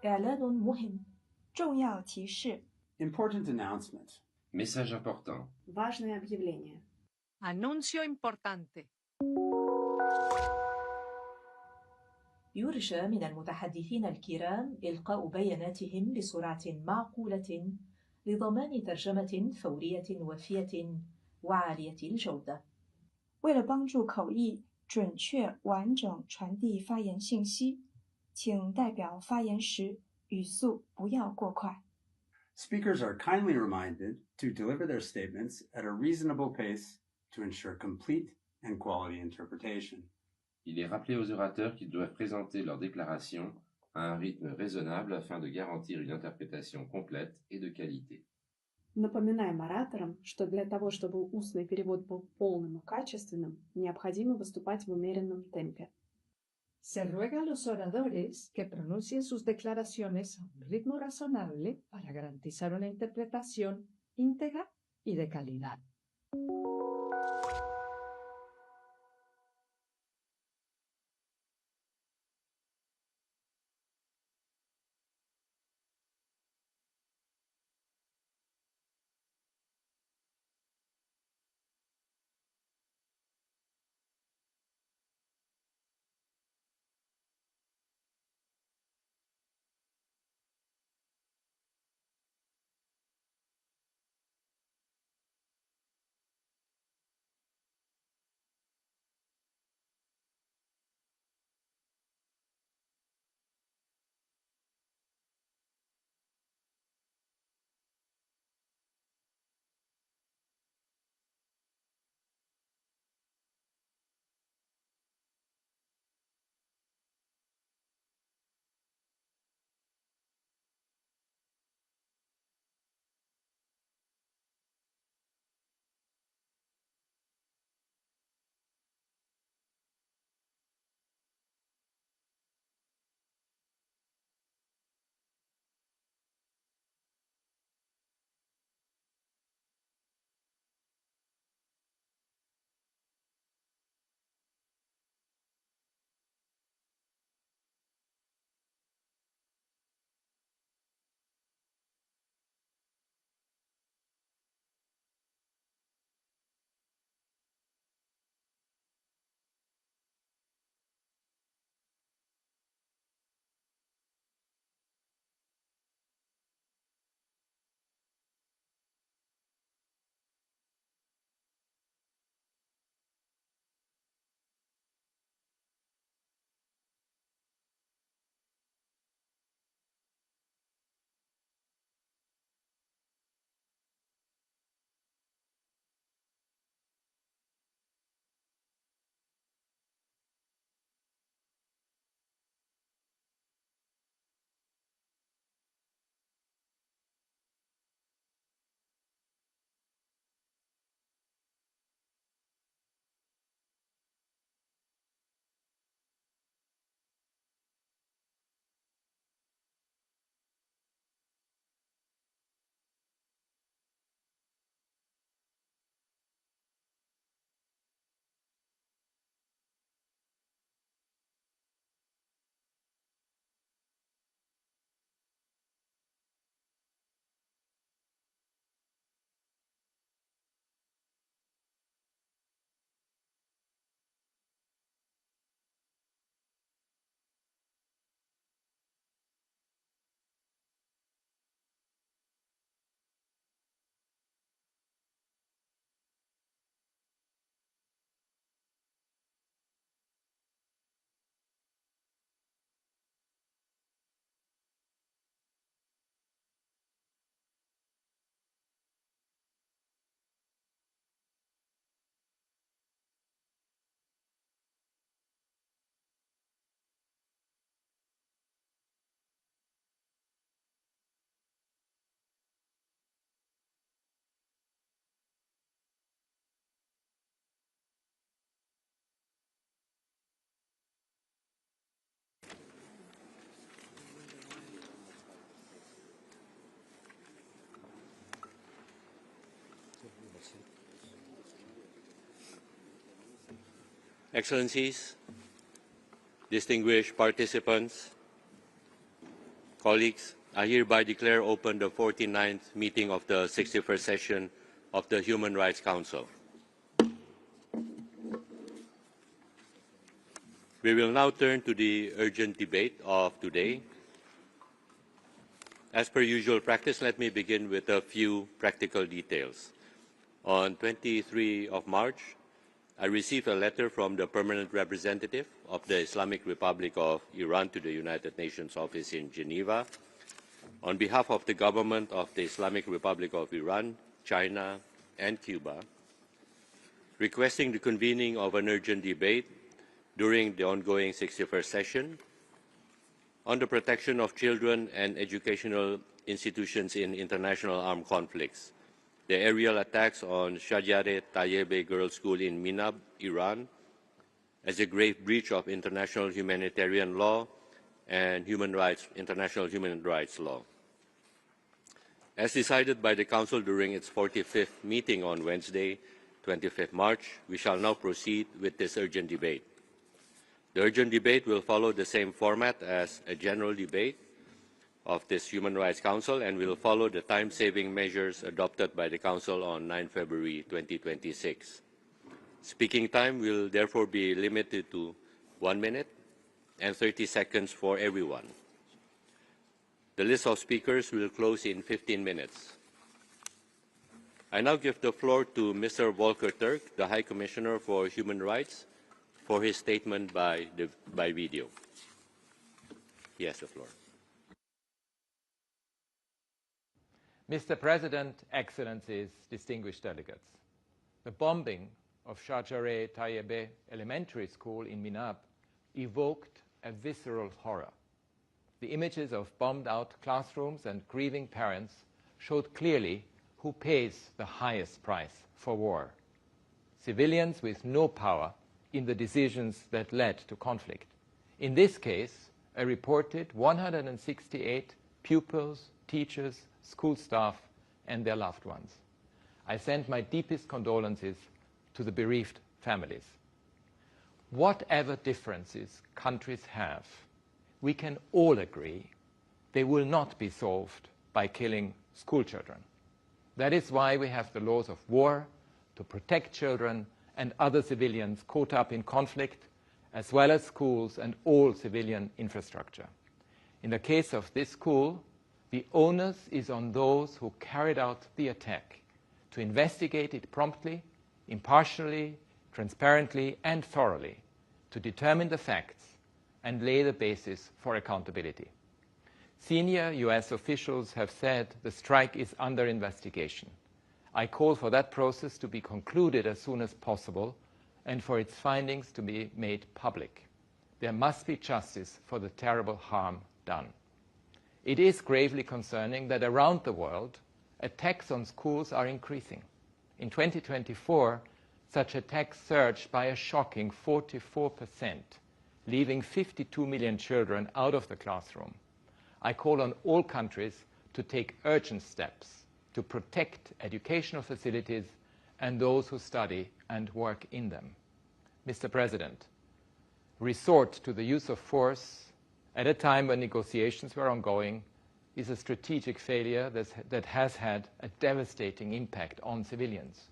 إعلان مهم. 重要提示 Important announcement. Message important. Важное объявление. Anuncio importante. يرجى من المتحدثين الكرام إلقاء بياناتهم بسرعة معقولة لضمان ترجمة فورية وافية وعالية الجودة. 为了帮助口译准确完整传递发言信息，请代表发言时语速不要过快。 Speakers are kindly reminded to deliver their statements at a reasonable pace to ensure complete and quality interpretation. Il est rappelé aux orateurs qu'ils doivent présenter leur déclaration à un rythme raisonnable afin de garantir une interprétation complète et de qualité. Напоминаем ораторам, что для того, чтобы устный перевод был полным и качественным, необходимо выступать в умеренном темпе. Se ruega a los oradores que pronuncien sus declaraciones a un ritmo razonable para garantizar una interpretación íntegra y de calidad. Excellencies, distinguished participants, Colleagues, I hereby declare open the 49th meeting of the 61st session of the Human Rights Council. We will now turn to the urgent debate of today. As per usual practice, let me begin with a few practical details. On 23 of March, I received a letter from the permanent representative of the Islamic Republic of Iran to the United Nations office in Geneva on behalf of the government of the Islamic Republic of Iran, China, and Cuba, requesting the convening of an urgent debate during the ongoing 61st session on the protection of children and educational institutions in international armed conflicts, the aerial attacks on Shajareh Tayyebeh Girls School in Minab, Iran, as a grave breach of international humanitarian law and international human rights law. As decided by the Council during its 45th meeting on Wednesday, 25th March, we shall now proceed with this urgent debate. The urgent debate will follow the same format as a general debate of this Human Rights Council and will follow the time-saving measures adopted by the Council on 9 February 2026. Speaking time will therefore be limited to 1 minute and 30 seconds for everyone. The list of speakers will close in 15 minutes. I now give the floor to Mr. Volker Turk, the High Commissioner for Human Rights, for his statement by video. He has the floor. Mr. President, Excellencies, distinguished delegates, the bombing of Shajareh Tayyebeh Elementary School in Minab evoked a visceral horror. The images of bombed-out classrooms and grieving parents showed clearly who pays the highest price for war: civilians with no power in the decisions that led to conflict. In this case, a reported 168 pupils, teachers, school staff, and their loved ones. I send my deepest condolences to the bereaved families. Whatever differences countries have, we can all agree they will not be solved by killing school children. That is why we have the laws of war to protect children and other civilians caught up in conflict, as well as schools and all civilian infrastructure. In the case of this school, the onus is on those who carried out the attack to investigate it promptly, impartially, transparently, and thoroughly, to determine the facts and lay the basis for accountability. Senior US officials have said the strike is under investigation. I call for that process to be concluded as soon as possible and for its findings to be made public. There must be justice for the terrible harm done. It is gravely concerning that around the world, attacks on schools are increasing. In 2024, such attacks surged by a shocking 44%, leaving 52 million children out of the classroom. I call on all countries to take urgent steps to protect educational facilities and those who study and work in them. Mr. President, resort to the use of force at a time when negotiations were ongoing is a strategic failure that has had a devastating impact on civilians.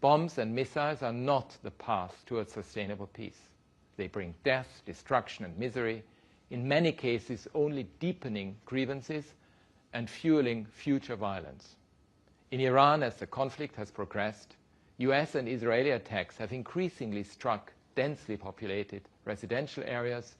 Bombs and missiles are not the path towards sustainable peace. They bring death, destruction, and misery, in many cases only deepening grievances and fueling future violence. In Iran, as the conflict has progressed, US and Israeli attacks have increasingly struck densely populated residential areas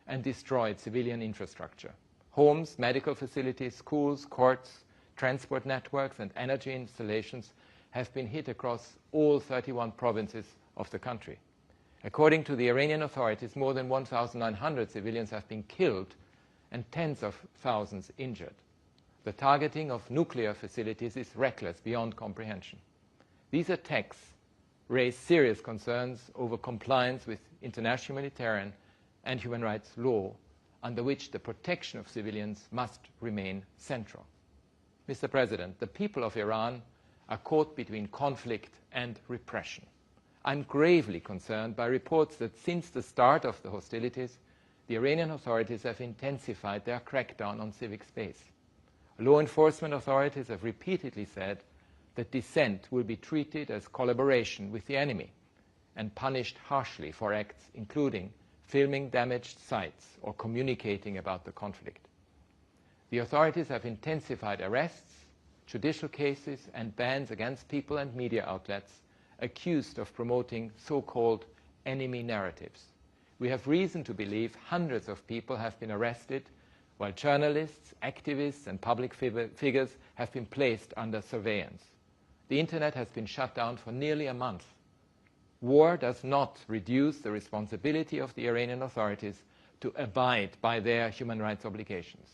and destroyed civilian infrastructure. Homes, medical facilities, schools, courts, transport networks, and energy installations have been hit across all 31 provinces of the country. According to the Iranian authorities, more than 1,900 civilians have been killed and tens of thousands injured. The targeting of nuclear facilities is reckless beyond comprehension. These attacks raise serious concerns over compliance with international humanitarian and human rights law, under which the protection of civilians must remain central. Mr. President, the people of Iran are caught between conflict and repression. I'm gravely concerned by reports that since the start of the hostilities, the Iranian authorities have intensified their crackdown on civic space. Law enforcement authorities have repeatedly said that dissent will be treated as collaboration with the enemy and punished harshly for acts including filming damaged sites or communicating about the conflict. The authorities have intensified arrests, judicial cases, and bans against people and media outlets accused of promoting so-called enemy narratives. We have reason to believe hundreds of people have been arrested, while journalists, activists, and public figures have been placed under surveillance. The internet has been shut down for nearly a month. War does not reduce the responsibility of the Iranian authorities to abide by their human rights obligations.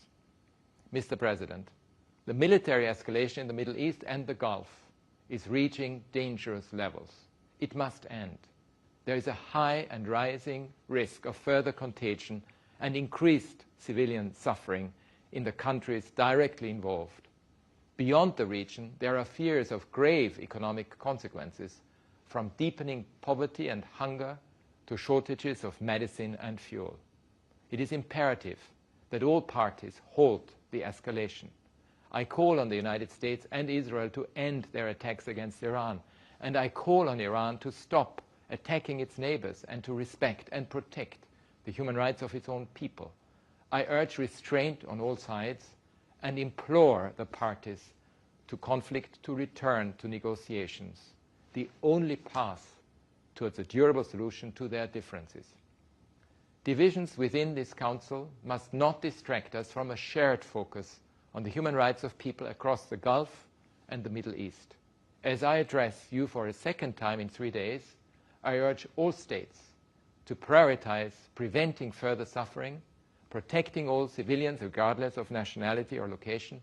Mr. President, the military escalation in the Middle East and the Gulf is reaching dangerous levels. It must end. There is a high and rising risk of further contagion and increased civilian suffering in the countries directly involved. Beyond the region, there are fears of grave economic consequences, from deepening poverty and hunger to shortages of medicine and fuel. It is imperative that all parties halt the escalation. I call on the United States and Israel to end their attacks against Iran, and I call on Iran to stop attacking its neighbors and to respect and protect the human rights of its own people. I urge restraint on all sides and implore the parties to conflict to return to negotiations, the only path towards a durable solution to their differences. Divisions within this Council must not distract us from a shared focus on the human rights of people across the Gulf and the Middle East. As I address you for a second time in 3 days, I urge all states to prioritize preventing further suffering, protecting all civilians regardless of nationality or location,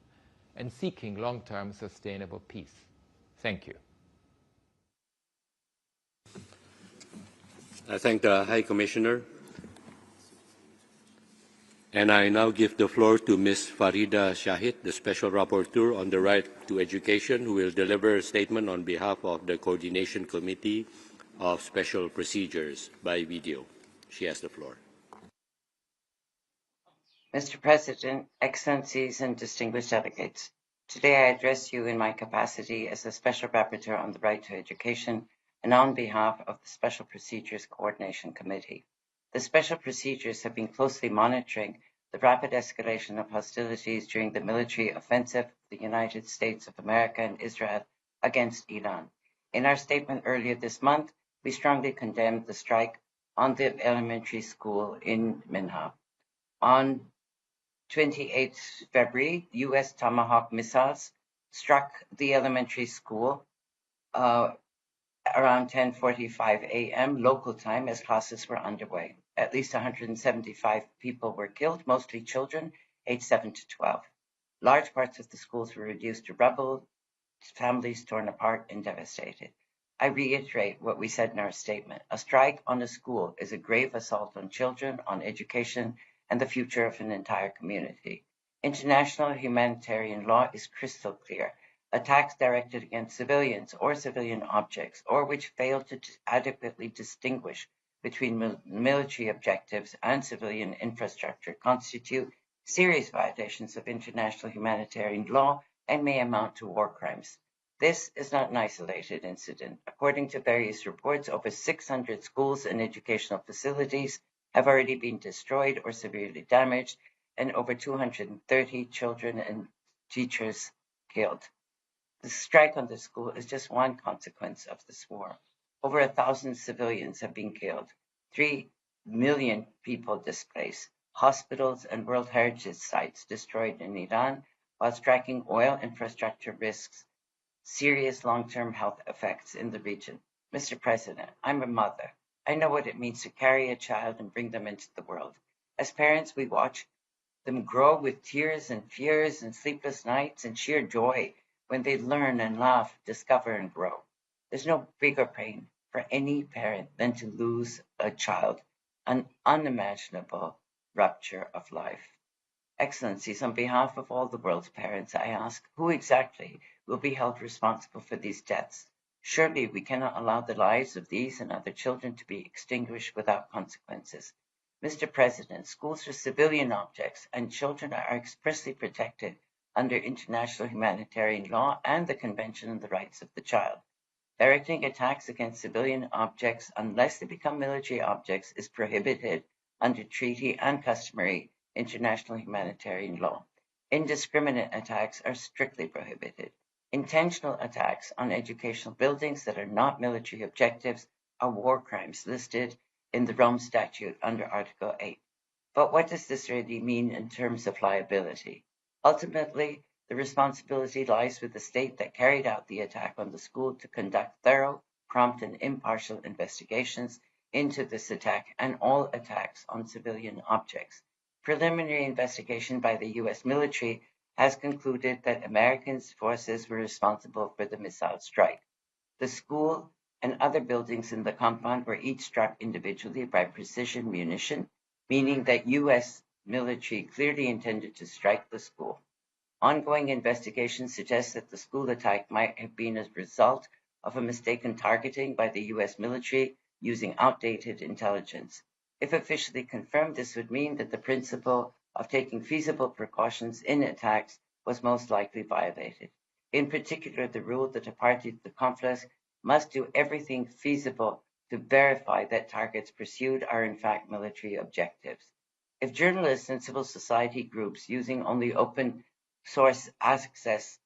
and seeking long-term sustainable peace. Thank you. I thank the High Commissioner. And I now give the floor to Ms. Farida Shahid, the Special Rapporteur on the Right to Education, who will deliver a statement on behalf of the Coordination Committee of Special Procedures by video. She has the floor. Mr. President, Excellencies, and distinguished delegates, today I address you in my capacity as the Special Rapporteur on the Right to Education and on behalf of the Special Procedures Coordination Committee. The special procedures have been closely monitoring the rapid escalation of hostilities during the military offensive of the United States of America and Israel against Iran. In our statement earlier this month, we strongly condemned the strike on the elementary school in Minhab. On 28 February, U.S. Tomahawk missiles struck the elementary school around 10:45 a.m. local time as classes were underway. At least 175 people were killed, mostly children aged 7 to 12. Large parts of the schools were reduced to rubble, families torn apart and devastated. I reiterate what we said in our statement. A strike on a school is a grave assault on children, on education, and the future of an entire community. International humanitarian law is crystal clear. Attacks directed against civilians or civilian objects, or which fail to adequately distinguish between military objectives and civilian infrastructure, constitute serious violations of international humanitarian law and may amount to war crimes. This is not an isolated incident. According to various reports, over 600 schools and educational facilities have already been destroyed or severely damaged, and over 230 children and teachers killed. The strike on the school is just one consequence of this war. Over 1,000 civilians have been killed, 3 million people displaced, hospitals and World Heritage sites destroyed in Iran, while striking oil infrastructure risks serious long-term health effects in the region. Mr. President, I'm a mother. I know what it means to carry a child and bring them into the world. As parents, we watch them grow with tears and fears and sleepless nights and sheer joy when they learn and laugh, discover and grow. There's no bigger pain for any parent than to lose a child, an unimaginable rupture of life. Excellencies, on behalf of all the world's parents, I ask, who exactly will be held responsible for these deaths? Surely we cannot allow the lives of these and other children to be extinguished without consequences. Mr. President, schools are civilian objects and children are expressly protected under international humanitarian law and the Convention on the Rights of the Child. Directing attacks against civilian objects unless they become military objects is prohibited under treaty and customary international humanitarian law. Indiscriminate attacks are strictly prohibited. Intentional attacks on educational buildings that are not military objectives are war crimes listed in the Rome Statute under Article 8. But what does this really mean in terms of liability? Ultimately, the responsibility lies with the state that carried out the attack on the school to conduct thorough, prompt, and impartial investigations into this attack and all attacks on civilian objects. Preliminary investigation by the U.S. military has concluded that American forces were responsible for the missile strike. The school and other buildings in the compound were each struck individually by precision munition, meaning that U.S. military clearly intended to strike the school. Ongoing investigation suggests that the school attack might have been a result of a mistaken targeting by the U.S. military using outdated intelligence. If officially confirmed, this would mean that the principle of taking feasible precautions in attacks was most likely violated. In particular, the rule that a party to the conflict must do everything feasible to verify that targets pursued are in fact military objectives. If journalists and civil society groups using only open source access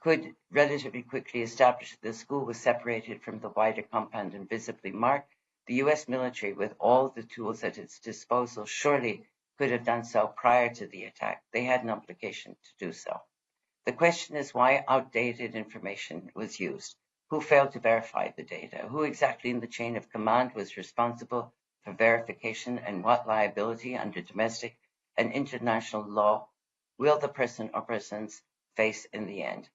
could relatively quickly establish that the school was separated from the wider compound and visibly marked, the U.S. military, with all the tools at its disposal, surely could have done so prior to the attack. They had an obligation to do so. The question is why outdated information was used. Who failed to verify the data? Who exactly in the chain of command was responsible for verification, and what liability under domestic and international law will the person or persons face in the end?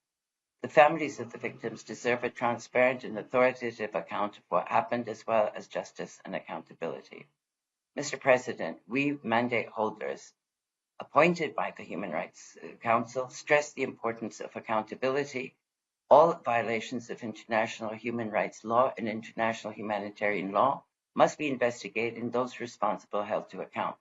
The families of the victims deserve a transparent and authoritative account of what happened, as well as justice and accountability. Mr. President, we mandate holders appointed by the Human Rights Council stress the importance of accountability. All violations of international human rights law and international humanitarian law must be investigated and those responsible held to account.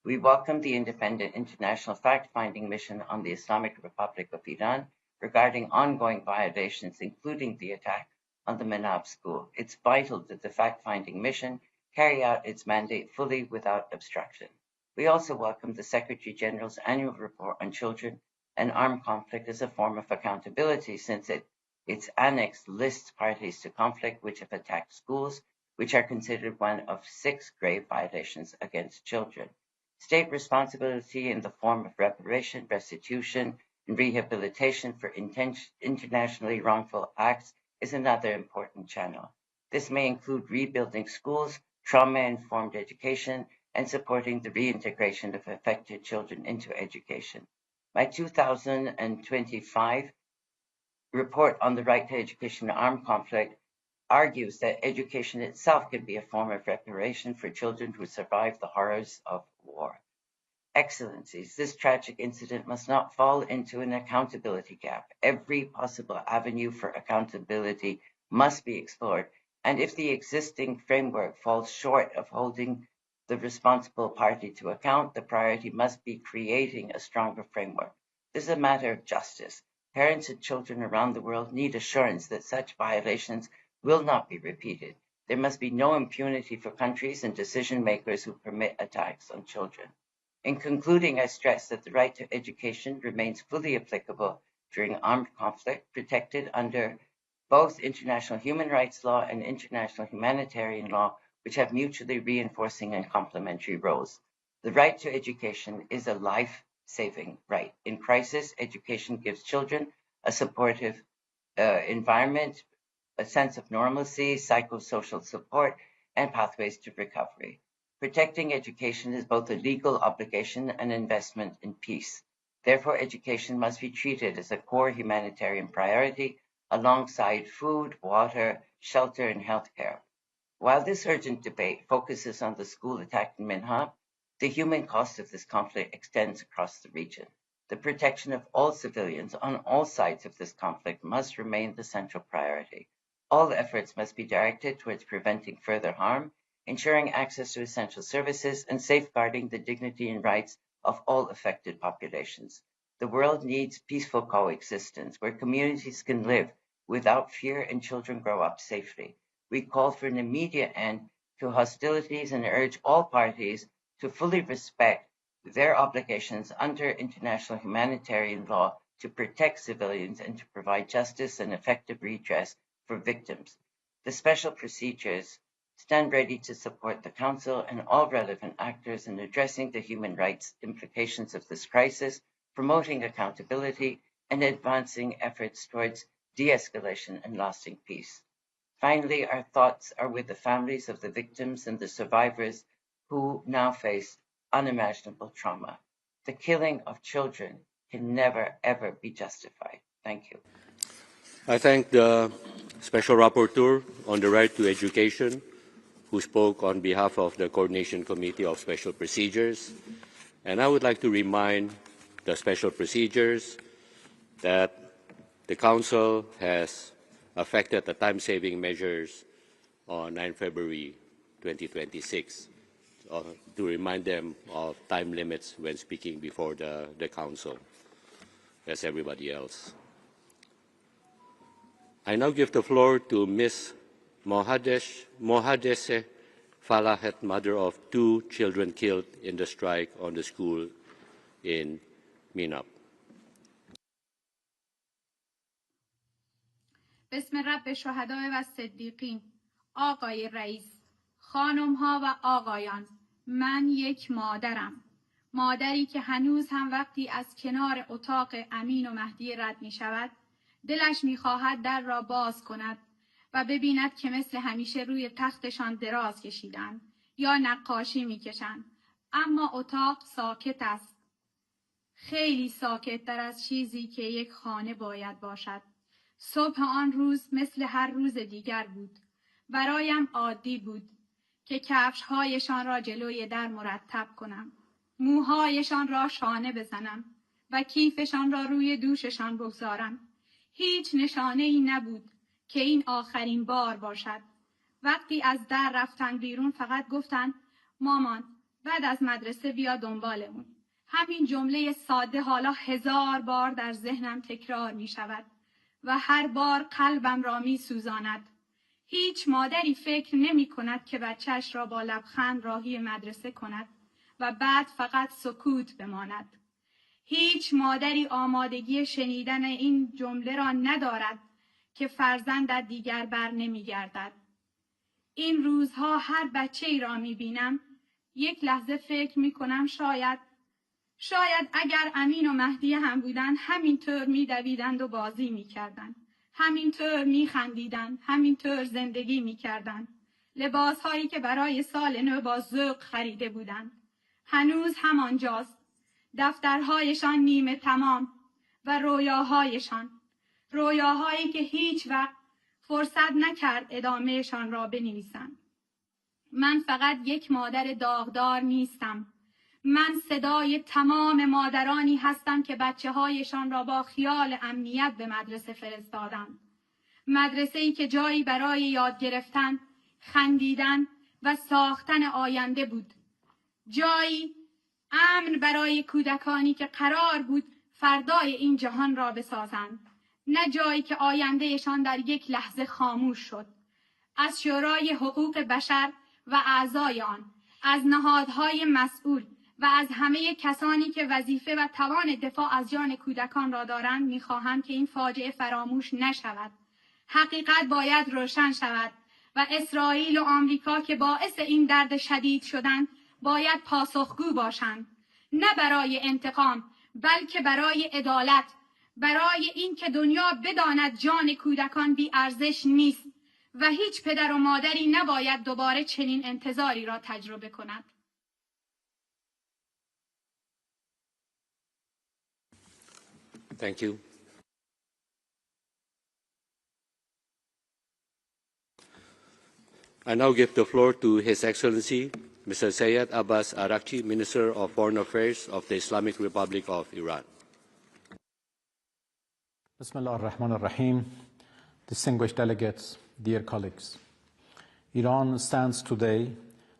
We welcome the independent international fact-finding mission on the Islamic Republic of Iran regarding ongoing violations, including the attack on the Menab school. It's vital that the fact-finding mission carry out its mandate fully without obstruction. We also welcome the Secretary General's annual report on children and armed conflict as a form of accountability, since its annex lists parties to conflict which have attacked schools, which are considered one of 6 grave violations against children. State responsibility in the form of reparation, restitution, and rehabilitation for internationally wrongful acts is another important channel. This may include rebuilding schools, trauma-informed education, and supporting the reintegration of affected children into education. My 2025 report on the right to education in armed conflict argues that education itself can be a form of reparation for children who survived the horrors of war. Excellencies, this tragic incident must not fall into an accountability gap. Every possible avenue for accountability must be explored, and if the existing framework falls short of holding the responsible party to account, the priority must be creating a stronger framework. This is a matter of justice. Parents and children around the world need assurance that such violations will not be repeated. There must be no impunity for countries and decision makers who permit attacks on children. In concluding, I stress that the right to education remains fully applicable during armed conflict, protected under both international human rights law and international humanitarian law, which have mutually reinforcing and complementary roles. The right to education is a life-saving right. In crisis, education gives children a supportive environment, a sense of normalcy, psychosocial support, and pathways to recovery. Protecting education is both a legal obligation and investment in peace. Therefore, education must be treated as a core humanitarian priority alongside food, water, shelter, and healthcare. While this urgent debate focuses on the school attack in Minhab, the human cost of this conflict extends across the region. The protection of all civilians on all sides of this conflict must remain the central priority. All efforts must be directed towards preventing further harm ensuring access to essential services, and safeguarding the dignity and rights of all affected populations. The world needs peaceful coexistence where communities can live without fear and children grow up safely. We call for an immediate end to hostilities and urge all parties to fully respect their obligations under international humanitarian law to protect civilians and to provide justice and effective redress for victims. The special procedures stand ready to support the Council and all relevant actors in addressing the human rights implications of this crisis, promoting accountability, and advancing efforts towards de-escalation and lasting peace. Finally, our thoughts are with the families of the victims and the survivors who now face unimaginable trauma. The killing of children can never, ever be justified. Thank you. I thank the Special Rapporteur on the Right to Education, who spoke on behalf of the Coordination Committee of Special Procedures. And I would like to remind the Special Procedures that the Council has affected the time-saving measures on 9 February 2026 to remind them of time limits when speaking before the Council, as everybody else. I now give the floor to Ms. Mohadeseh Falahet, mother of 2 children killed in the strike on the school in Minab. بسم رب شهداء و صدیقین. آقای رئیس، خانم‌ها و آقایان، من یک مادرم. مادری که هنوز هم وقتی از کنار اتاق امین و مهدی رد می شود، دلش می خواهد در را باز کند و ببیند که مثل همیشه روی تختشان دراز کشیدن یا نقاشی می کشند. اما اتاق ساکت است. خیلی ساکت تر از چیزی که یک خانه باید باشد. صبح آن روز مثل هر روز دیگر بود. برایم عادی بود که کفش‌هایشان را جلوی در مرتب کنم، موهایشان را شانه بزنم و کیفشان را روی دوششان بگذارم. هیچ نشانه‌ای نبود که این آخرین بار باشد. وقتی از در رفتن بیرون فقط گفتن مامان بعد از مدرسه بیا دنبالمون. همین جمله ساده حالا 1000 بار در ذهنم تکرار می شود و هر بار قلبم را می سوزاند. هیچ مادری فکر نمی کند که بچهش را با لبخند راهی مدرسه کند و بعد فقط سکوت بماند. هیچ مادری آمادگی شنیدن این جمله را ندارد که فرزندت دیگر بر نمی گردد. این روزها هر بچه‌ای را می بینم، یک لحظه فکر می کنم شاید اگر امین و مهدی هم بودن همینطور می دویدند و بازی می کردند. همینطور می خندیدند، همینطور زندگی می کردند. لباس هایی که برای سال نو با ذوق خریده بودند هنوز همانجاست. دفترهایشان نیمه تمام و رویاهایی که هیچ وقت فرصت نکرد ادامهشان را بنویسند. من فقط یک مادر داغدار نیستم. من صدای تمام مادرانی هستم که بچه‌هایشان را با خیال امنیت به مدرسه فرستادند. مدرسه‌ای که جایی برای یاد گرفتن، خندیدن و ساختن آینده بود. جایی امن برای کودکانی که قرار بود فردای این جهان را بسازند. نه جایی که آیندهشان در یک لحظه خاموش شد. از شورای حقوق بشر و اعضای آن، از نهادهای مسئول و از همه کسانی که وظیفه و توان دفاع از جان کودکان را دارند می‌خواهم که این فاجعه فراموش نشود. حقیقت باید روشن شود و اسرائیل و آمریکا که باعث این درد شدید شدند باید پاسخگو باشند. نه برای انتقام بلکه برای عدالت، برای اینکه دنیا بداند جان کودکان بی ارزش نیست و هیچ پدر و مادری نباید دوباره چنین انتظاری را تجربه کند. Thank you. I now give the floor to His Excellency, Mr. Syed Abbas Araghchi, Minister of Foreign Affairs of the Islamic Republic of Iran. Bismillah ar-Rahman ar-Rahim. Distinguished delegates, dear colleagues. Iran stands today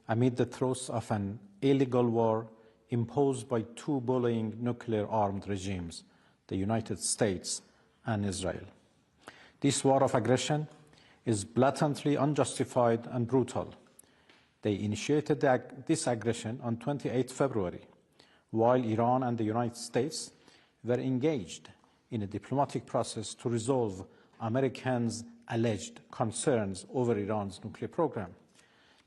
amid the throes of an illegal war imposed by two bullying nuclear-armed regimes, the United States and Israel. This war of aggression is blatantly unjustified and brutal. They initiated this aggression on 28 February, while Iran and the United States were engaged in a diplomatic process to resolve Americans' alleged concerns over Iran's nuclear program.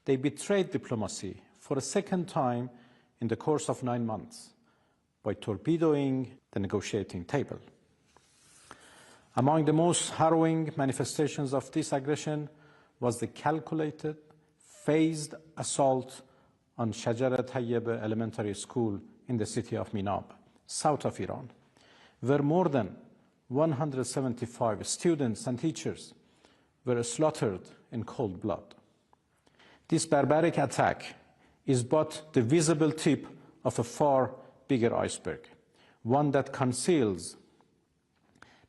They betrayed diplomacy for a second time in the course of 9 months by torpedoing the negotiating table. Among the most harrowing manifestations of this aggression was the calculated, phased assault on Shajareh Tayyebeh Elementary School in the city of Minab, south of Iran, where more than 175 students and teachers were slaughtered in cold blood. This barbaric attack is but the visible tip of a far bigger iceberg, one that conceals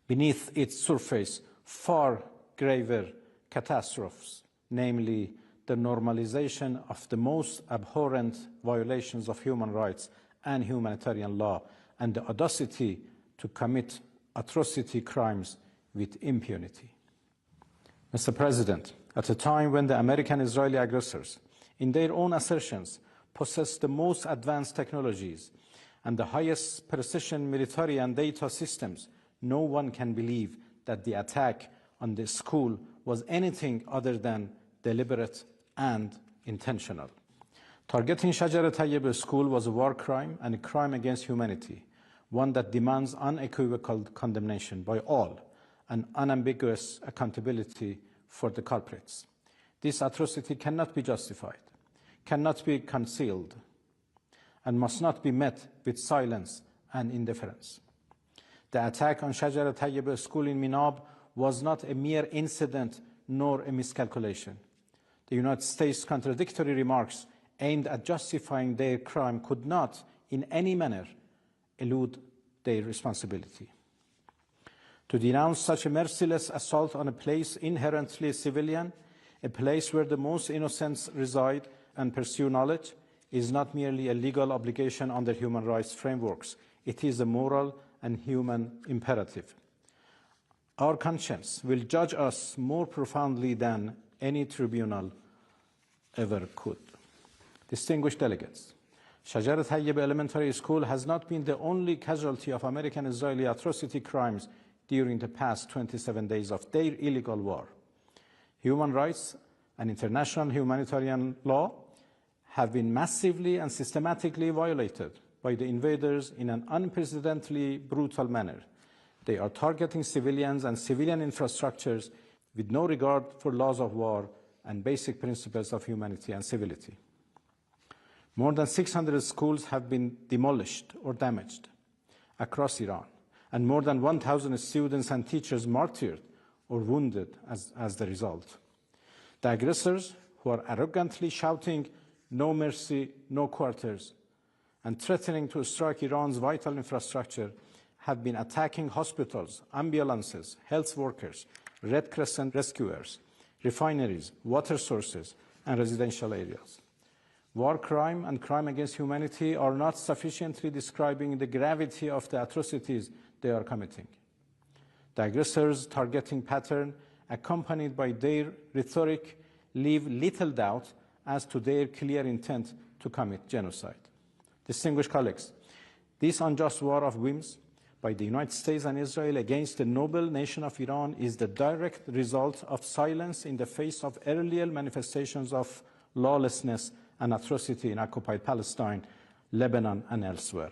beneath its surface far graver catastrophes, namely the normalization of the most abhorrent violations of human rights and humanitarian law, and the audacity to commit atrocity crimes with impunity. Mr. President, at a time when the American-Israeli aggressors, in their own assertions, possess the most advanced technologies and the highest precision military and data systems, no one can believe that the attack on the school was anything other than deliberate and intentional. Targeting Shajareh Tayyebeh School was a war crime and a crime against humanity, one that demands unequivocal condemnation by all and unambiguous accountability for the culprits. This atrocity cannot be justified, cannot be concealed, and must not be met with silence and indifference. The attack on Shajareh Tayyebeh School in Minab was not a mere incident nor a miscalculation. The United States' contradictory remarks aimed at justifying their crime could not, in any manner, elude their responsibility. To denounce such a merciless assault on a place inherently civilian, a place where the most innocents reside and pursue knowledge, is not merely a legal obligation under human rights frameworks. It is a moral and human imperative. Our conscience will judge us more profoundly than any tribunal ever could. Distinguished delegates, Shajareh Tayyebeh Elementary School has not been the only casualty of American-Israeli atrocity crimes during the past 27 days of their illegal war. Human rights and international humanitarian law have been massively and systematically violated by the invaders in an unprecedentedly brutal manner. They are targeting civilians and civilian infrastructures with no regard for laws of war and basic principles of humanity and civility. More than 600 schools have been demolished or damaged across Iran, and more than 1,000 students and teachers martyred or wounded as the result. The aggressors, who are arrogantly shouting, "No mercy, no quarters," and threatening to strike Iran's vital infrastructure, have been attacking hospitals, ambulances, health workers, Red Crescent rescuers, refineries, water sources, and residential areas. War crime and crime against humanity are not sufficiently describing the gravity of the atrocities they are committing. The aggressors' targeting pattern, accompanied by their rhetoric, leave little doubt as to their clear intent to commit genocide. Distinguished colleagues, this unjust war of whims by the United States and Israel against the noble nation of Iran is the direct result of silence in the face of earlier manifestations of lawlessness and atrocity in occupied Palestine, Lebanon, and elsewhere.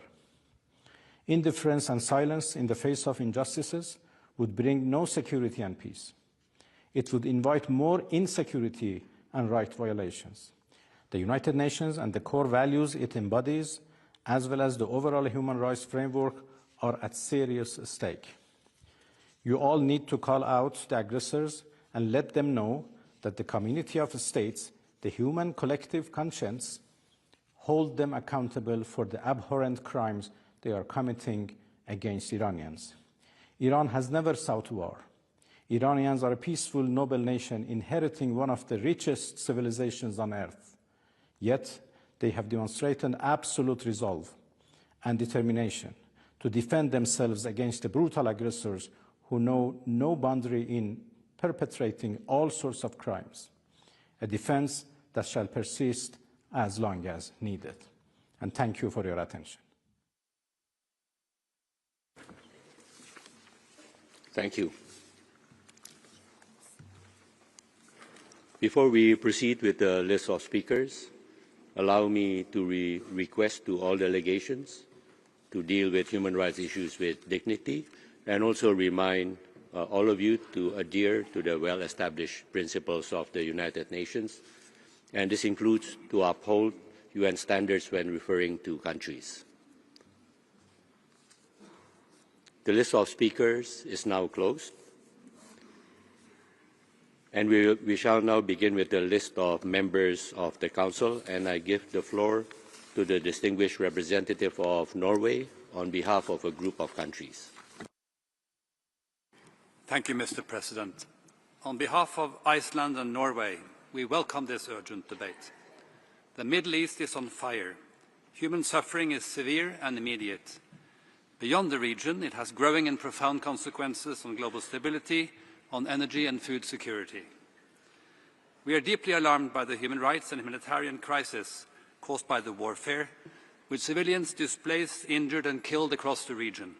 Indifference and silence in the face of injustices would bring no security and peace. It would invite more insecurity and right violations. The United Nations and the core values it embodies, as well as the overall human rights framework, are at serious stake. You all need to call out the aggressors and let them know that the community of states, the human collective conscience, hold them accountable for the abhorrent crimes they are committing against Iranians. Iran has never sought war. Iranians are a peaceful, noble nation inheriting one of the richest civilizations on earth. Yet, they have demonstrated absolute resolve and determination to defend themselves against the brutal aggressors who know no boundary in perpetrating all sorts of crimes, a defense that shall persist as long as needed. And thank you for your attention. Thank you. Before we proceed with the list of speakers, allow me to request to all delegations to deal with human rights issues with dignity, and also remind all of you to adhere to the well-established principles of the United Nations, and this includes to uphold UN standards when referring to countries. The list of speakers is now closed, and we shall now begin with the list of members of the Council, and I give the floor to the distinguished representative of Norway on behalf of a group of countries. Thank you, Mr. President. On behalf of Iceland and Norway, we welcome this urgent debate. The Middle East is on fire. Human suffering is severe and immediate. Beyond the region, it has growing and profound consequences on global stability, on energy and food security. We are deeply alarmed by the human rights and humanitarian crisis caused by the warfare, with civilians displaced, injured and killed across the region.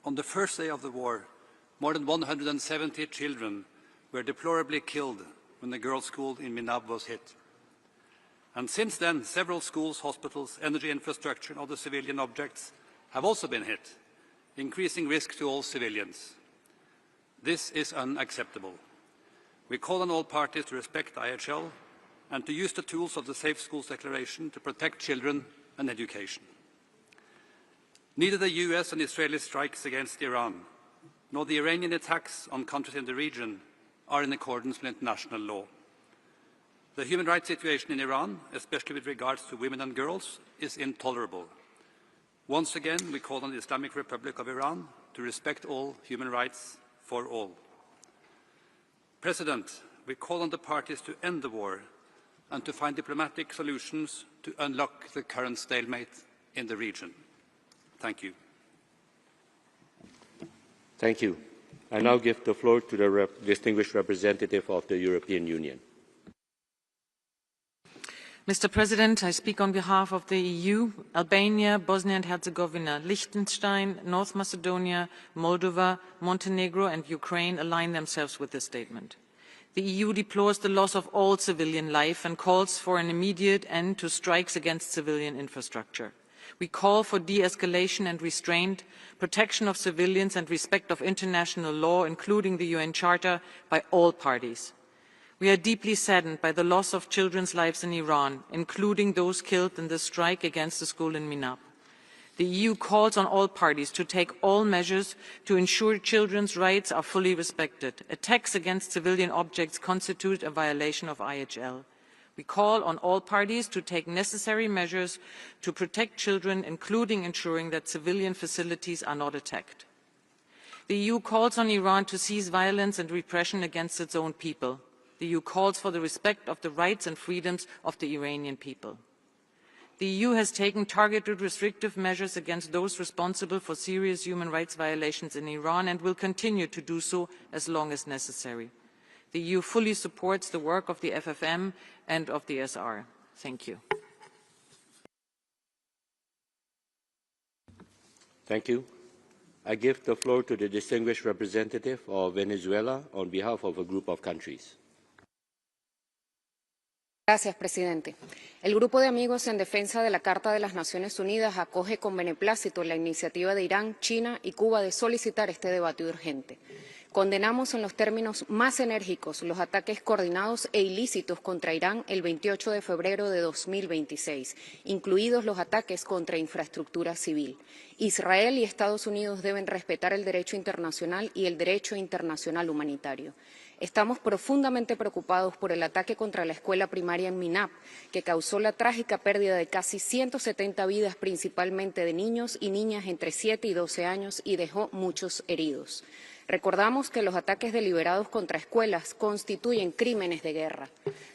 On the first day of the war, more than 170 children were deplorably killed when the girls' school in Minab was hit. And since then, several schools, hospitals, energy infrastructure and other civilian objects have also been hit, increasing risk to all civilians. This is unacceptable. We call on all parties to respect IHL and to use the tools of the Safe Schools Declaration to protect children and education. Neither the US and Israeli strikes against Iran, nor the Iranian attacks on countries in the region are in accordance with international law. The human rights situation in Iran, especially with regards to women and girls, is intolerable. Once again, we call on the Islamic Republic of Iran to respect all human rights for all. President, we call on the parties to end the war and to find diplomatic solutions to unlock the current stalemate in the region. Thank you. Thank you. I now give the floor to the distinguished representative of the European Union. Mr. President, I speak on behalf of the EU. Albania, Bosnia and Herzegovina, Liechtenstein, North Macedonia, Moldova, Montenegro and Ukraine align themselves with this statement. The EU deplores the loss of all civilian life and calls for an immediate end to strikes against civilian infrastructure. We call for de-escalation and restraint, protection of civilians and respect of international law, including the UN Charter, by all parties. We are deeply saddened by the loss of children's lives in Iran, including those killed in the strike against the school in Minab. The EU calls on all parties to take all measures to ensure children's rights are fully respected. Attacks against civilian objects constitute a violation of IHL. We call on all parties to take necessary measures to protect children, including ensuring that civilian facilities are not attacked. The EU calls on Iran to cease violence and repression against its own people. The EU calls for the respect of the rights and freedoms of the Iranian people. The EU has taken targeted restrictive measures against those responsible for serious human rights violations in Iran and will continue to do so as long as necessary. The EU fully supports the work of the FFM and of the SR. Thank you. Thank you. I give the floor to the distinguished representative of Venezuela on behalf of a group of countries. Gracias, presidente. El Grupo de Amigos en Defensa de la Carta de las Naciones Unidas acoge con beneplácito la iniciativa de Irán, China y Cuba de solicitar este debate urgente. Condenamos en los términos más enérgicos los ataques coordinados e ilícitos contra Irán el 28 de febrero de 2026, incluidos los ataques contra infraestructura civil. Israel y Estados Unidos deben respetar el derecho internacional y el derecho internacional humanitario. Estamos profundamente preocupados por el ataque contra la escuela primaria en Minab, que causó la trágica pérdida de casi 170 vidas, principalmente de niños y niñas entre 7 y 12 años, y dejó muchos heridos. Recordamos que los ataques deliberados contra escuelas constituyen crímenes de guerra.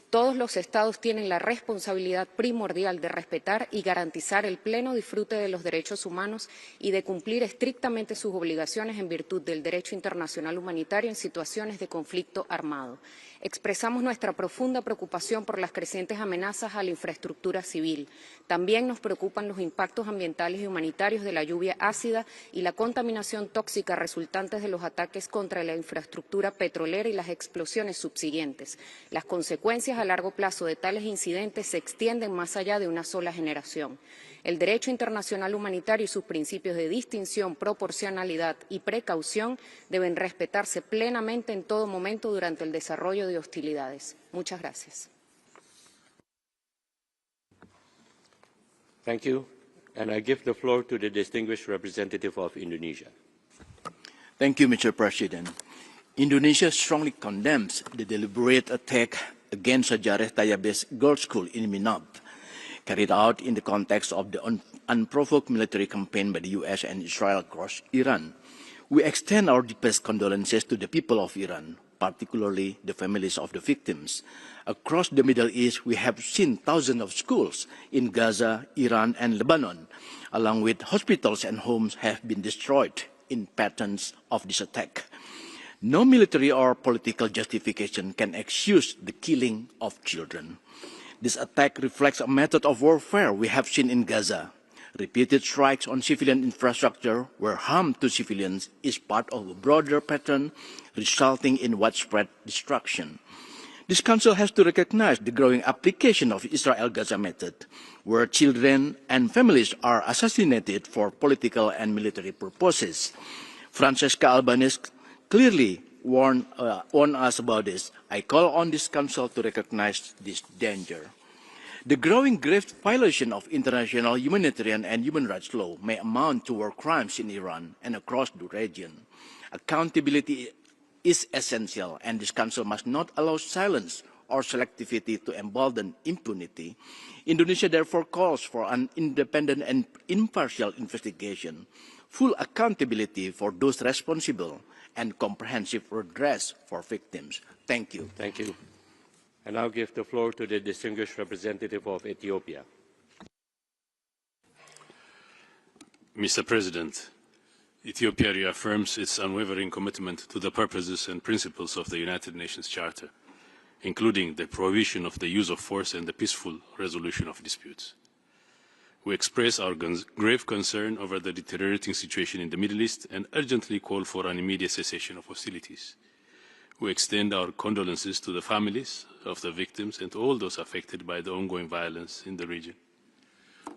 Todos los Estados tienen la responsabilidad primordial de respetar y garantizar el pleno disfrute de los derechos humanos y de cumplir estrictamente sus obligaciones en virtud del derecho internacional humanitario en situaciones de conflicto armado. Expresamos nuestra profunda preocupación por las crecientes amenazas a la infraestructura civil. También nos preocupan los impactos ambientales y humanitarios de la lluvia ácida y la contaminación tóxica resultantes de los ataques contra la infraestructura petrolera y las explosiones subsiguientes. Las consecuencias a largo plazo de tales incidentes se extienden más allá de una sola generación. El derecho internacional humanitario y sus principios de distinción, proporcionalidad y precaución deben respetarse plenamente en todo momento durante el desarrollo de hostilidades. Muchas gracias. Thank you. And I give the floor to the distinguished representative of Indonesia. Thank you, Mr. President. Indonesia strongly condemns the deliberate attack against Shajareh Tayyebeh Girls' School in Minab, carried out in the context of the unprovoked military campaign by the U.S. and Israel across Iran. We extend our deepest condolences to the people of Iran, particularly the families of the victims. Across the Middle East, we have seen thousands of schools in Gaza, Iran, and Lebanon, along with hospitals and homes have been destroyed in patterns of this attack. No military or political justification can excuse the killing of children. This attack reflects a method of warfare we have seen in Gaza. Repeated strikes on civilian infrastructure where harm to civilians is part of a broader pattern resulting in widespread destruction. This Council has to recognize the growing application of Israel-Gaza method, where children and families are assassinated for political and military purposes. Francesca Albanese clearly warned us about this. I call on this Council to recognize this danger. The growing grave violation of international humanitarian and human rights law may amount to war crimes in Iran and across the region. Accountability is essential, and this Council must not allow silence or selectivity to embolden impunity. Indonesia therefore calls for an independent and impartial investigation, full accountability for those responsible, and comprehensive redress for victims. Thank you. Thank you. I now give the floor to the distinguished representative of Ethiopia. Mr. President, Ethiopia reaffirms its unwavering commitment to the purposes and principles of the United Nations Charter, including the prohibition of the use of force and the peaceful resolution of disputes. We express our grave concern over the deteriorating situation in the Middle East and urgently call for an immediate cessation of hostilities. We extend our condolences to the families of the victims and to all those affected by the ongoing violence in the region.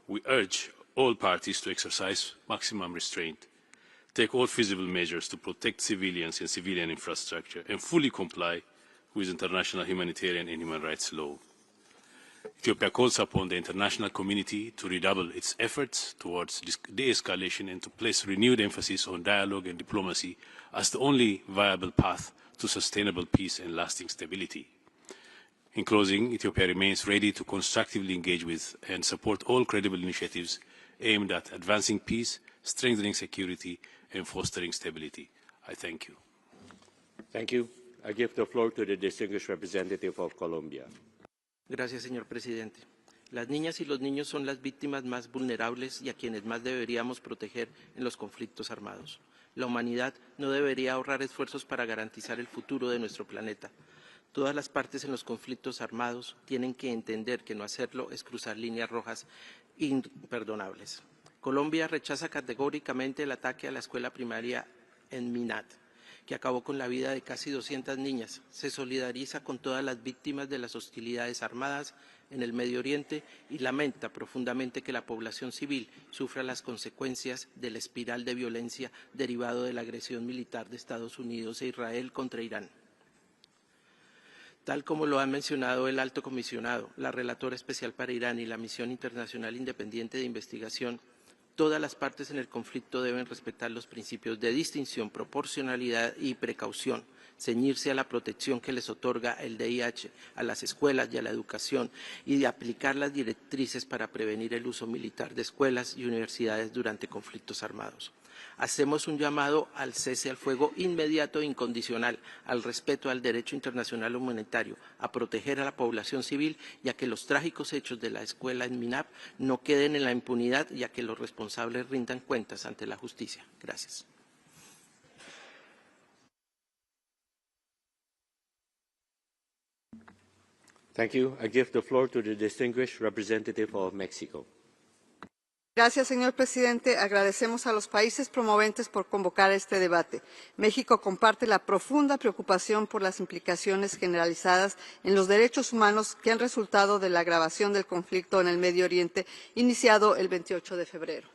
We urge all parties to exercise maximum restraint, take all feasible measures to protect civilians and civilian infrastructure, and fully comply with international humanitarian and human rights law. Ethiopia calls upon the international community to redouble its efforts towards de-escalation and to place renewed emphasis on dialogue and diplomacy as the only viable path to sustainable peace and lasting stability. In closing, Ethiopia remains ready to constructively engage with and support all credible initiatives aimed at advancing peace, strengthening security, and fostering stability. I thank you. Thank you. I give the floor to the distinguished representative of Colombia. Gracias, señor presidente. Las niñas y los niños son las víctimas más vulnerables y a quienes más deberíamos proteger en los conflictos armados. La humanidad no debería ahorrar esfuerzos para garantizar el futuro de nuestro planeta. Todas las partes en los conflictos armados tienen que entender que no hacerlo es cruzar líneas rojas imperdonables. Colombia rechaza categóricamente el ataque a la escuela primaria en Minat, que acabó con la vida de casi 200 niñas. Se solidariza con todas las víctimas de las hostilidades armadas en el Medio Oriente y lamenta profundamente que la población civil sufra las consecuencias de la espiral de violencia derivado de la agresión militar de Estados Unidos e Israel contra Irán. Tal como lo ha mencionado el Alto Comisionado, la Relatora Especial para Irán y la Misión Internacional Independiente de Investigación, Todas las partes en el conflicto deben respetar los principios de distinción, proporcionalidad y precaución, ceñirse a la protección que les otorga el DIH a las escuelas y a la educación y de aplicar las directrices para prevenir el uso militar de escuelas y universidades durante conflictos armados. Hacemos un llamado al cese al fuego inmediato e incondicional, al respeto al derecho internacional humanitario, a proteger a la población civil y a que los trágicos hechos de la escuela en Minab no queden en la impunidad y a que los responsables rindan cuentas ante la justicia. Gracias. Thank you. I give the floor to the distinguished representative of Mexico. Gracias, señor presidente. Agradecemos a los países promoventes por convocar este debate. México comparte la profunda preocupación por las implicaciones generalizadas en los derechos humanos que han resultado de la agravación del conflicto en el Medio Oriente, iniciado el 28 de febrero.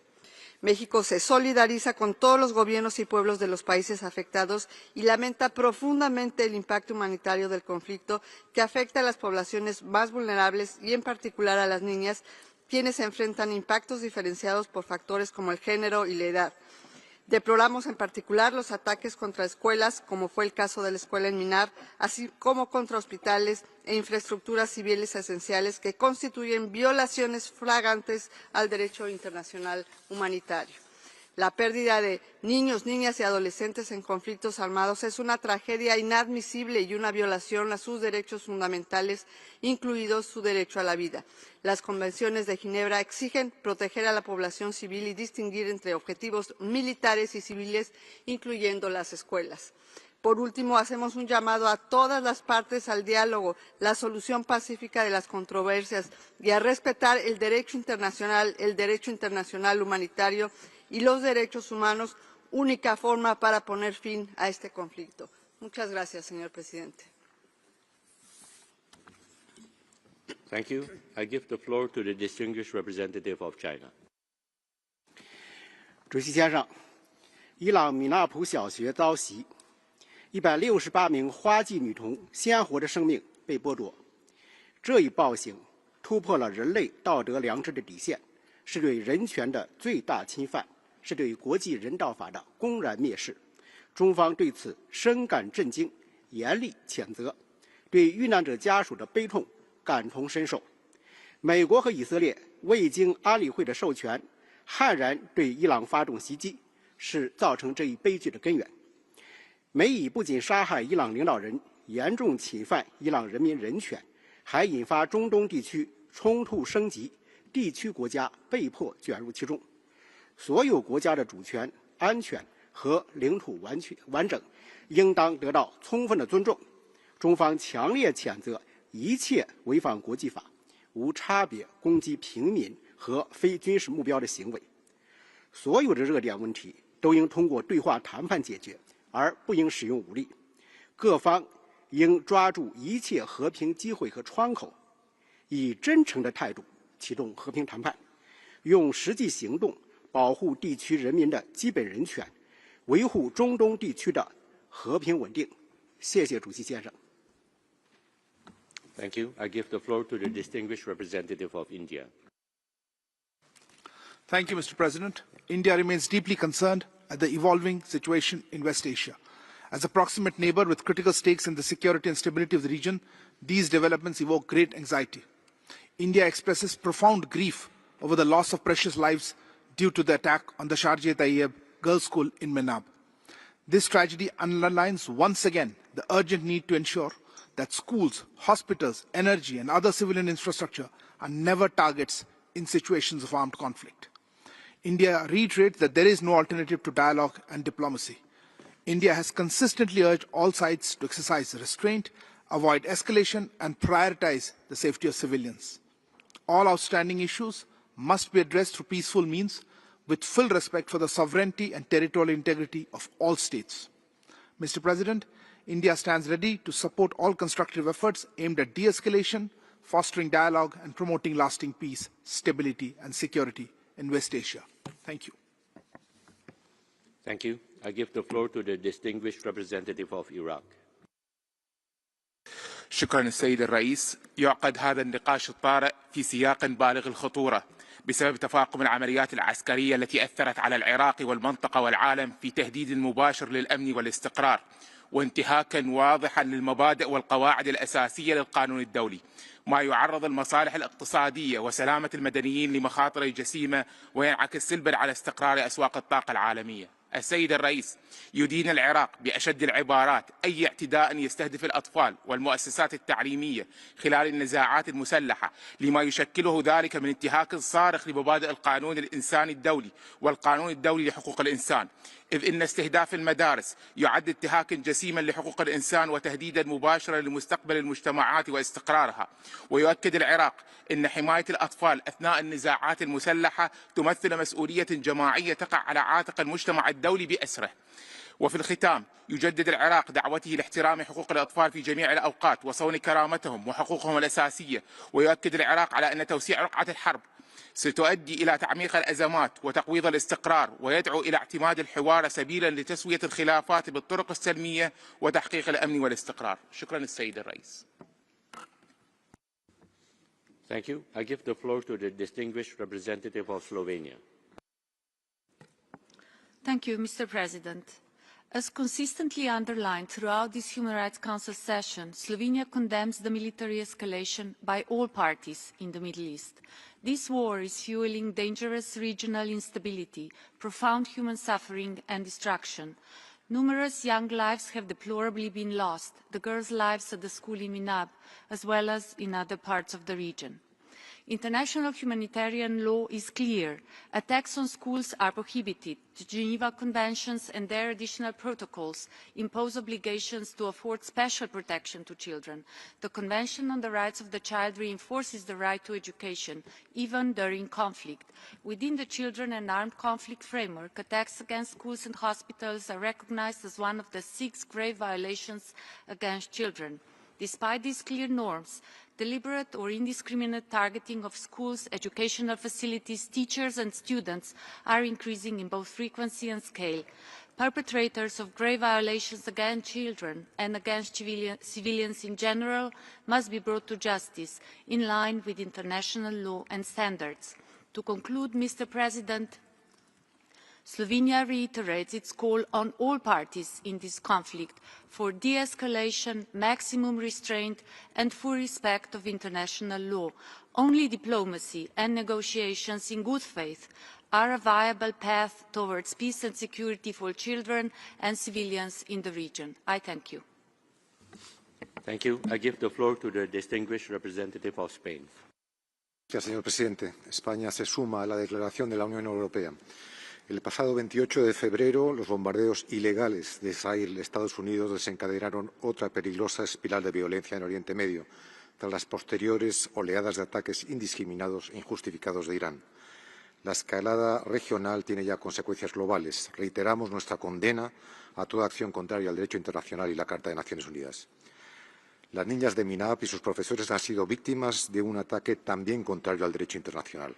México se solidariza con todos los gobiernos y pueblos de los países afectados y lamenta profundamente el impacto humanitario del conflicto que afecta a las poblaciones más vulnerables y en particular a las niñas, quienes enfrentan impactos diferenciados por factores como el género y la edad. Deploramos en particular los ataques contra escuelas, como fue el caso de la escuela en Minab, así como contra hospitales e infraestructuras civiles esenciales que constituyen violaciones flagrantes al derecho internacional humanitario. La pérdida de niños, niñas y adolescentes en conflictos armados es una tragedia inadmisible y una violación a sus derechos fundamentales, incluido su derecho a la vida. Las convenciones de Ginebra exigen proteger a la población civil y distinguir entre objetivos militares y civiles, incluyendo las escuelas. Por último, hacemos un llamado a todas las partes al diálogo, la solución pacífica de las controversias y a respetar el derecho internacional humanitario y los derechos humanos, única forma para poner fin a este conflicto. Muchas gracias, señor presidente. Thank you. I give the floor to the distinguished representative of China. 主席先生，伊朗米纳普小学遭袭，168名花季女童鲜活的生命被剥夺，这一暴行突破了人类道德良知的底线，是对人权的最大侵犯，是对国际人道法的公然蔑视。中方对此深感震惊，严厉谴责，对遇难者家属的悲痛感同身受。美国和以色列未经安理会的授权，悍然对伊朗发动袭击，是造成这一悲剧的根源。美以不仅杀害伊朗领导人，严重侵犯伊朗人民人权，还引发中东地区冲突升级，地区国家被迫卷入其中。所有国家的主权、安全和领土完整应当得到充分的尊重。中方强烈谴责一切违反国际法、无差别攻击平民和非军事目标的行为。所有的热点问题都应通过对话谈判解决，而不应使用武力。各方应抓住一切和平机会和窗口，以真诚的态度启动和平谈判，用实际行动保护地区人民的基本人权，维护中东地区的和平稳定。谢谢主席先生。Thank you. I give the floor to the distinguished representative of India. Thank you, Mr. President. India remains deeply concerned at the evolving situation in West Asia. As a proximate neighbor with critical stakes in the security and stability of the region, these developments evoke great anxiety. India expresses profound grief over the loss of precious lives due to the attack on the Shajareh Tayyebeh Girls' School in Minab. This tragedy underlines once again the urgent need to ensure that schools, hospitals, energy and other civilian infrastructure are never targets in situations of armed conflict. India reiterates that there is no alternative to dialogue and diplomacy. India has consistently urged all sides to exercise restraint, avoid escalation and prioritize the safety of civilians. All outstanding issues must be addressed through peaceful means with full respect for the sovereignty and territorial integrity of all states. Mr. President, India stands ready to support all constructive efforts aimed at de-escalation, fostering dialogue and promoting lasting peace, stability and security in West Asia. Thank you. Thank you. I give the floor to the distinguished representative of Iraq. شكرا السيد الرئيس. يعقد هذا النقاش الطارئ في سياق بالغ الخطورة بسبب تفاقم العمليات العسكرية التي أثرت على العراق والمنطقة والعالم في تهديد مباشر للأمن والاستقرار وانتهاكا واضحا للمبادئ والقواعد الأساسية للقانون الدولي، ما يعرض المصالح الاقتصادية وسلامة المدنيين لمخاطر جسيمة وينعكس سلبا على استقرار أسواق الطاقة العالمية. السيد الرئيس يدين العراق بأشد العبارات أي اعتداء يستهدف الأطفال والمؤسسات التعليمية خلال النزاعات المسلحة، لما يشكله ذلك من انتهاك صارخ لمبادئ القانون الإنساني الدولي والقانون الدولي لحقوق الإنسان، إذ إن استهداف المدارس يعد انتهاكا جسيما لحقوق الإنسان وتهديدا مباشرا لمستقبل المجتمعات واستقرارها. ويؤكد العراق أن حماية الأطفال أثناء النزاعات المسلحة تمثل مسؤولية جماعية تقع على عاتق المجتمع الدولي بأسره. وفي الختام يجدد العراق دعوته لاحترام حقوق الأطفال في جميع الأوقات وصون كرامتهم وحقوقهم الأساسية، ويؤكد العراق على أن توسيع رقعة الحرب ستؤدي إلى تعميق الأزمات وتقويض الاستقرار، ويدعو إلى اعتماد الحوار سبيلا لتسوية الخلافات بالطرق السلمية وتحقيق الأمن والاستقرار. شكرا السيد الرئيس. Thank you. I give the floor to the distinguished representative of Slovenia. Thank you, Mr. President. As consistently underlined throughout this Human Rights Council session, Slovenia condemns the military escalation by all parties in the Middle East. This war is fueling dangerous regional instability, profound human suffering and destruction. Numerous young lives have deplorably been lost, the girls' lives at the school in Minab, as well as in other parts of the region. International humanitarian law is clear. Attacks on schools are prohibited. The Geneva Conventions and their additional protocols impose obligations to afford special protection to children. The Convention on the Rights of the Child reinforces the right to education, even during conflict. Within the Children and Armed Conflict framework, attacks against schools and hospitals are recognized as one of the 6 grave violations against children. Despite these clear norms, deliberate or indiscriminate targeting of schools, educational facilities, teachers and students are increasing in both frequency and scale. Perpetrators of grave violations against children and against civilians in general must be brought to justice in line with international law and standards. To conclude, Mr. President, Slovenia reiterates its call on all parties in this conflict for de-escalation, maximum restraint and full respect of international law. Only diplomacy and negotiations in good faith are a viable path towards peace and security for children and civilians in the region. I thank you. Thank you. I give the floor to the distinguished representative of Spain. Gracias, señor presidente. España se suma a la declaración de la Unión Europea. El pasado 28 de febrero, los bombardeos ilegales de Israel y Estados Unidos desencadenaron otra peligrosa espiral de violencia en Oriente Medio, tras las posteriores oleadas de ataques indiscriminados e injustificados de Irán. La escalada regional tiene ya consecuencias globales. Reiteramos nuestra condena a toda acción contraria al derecho internacional y la Carta de Naciones Unidas. Las niñas de Minab y sus profesores han sido víctimas de un ataque también contrario al derecho internacional.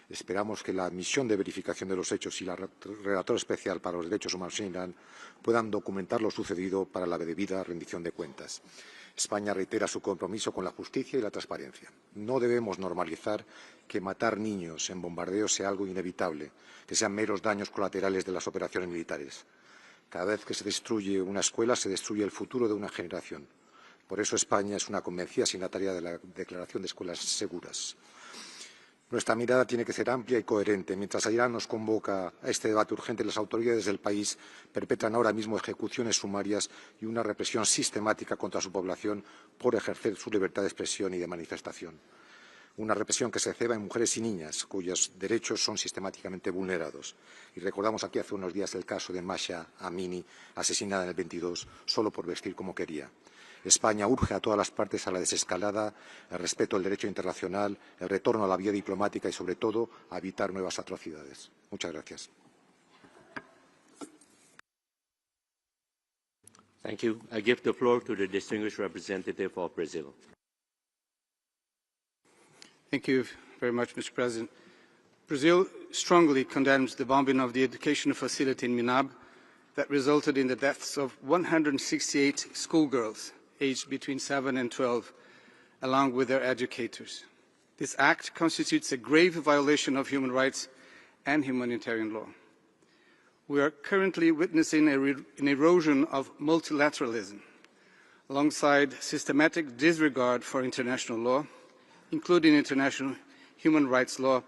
Esperamos que la misión de verificación de los hechos y la relatora especial para los derechos humanos en Irán puedan documentar lo sucedido para la debida rendición de cuentas. España reitera su compromiso con la justicia y la transparencia. No debemos normalizar que matar niños en bombardeos sea algo inevitable, que sean meros daños colaterales de las operaciones militares. Cada vez que se destruye una escuela, se destruye el futuro de una generación. Por eso España es una convencida signataria de la Declaración de Escuelas Seguras. Nuestra mirada tiene que ser amplia y coherente. Mientras Irán nos convoca a este debate urgente, las autoridades del país perpetran ahora mismo ejecuciones sumarias y una represión sistemática contra su población por ejercer su libertad de expresión y de manifestación. Una represión que se ceba en mujeres y niñas, cuyos derechos son sistemáticamente vulnerados. Y recordamos aquí hace unos días el caso de Masha Amini, asesinada en el 22, solo por vestir como quería. España urge a todas las partes a la desescalada, el respeto del derecho internacional, el retorno a la vía diplomática y, sobre todo, a evitar nuevas atrocidades. Muchas gracias. Thank you. I give the floor to the distinguished representative of Brazil. Thank you very much, Mr. President. Brazil strongly condemns the bombing of the educational facility in Minab that resulted in the deaths of 168 schoolgirls aged between 7 and 12, along with their educators. This act constitutes a grave violation of human rights and humanitarian law. We are currently witnessing an erosion of multilateralism, alongside systematic disregard for international law, including international human rights law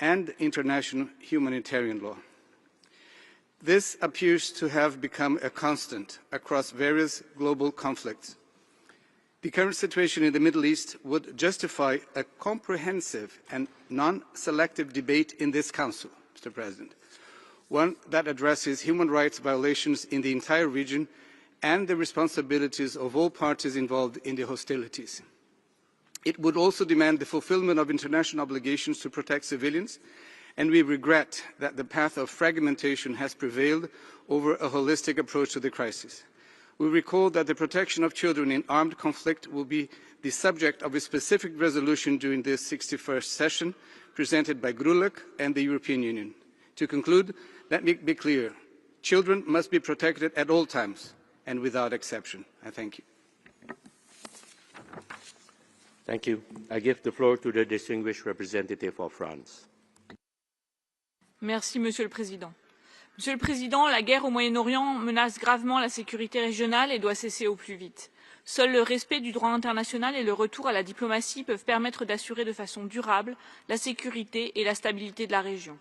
and international humanitarian law. This appears to have become a constant across various global conflicts. The current situation in the Middle East would justify a comprehensive and non-selective debate in this Council, Mr. President, one that addresses human rights violations in the entire region and the responsibilities of all parties involved in the hostilities. It would also demand the fulfillment of international obligations to protect civilians, and we regret that the path of fragmentation has prevailed over a holistic approach to the crisis. We recall that the protection of children in armed conflict will be the subject of a specific resolution during this 61st session presented by Grulek and the European Union. To conclude, let me be clear. Children must be protected at all times and without exception. I thank you. Thank you. I give the floor to the distinguished representative of France. Merci, Monsieur le Président. Monsieur le Président, la guerre au Moyen-Orient menace gravement la sécurité régionale et doit cesser au plus vite. Seul le respect du droit international et le retour à la diplomatie peuvent permettre d'assurer de façon durable la sécurité et la stabilité de la région.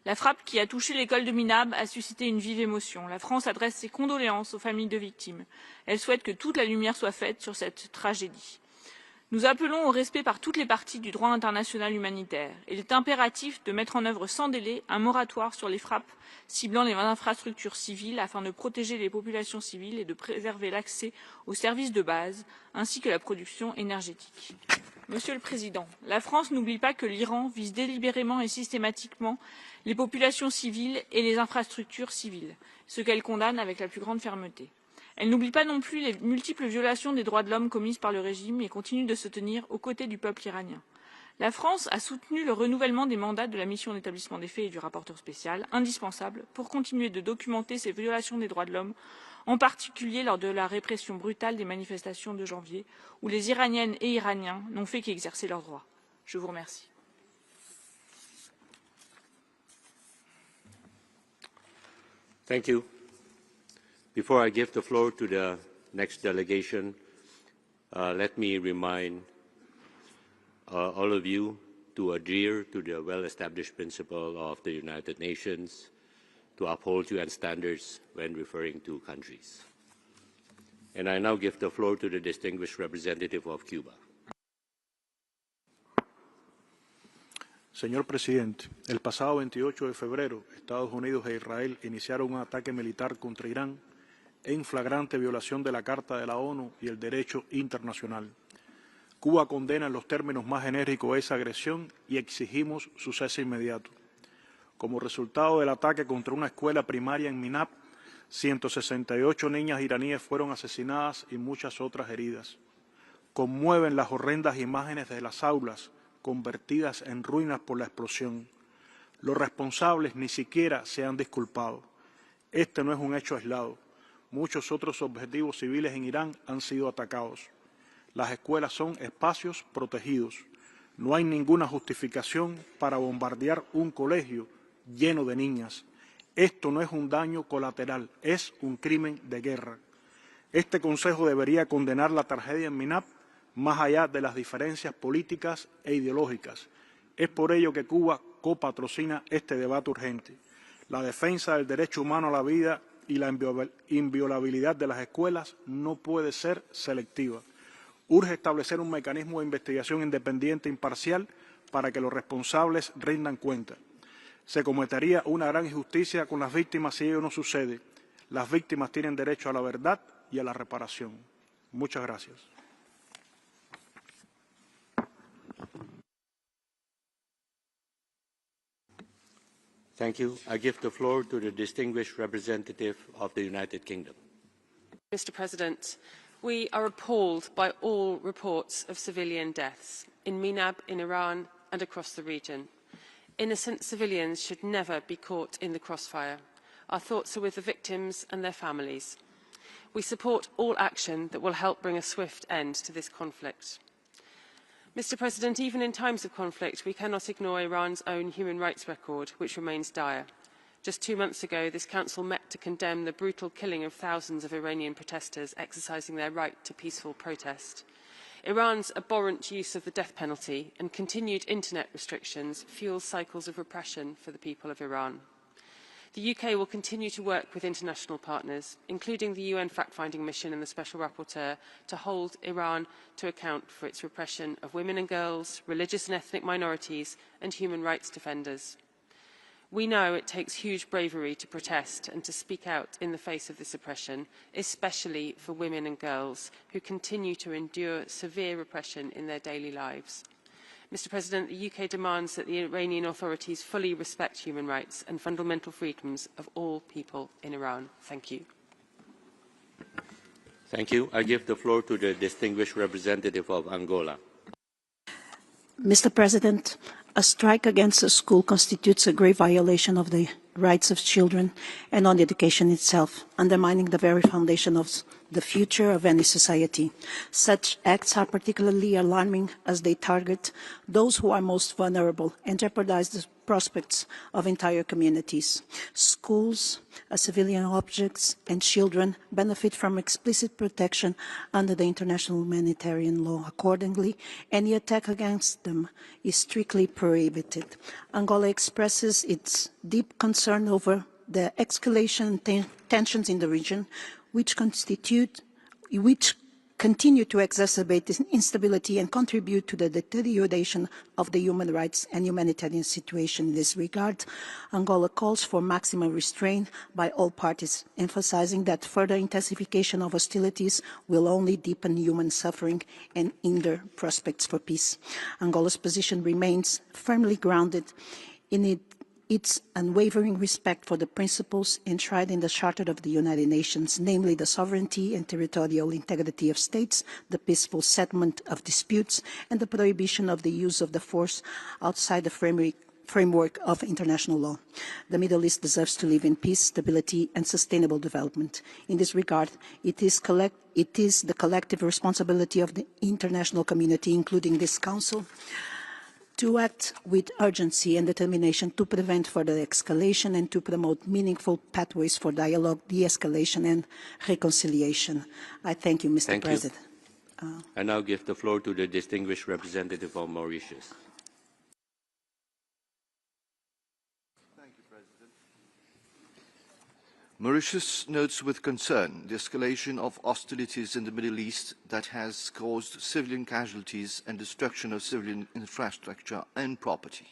La frappe qui a touché l'école de Minab a suscité une vive émotion. La France adresse ses condoléances aux familles de victimes. Elle souhaite que toute la lumière soit faite sur cette tragédie. Nous appelons au respect par toutes les parties du droit international humanitaire. Il est impératif de mettre en œuvre sans délai un moratoire sur les frappes ciblant les infrastructures civiles afin de protéger les populations civiles et de préserver l'accès aux services de base ainsi que la production énergétique. Monsieur le Président, la France n'oublie pas que l'Iran vise délibérément et systématiquement les populations civiles et les infrastructures civiles, ce qu'elle condamne avec la plus grande fermeté. Elle n'oublie pas non plus les multiples violations des droits de l'homme commises par le régime et continue de se tenir aux côtés du peuple iranien. La France a soutenu le renouvellement des mandats de la mission d'établissement des faits et du rapporteur spécial, indispensable pour continuer de documenter ces violations des droits de l'homme, en particulier lors de la répression brutale des manifestations de janvier, où les Iraniennes et Iraniens n'ont fait qu'exercer leurs droits. Je vous remercie. Thank you. Before I give the floor to the next delegation, let me remind all of you to adhere to the well-established principle of the United Nations to uphold UN standards when referring to countries. And I now give the floor to the distinguished representative of Cuba. Señor Presidente, el pasado 28 de febrero, Estados Unidos e Israel iniciaron un ataque militar contra Irán en flagrante violación de la Carta de la ONU y el derecho internacional. Cuba condena en los términos más enérgicos esa agresión y exigimos su cese inmediato. Como resultado del ataque contra una escuela primaria en Minab, 168 niñas iraníes fueron asesinadas y muchas otras heridas. Conmueven las horrendas imágenes de las aulas convertidas en ruinas por la explosión. Los responsables ni siquiera se han disculpado. Este no es un hecho aislado. Muchos otros objetivos civiles en Irán han sido atacados. Las escuelas son espacios protegidos. No hay ninguna justificación para bombardear un colegio lleno de niñas. Esto no es un daño colateral, es un crimen de guerra. Este Consejo debería condenar la tragedia en Minab más allá de las diferencias políticas e ideológicas. Es por ello que Cuba copatrocina este debate urgente. La defensa del derecho humano a la vida y la inviolabilidad de las escuelas no puede ser selectiva. Urge establecer un mecanismo de investigación independiente e imparcial para que los responsables rindan cuenta. Se cometería una gran injusticia con las víctimas si ello no sucede. Las víctimas tienen derecho a la verdad y a la reparación. Muchas gracias. Thank you. I give the floor to the distinguished representative of the United Kingdom. Mr. President, we are appalled by all reports of civilian deaths in Minab, in Iran, and across the region. Innocent civilians should never be caught in the crossfire. Our thoughts are with the victims and their families. We support all action that will help bring a swift end to this conflict. Mr. President, even in times of conflict, we cannot ignore Iran's own human rights record, which remains dire. Just 2 months ago, this Council met to condemn the brutal killing of thousands of Iranian protesters exercising their right to peaceful protest. Iran's abhorrent use of the death penalty and continued internet restrictions fuel cycles of repression for the people of Iran. The UK will continue to work with international partners, including the UN fact-finding mission and the Special Rapporteur, to hold Iran to account for its repression of women and girls, religious and ethnic minorities, and human rights defenders. We know it takes huge bravery to protest and to speak out in the face of this oppression, especially for women and girls who continue to endure severe repression in their daily lives. Mr. President, the UK demands that the Iranian authorities fully respect human rights and fundamental freedoms of all people in Iran. Thank you. Thank you. I give the floor to the distinguished representative of Angola. Mr. President, a strike against a school constitutes a grave violation of the rights of children and on education itself, undermining the very foundation of the future of any society. Such acts are particularly alarming as they target those who are most vulnerable and jeopardize the prospects of entire communities. Schools, civilian objects, and children benefit from explicit protection under the international humanitarian law. Accordingly, any attack against them is strictly prohibited. Angola expresses its deep concern over the escalation and tensions in the region, which continue to exacerbate instability and contribute to the deterioration of the human rights and humanitarian situation. In this regard, Angola calls for maximum restraint by all parties, emphasizing that further intensification of hostilities will only deepen human suffering and hinder prospects for peace. Angola's position remains firmly grounded in its unwavering respect for the principles enshrined in the Charter of the United Nations, namely the sovereignty and territorial integrity of states, the peaceful settlement of disputes, and the prohibition of the use of the force outside the framework of international law. The Middle East deserves to live in peace, stability, and sustainable development. In this regard, it is the collective responsibility of the international community, including this Council, to act with urgency and determination to prevent further escalation and to promote meaningful pathways for dialogue, de-escalation and reconciliation. I thank you, Mr. President. I now give the floor to the distinguished representative of Mauritius. Mauritius notes with concern the escalation of hostilities in the Middle East that has caused civilian casualties and destruction of civilian infrastructure and property.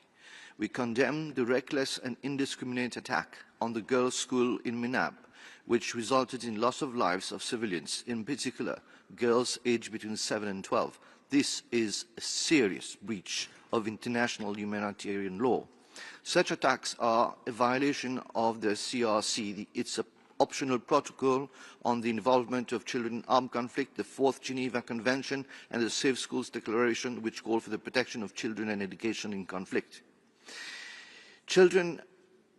We condemn the reckless and indiscriminate attack on the girls' school in Minab, which resulted in loss of lives of civilians, in particular girls aged between 7 and 12. This is a serious breach of international humanitarian law. Such attacks are a violation of the CRC, its optional protocol on the involvement of children in armed conflict, the 4th Geneva Convention, and the Safe Schools Declaration, which call for the protection of children and education in conflict. Children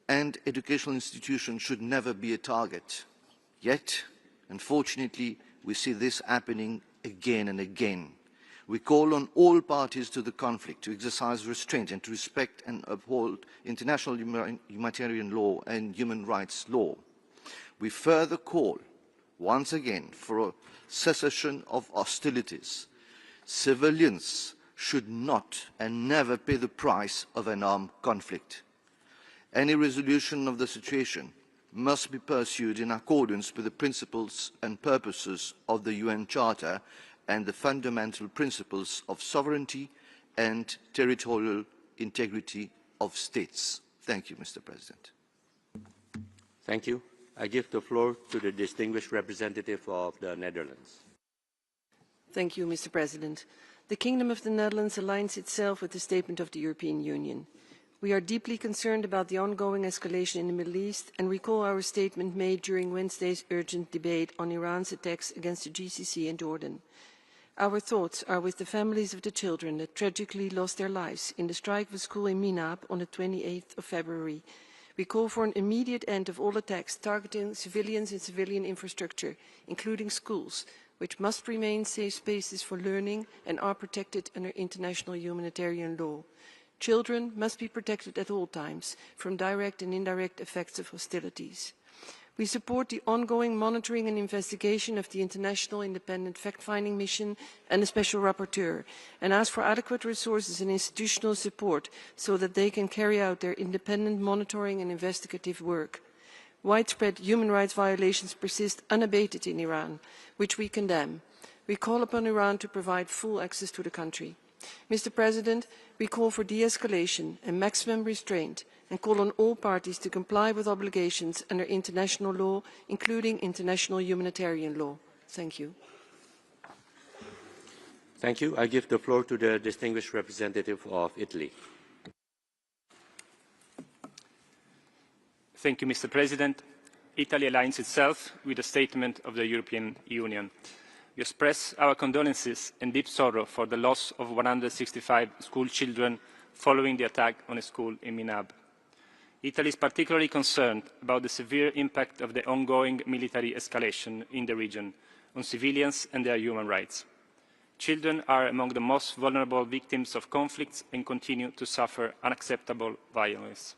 and educational institutions should never be a target. Yet, unfortunately, we see this happening again and again. We call on all parties to the conflict to exercise restraint and to respect and uphold international humanitarian law and human rights law. We further call, once again, for a cessation of hostilities. Civilians should not and never pay the price of an armed conflict. Any resolution of the situation must be pursued in accordance with the principles and purposes of the UN Charter and the fundamental principles of sovereignty and territorial integrity of states. Thank you, Mr. President. Thank you. I give the floor to the distinguished representative of the Netherlands. Thank you, Mr. President. The Kingdom of the Netherlands aligns itself with the statement of the European Union. We are deeply concerned about the ongoing escalation in the Middle East and recall our statement made during Wednesday's urgent debate on Iran's attacks against the GCC and Jordan. Our thoughts are with the families of the children that tragically lost their lives in the strike of a school in Minab on the 28th of February. We call for an immediate end of all attacks targeting civilians and civilian infrastructure, including schools, which must remain safe spaces for learning and are protected under international humanitarian law. Children must be protected at all times from direct and indirect effects of hostilities. We support the ongoing monitoring and investigation of the International Independent Fact-Finding Mission and the Special Rapporteur, and ask for adequate resources and institutional support so that they can carry out their independent monitoring and investigative work. Widespread human rights violations persist unabated in Iran, which we condemn. We call upon Iran to provide full access to the country. Mr. President, we call for de-escalation and maximum restraint, and call on all parties to comply with obligations under international law, including international humanitarian law. Thank you. Thank you. I give the floor to the distinguished representative of Italy. Thank you, Mr. President. Italy aligns itself with the statement of the European Union. We express our condolences and deep sorrow for the loss of 165 school children following the attack on a school in Minab. Italy is particularly concerned about the severe impact of the ongoing military escalation in the region on civilians and their human rights. Children are among the most vulnerable victims of conflicts and continue to suffer unacceptable violence.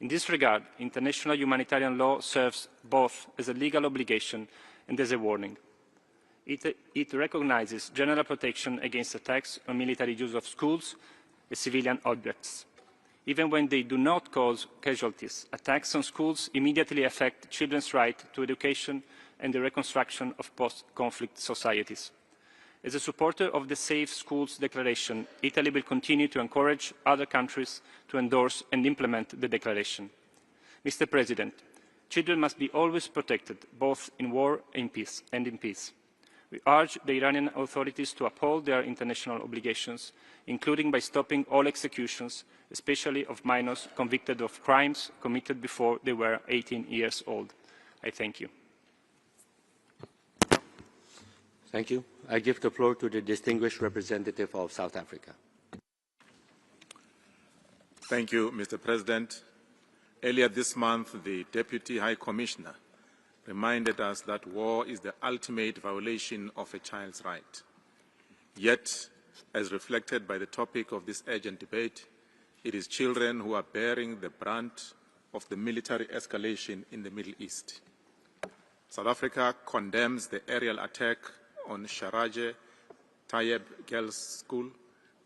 In this regard, international humanitarian law serves both as a legal obligation and as a warning. It recognizes general protection against attacks on military use of schools as civilian objects. Even when they do not cause casualties, attacks on schools immediately affect children's right to education and the reconstruction of post-conflict societies. As a supporter of the Safe Schools Declaration, Italy will continue to encourage other countries to endorse and implement the declaration. Mr. President, children must be always protected, both in war and in peace. We urge the Iranian authorities to uphold their international obligations, including by stopping all executions, especially of minors convicted of crimes committed before they were 18 years old. I thank you. Thank you. I give the floor to the distinguished representative of South Africa. Thank you, Mr. President. Earlier this month, the Deputy High Commissioner reminded us that war is the ultimate violation of a child's right. Yet, as reflected by the topic of this urgent debate, it is children who are bearing the brunt of the military escalation in the Middle East. South Africa condemns the aerial attack on Shajareh Tayyebeh School,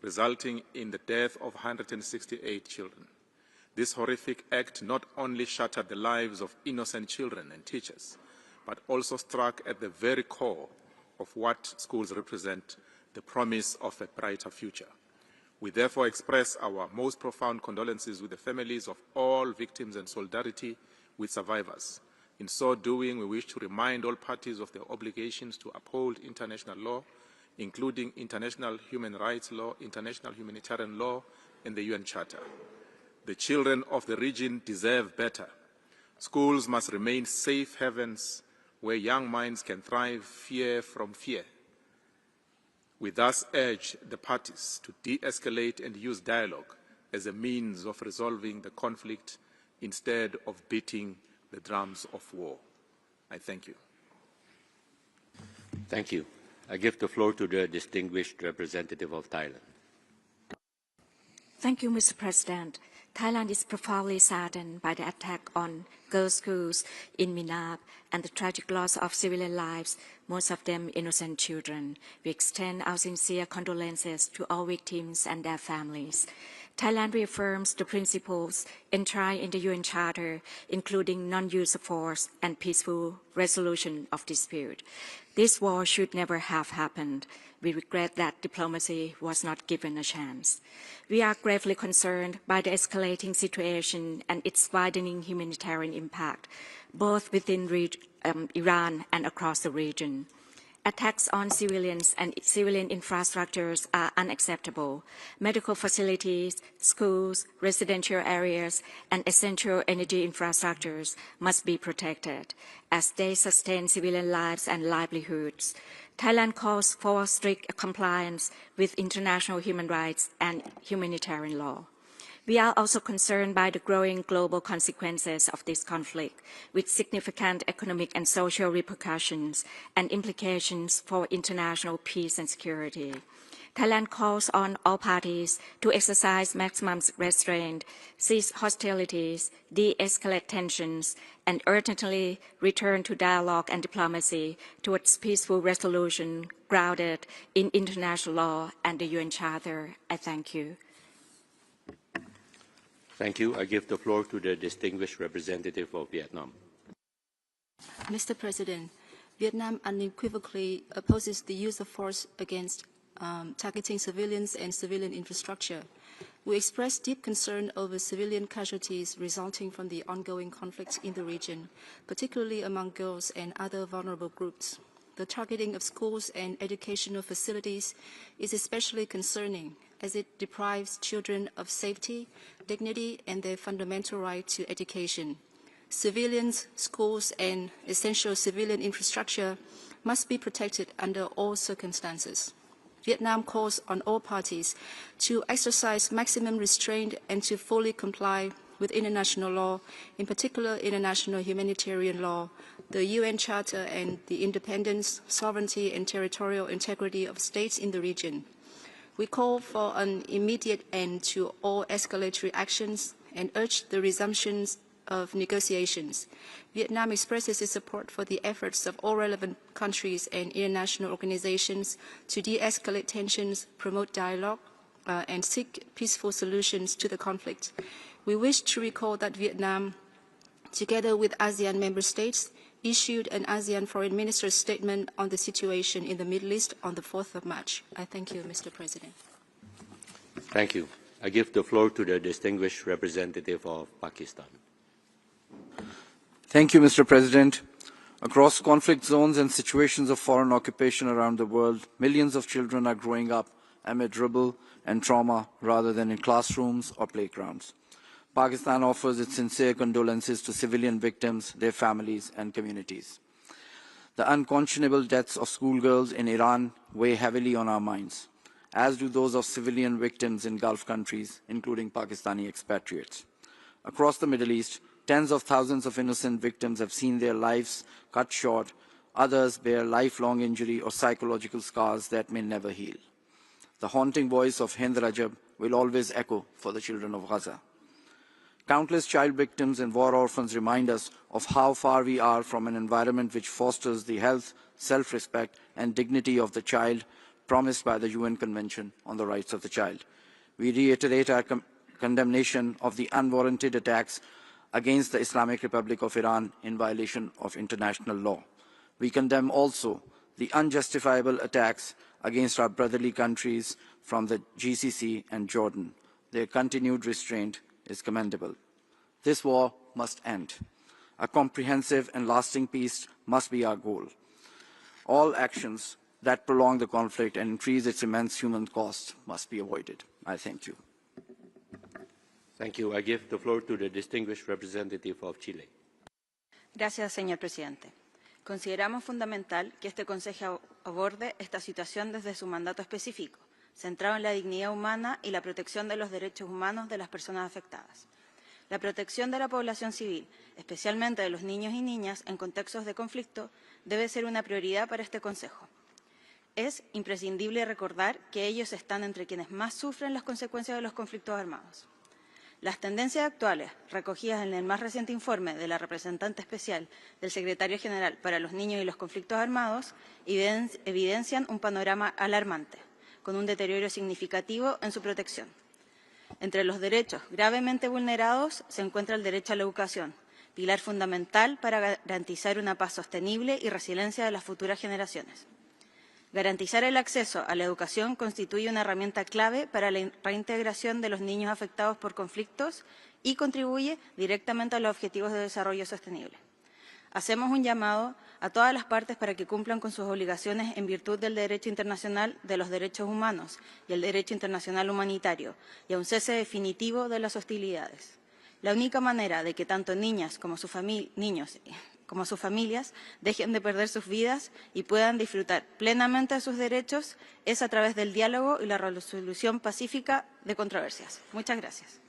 resulting in the death of 168 children. This horrific act not only shattered the lives of innocent children and teachers, but also struck at the very core of what schools represent, the promise of a brighter future. We therefore express our most profound condolences with the families of all victims and solidarity with survivors. In so doing, we wish to remind all parties of their obligations to uphold international law, including international human rights law, international humanitarian law, and the UN Charter. The children of the region deserve better. Schools must remain safe havens where young minds can thrive fear from fear. We thus urge the parties to de-escalate and use dialogue as a means of resolving the conflict instead of beating the drums of war. I thank you. Thank you. I give the floor to the distinguished representative of Thailand. Thank you, Mr. President. Thailand is profoundly saddened by the attack on girls' schools in Minab and the tragic loss of civilian lives, most of them innocent children. We extend our sincere condolences to all victims and their families. Thailand reaffirms the principles enshrined in the UN Charter, including non-use of force and peaceful resolution of dispute. This war should never have happened. We regret that diplomacy was not given a chance. We are gravely concerned by the escalating situation and its widening humanitarian impact, both within Iran and across the region. Attacks on civilians and civilian infrastructures are unacceptable. Medical facilities, schools, residential areas, and essential energy infrastructures must be protected, as they sustain civilian lives and livelihoods. Thailand calls for strict compliance with international human rights and humanitarian law. We are also concerned by the growing global consequences of this conflict, with significant economic and social repercussions and implications for international peace and security. Thailand calls on all parties to exercise maximum restraint, cease hostilities, de-escalate tensions, and urgently return to dialogue and diplomacy towards peaceful resolution grounded in international law and the UN Charter. I thank you. Thank you. I give the floor to the distinguished representative of Vietnam. Mr. President, Vietnam unequivocally opposes the use of force against targeting civilians and civilian infrastructure. We express deep concern over civilian casualties resulting from the ongoing conflicts in the region, particularly among girls and other vulnerable groups. The targeting of schools and educational facilities is especially concerning as it deprives children of safety, dignity, and their fundamental right to education. Civilians, schools, and essential civilian infrastructure must be protected under all circumstances. Vietnam calls on all parties to exercise maximum restraint and to fully comply with international law, in particular international humanitarian law, the UN Charter, and the independence, sovereignty, and territorial integrity of states in the region. We call for an immediate end to all escalatory actions and urge the resumption of negotiations. Vietnam expresses its support for the efforts of all relevant countries and international organizations to de-escalate tensions, promote dialogue, and seek peaceful solutions to the conflict. We wish to recall that Vietnam, together with ASEAN member states, issued an ASEAN Foreign Ministers statement on the situation in the Middle East on the 4th of March. I thank you, Mr. President. Thank you. I give the floor to the distinguished representative of Pakistan. Thank you, Mr. President. Across conflict zones and situations of foreign occupation around the world, millions of children are growing up amid rubble and trauma rather than in classrooms or playgrounds. Pakistan offers its sincere condolences to civilian victims, their families, and communities. The unconscionable deaths of schoolgirls in Iran weigh heavily on our minds, as do those of civilian victims in Gulf countries, including Pakistani expatriates. Across the Middle East, tens of thousands of innocent victims have seen their lives cut short. Others bear lifelong injury or psychological scars that may never heal. The haunting voice of Hind Rajab will always echo for the children of Gaza. Countless child victims and war orphans remind us of how far we are from an environment which fosters the health, self-respect, and dignity of the child promised by the UN Convention on the Rights of the Child. We reiterate our condemnation of the unwarranted attacks against the Islamic Republic of Iran in violation of international law. We condemn also the unjustifiable attacks against our brotherly countries from the GCC and Jordan. Their continued restraint is commendable. This war must end. A comprehensive and lasting peace must be our goal. All actions that prolong the conflict and increase its immense human cost must be avoided. I thank you. Thank you. I give the floor to the distinguished representative of Chile. Gracias, señor presidente. Consideramos fundamental que este Consejo aborde esta situación desde su mandato específico, centrado en la dignidad humana y la protección de los derechos humanos de las personas afectadas. La protección de la población civil, especialmente de los niños y niñas en contextos de conflicto, debe ser una prioridad para este Consejo. Es imprescindible recordar que ellos están entre quienes más sufren las consecuencias de los conflictos armados. Las tendencias actuales, recogidas en el más reciente informe de la representante especial del Secretario General para los Niños y los Conflictos Armados, evidencian un panorama alarmante, con un deterioro significativo en su protección. Entre los derechos gravemente vulnerados se encuentra el derecho a la educación, pilar fundamental para garantizar una paz sostenible y resiliencia de las futuras generaciones. Garantizar el acceso a la educación constituye una herramienta clave para la reintegración de los niños afectados por conflictos y contribuye directamente a los objetivos de desarrollo sostenible. Hacemos un llamado a todas las partes para que cumplan con sus obligaciones en virtud del derecho internacional de los derechos humanos y el derecho internacional humanitario y a un cese definitivo de las hostilidades. La única manera de que tanto niñas como sus familias dejen de perder sus vidas y puedan disfrutar plenamente de sus derechos es a través del diálogo y la resolución pacífica de controversias. Muchas gracias.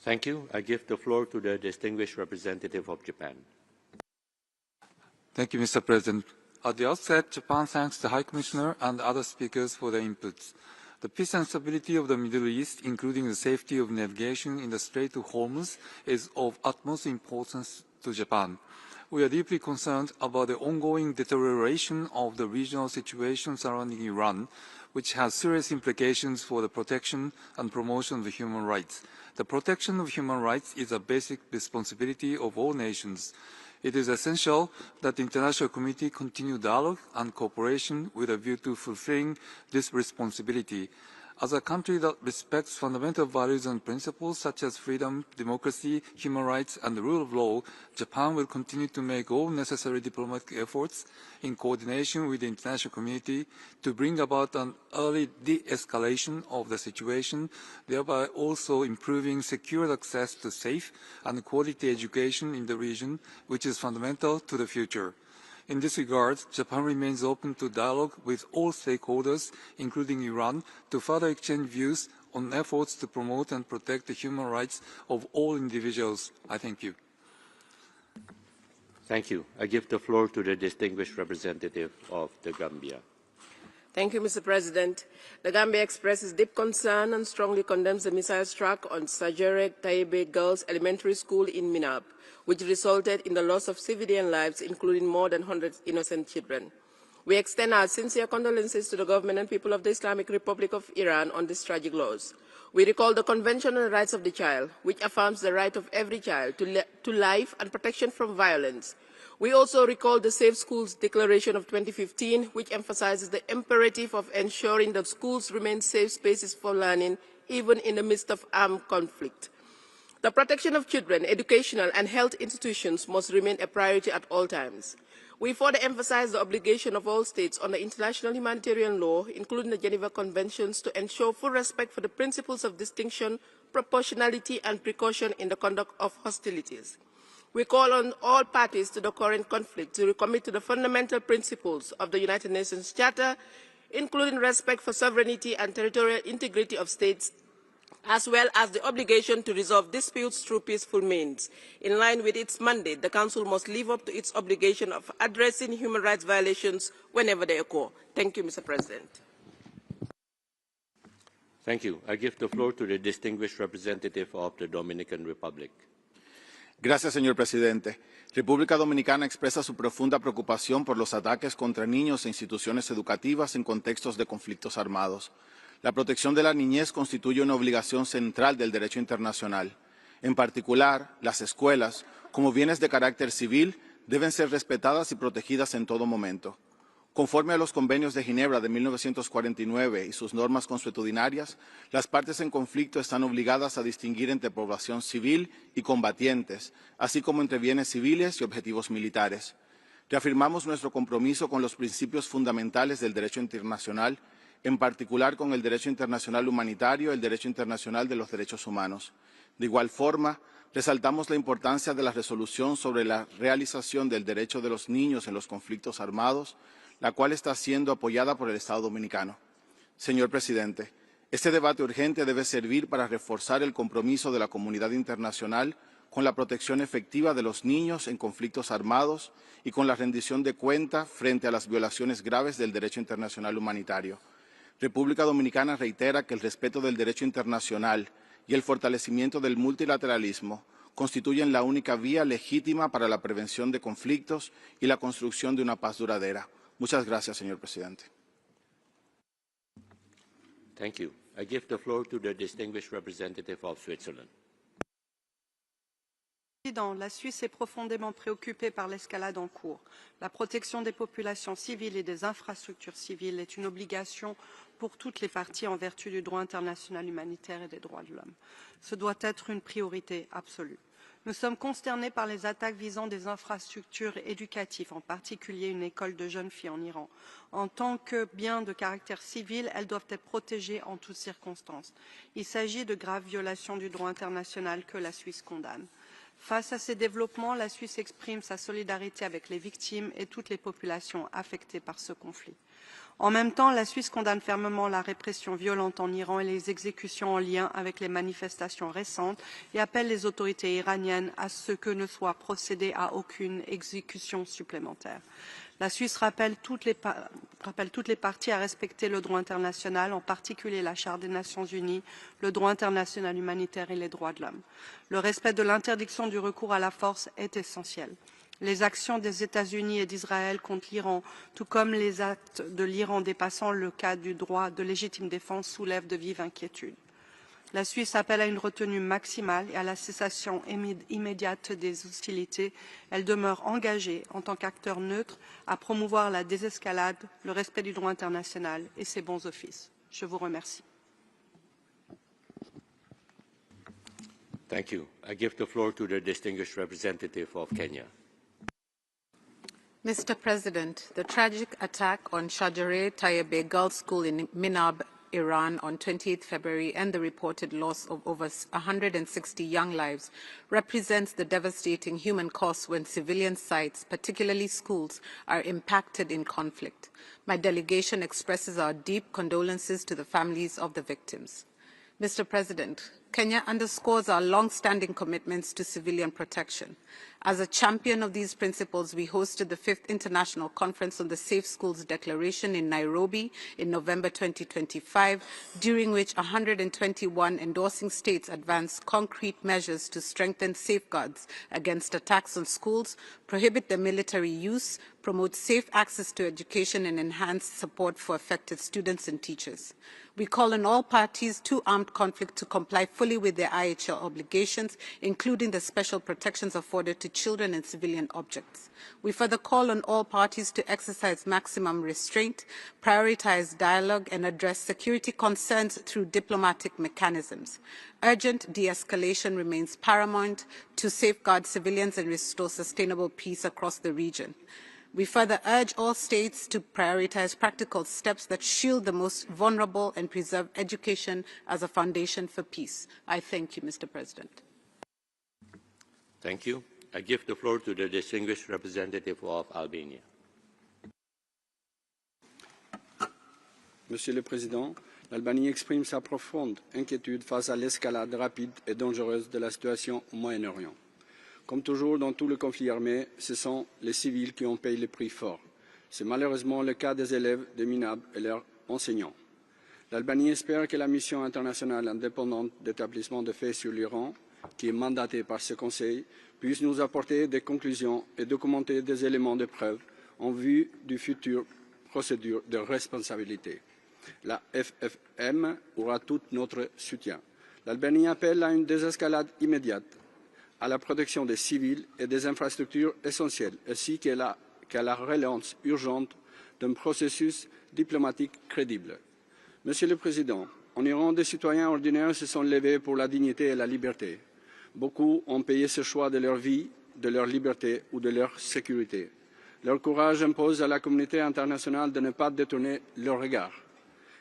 Thank you. I give the floor to the distinguished representative of Japan. Thank you, Mr. President. At the outset, Japan thanks the High Commissioner and other speakers for their inputs. The peace and stability of the Middle East, including the safety of navigation in the Strait of Hormuz, is of utmost importance to Japan. We are deeply concerned about the ongoing deterioration of the regional situation surrounding Iran, which has serious implications for the protection and promotion of human rights. The protection of human rights is a basic responsibility of all nations. It is essential that the international community continue dialogue and cooperation with a view to fulfilling this responsibility. As a country that respects fundamental values and principles such as freedom, democracy, human rights, and the rule of law, Japan will continue to make all necessary diplomatic efforts in coordination with the international community to bring about an early de-escalation of the situation, thereby also improving secure access to safe and quality education in the region, which is fundamental to the future. In this regard, Japan remains open to dialogue with all stakeholders, including Iran, to further exchange views on efforts to promote and protect the human rights of all individuals. I thank you. Thank you. I give the floor to the distinguished representative of the Gambia. Thank you, Mr. President. The Gambia expresses deep concern and strongly condemns the missile struck on Shajareh Tayyebeh Girls Elementary School in Minab, which resulted in the loss of civilian lives, including more than 100 innocent children. We extend our sincere condolences to the government and people of the Islamic Republic of Iran on this tragic loss. We recall the Convention on the Rights of the Child, which affirms the right of every child to life and protection from violence. We also recall the Safe Schools Declaration of 2015, which emphasizes the imperative of ensuring that schools remain safe spaces for learning, even in the midst of armed conflict. The protection of children, educational and health institutions must remain a priority at all times. We further emphasize the obligation of all states under international humanitarian law, including the Geneva Conventions, to ensure full respect for the principles of distinction, proportionality, and precaution in the conduct of hostilities. We call on all parties to the current conflict to recommit to the fundamental principles of the United Nations Charter, including respect for sovereignty and territorial integrity of states, as well as the obligation to resolve disputes through peaceful means. In line with its mandate, the Council must live up to its obligation of addressing human rights violations whenever they occur. Thank you, Mr. President. Thank you. I give the floor to the distinguished representative of the Dominican Republic. Gracias, señor presidente. República Dominicana expresa su profunda preocupación por los ataques contra niños e instituciones educativas en contextos de conflictos armados. La protección de la niñez constituye una obligación central del derecho internacional. En particular, las escuelas, como bienes de carácter civil, deben ser respetadas y protegidas en todo momento. Conforme a los convenios de Ginebra de 1949 y sus normas consuetudinarias, las partes en conflicto están obligadas a distinguir entre población civil y combatientes, así como entre bienes civiles y objetivos militares. Reafirmamos nuestro compromiso con los principios fundamentales del derecho internacional, en particular con el derecho internacional humanitario y el derecho internacional de los derechos humanos. De igual forma, resaltamos la importancia de la resolución sobre la realización del derecho de los niños en los conflictos armados, la cual está siendo apoyada por el Estado dominicano. Señor presidente, este debate urgente debe servir para reforzar el compromiso de la comunidad internacional con la protección efectiva de los niños en conflictos armados y con la rendición de cuenta frente a las violaciones graves del derecho internacional humanitario. República Dominicana reitera que el respeto del derecho internacional y el fortalecimiento del multilateralismo constituyen la única vía legítima para la prevención de conflictos y la construcción de una paz duradera. Muchas gracias, señor presidente. Thank you. I give the floor to the distinguished representative of Switzerland. La Suisse est profondément préoccupée par l'escalade en cours. La protection des populations civiles et des infrastructures civiles est une obligation pour toutes les parties en vertu du droit international humanitaire et des droits de l'homme. Ce doit être une priorité absolue. Nous sommes consternés par les attaques visant des infrastructures éducatives, en particulier une école de jeunes filles en Iran. En tant que biens de caractère civil, elles doivent être protégées en toutes circonstances. Il s'agit de graves violations du droit international que la Suisse condamne. Face à ces développements, la Suisse exprime sa solidarité avec les victimes et toutes les populations affectées par ce conflit. En même temps, la Suisse condamne fermement la répression violente en Iran et les exécutions en lien avec les manifestations récentes et appelle les autorités iraniennes à ce que ne soit procédé à aucune exécution supplémentaire. La Suisse rappelle toutes les parties à respecter le droit international, en particulier la Charte des Nations Unies, le droit international humanitaire et les droits de l'homme. Le respect de l'interdiction du recours à la force est essentiel. Les actions des États-Unis et d'Israël contre l'Iran, tout comme les actes de l'Iran dépassant le cadre du droit de légitime défense, soulèvent de vives inquiétudes. La Suisse appelle à une retenue maximale et à la cessation immédiate des hostilités. Elle demeure engagée en tant qu'acteur neutre à promouvoir la désescalade, le respect du droit international et ses bons offices. Je vous remercie. Thank you. I give the floor to the distinguished representative of Kenya. Mr. President, the tragic attack on Shajareh Tayyebeh Girls School in Minab, Iran on 28 February and the reported loss of over 160 young lives represents the devastating human cost when civilian sites, particularly schools, are impacted in conflict. My delegation expresses our deep condolences to the families of the victims. Mr. President, Kenya underscores our long-standing commitments to civilian protection. As a champion of these principles, we hosted the 5th International Conference on the Safe Schools Declaration in Nairobi in November 2025, during which 121 endorsing states advanced concrete measures to strengthen safeguards against attacks on schools, prohibit their military use, promote safe access to education, and enhance support for affected students and teachers. We call on all parties to armed conflict to comply fully with their IHL obligations, including the special protections afforded to children and civilian objects. We further call on all parties to exercise maximum restraint, prioritize dialogue, and address security concerns through diplomatic mechanisms. Urgent de-escalation remains paramount to safeguard civilians and restore sustainable peace across the region. We further urge all states to prioritize practical steps that shield the most vulnerable and preserve education as a foundation for peace. I thank you, Mr. President. Thank you. I give the floor to the distinguished representative of Albania. Monsieur le Président, l'Albanie exprime sa profonde inquiétude face à l'escalade rapide et dangereuse de la situation au Moyen-Orient. Comme toujours dans tout le conflit armé, ce sont les civils qui en payent le prix fort. C'est malheureusement le cas des élèves de Minab et leurs enseignants. L'Albanie espère que la mission internationale indépendante d'établissement de faits sur l'Iran, qui est mandatée par ce Conseil, puisse nous apporter des conclusions et documenter des éléments de preuve en vue du futur procédure de responsabilité. La FFM aura tout notre soutien. L'Albanie appelle à une désescalade immédiate, à la protection des civils et des infrastructures essentielles, ainsi qu'à la relance urgente d'un processus diplomatique crédible. Monsieur le Président, en Iran, des citoyens ordinaires se sont levés pour la dignité et la liberté. Beaucoup ont payé ce choix de leur vie, de leur liberté ou de leur sécurité. Leur courage impose à la communauté internationale de ne pas détourner leur regard.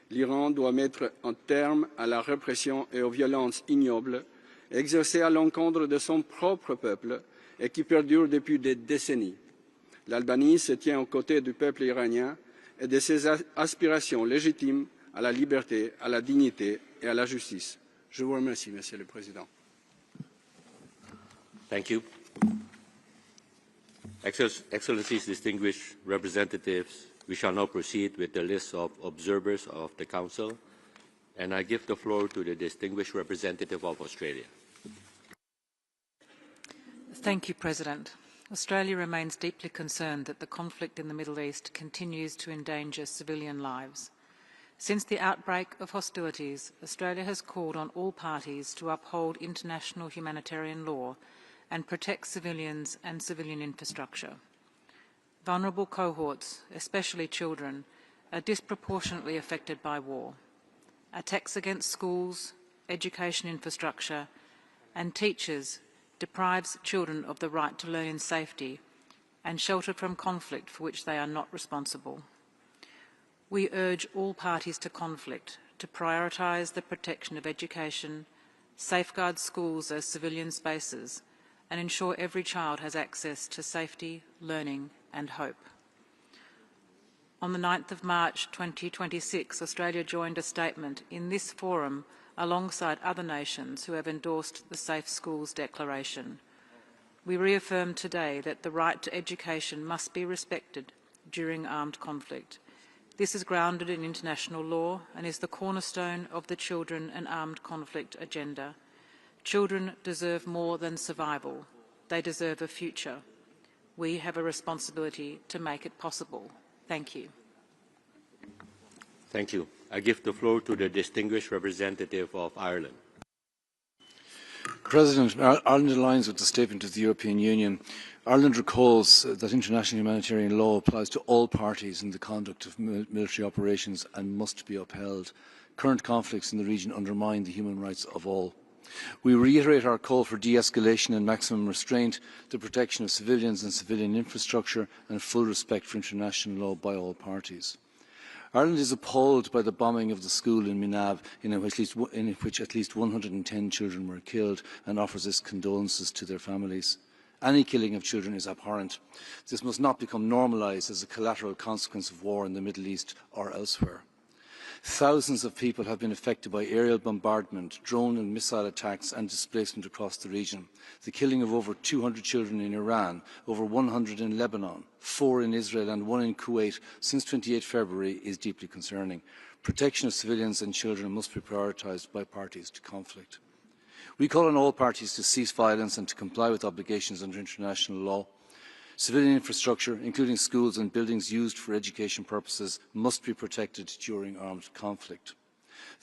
L'Iran doit mettre un terme à la répression et aux violences ignobles exercées à l'encontre de son propre peuple et qui perdurent depuis des décennies. L'Albanie se tient aux côtés du peuple iranien et de ses aspirations légitimes à la liberté, à la dignité et à la justice. Je vous remercie, Monsieur le Président. Thank you. Excellencies, distinguished representatives, we shall now proceed with the list of observers of the Council, and I give the floor to the distinguished representative of Australia. Thank you, President. Australia remains deeply concerned that the conflict in the Middle East continues to endanger civilian lives. Since the outbreak of hostilities, Australia has called on all parties to uphold international humanitarian law and protect civilians and civilian infrastructure. Vulnerable cohorts, especially children, are disproportionately affected by war. Attacks against schools, education infrastructure, and teachers deprives children of the right to learn in safety and shelter from conflict for which they are not responsible. We urge all parties to conflict to prioritise the protection of education, safeguard schools as civilian spaces, and ensure every child has access to safety, learning and hope. On the 9th of March 2026, Australia joined a statement in this forum alongside other nations who have endorsed the Safe Schools Declaration. We reaffirm today that the right to education must be respected during armed conflict. This is grounded in international law and is the cornerstone of the Children and Armed Conflict agenda. Children deserve more than survival. They deserve a future. We have a responsibility to make it possible. Thank you. Thank you. I give the floor to the distinguished representative of Ireland. President, Ireland aligns with the statement of the European Union. Ireland recalls that international humanitarian law applies to all parties in the conduct of military operations and must be upheld. Current conflicts in the region undermine the human rights of all. We reiterate our call for de-escalation and maximum restraint, the protection of civilians and civilian infrastructure, and full respect for international law by all parties. Ireland is appalled by the bombing of the school in Minab, in which at least 110 children were killed, and offers its condolences to their families. Any killing of children is abhorrent. This must not become normalised as a collateral consequence of war in the Middle East or elsewhere. Thousands of people have been affected by aerial bombardment, drone and missile attacks and displacement across the region. The killing of over 200 children in Iran, over 100 in Lebanon, 4 in Israel and 1 in Kuwait since 28 February is deeply concerning. Protection of civilians and children must be prioritised by parties to conflict. We call on all parties to cease violence and to comply with obligations under international law. Civilian infrastructure, including schools and buildings used for education purposes, must be protected during armed conflict.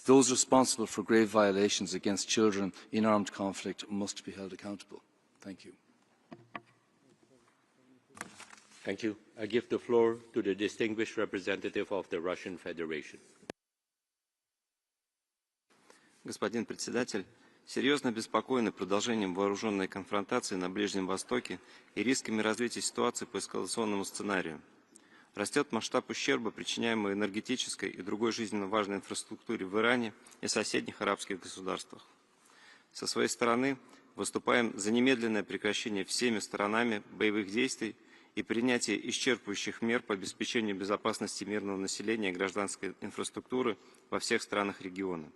Those responsible for grave violations against children in armed conflict must be held accountable. Thank you. Thank you. I give the floor to the distinguished representative of the Russian Federation. Господин председатель, серьезно обеспокоены продолжением вооруженной конфронтации на Ближнем Востоке и рисками развития ситуации по эскалационному сценарию. Растет масштаб ущерба, причиняемого энергетической и другой жизненно важной инфраструктуре в Иране и соседних арабских государствах. Со своей стороны выступаем за немедленное прекращение всеми сторонами боевых действий и принятие исчерпывающих мер по обеспечению безопасности мирного населения и гражданской инфраструктуры во всех странах региона.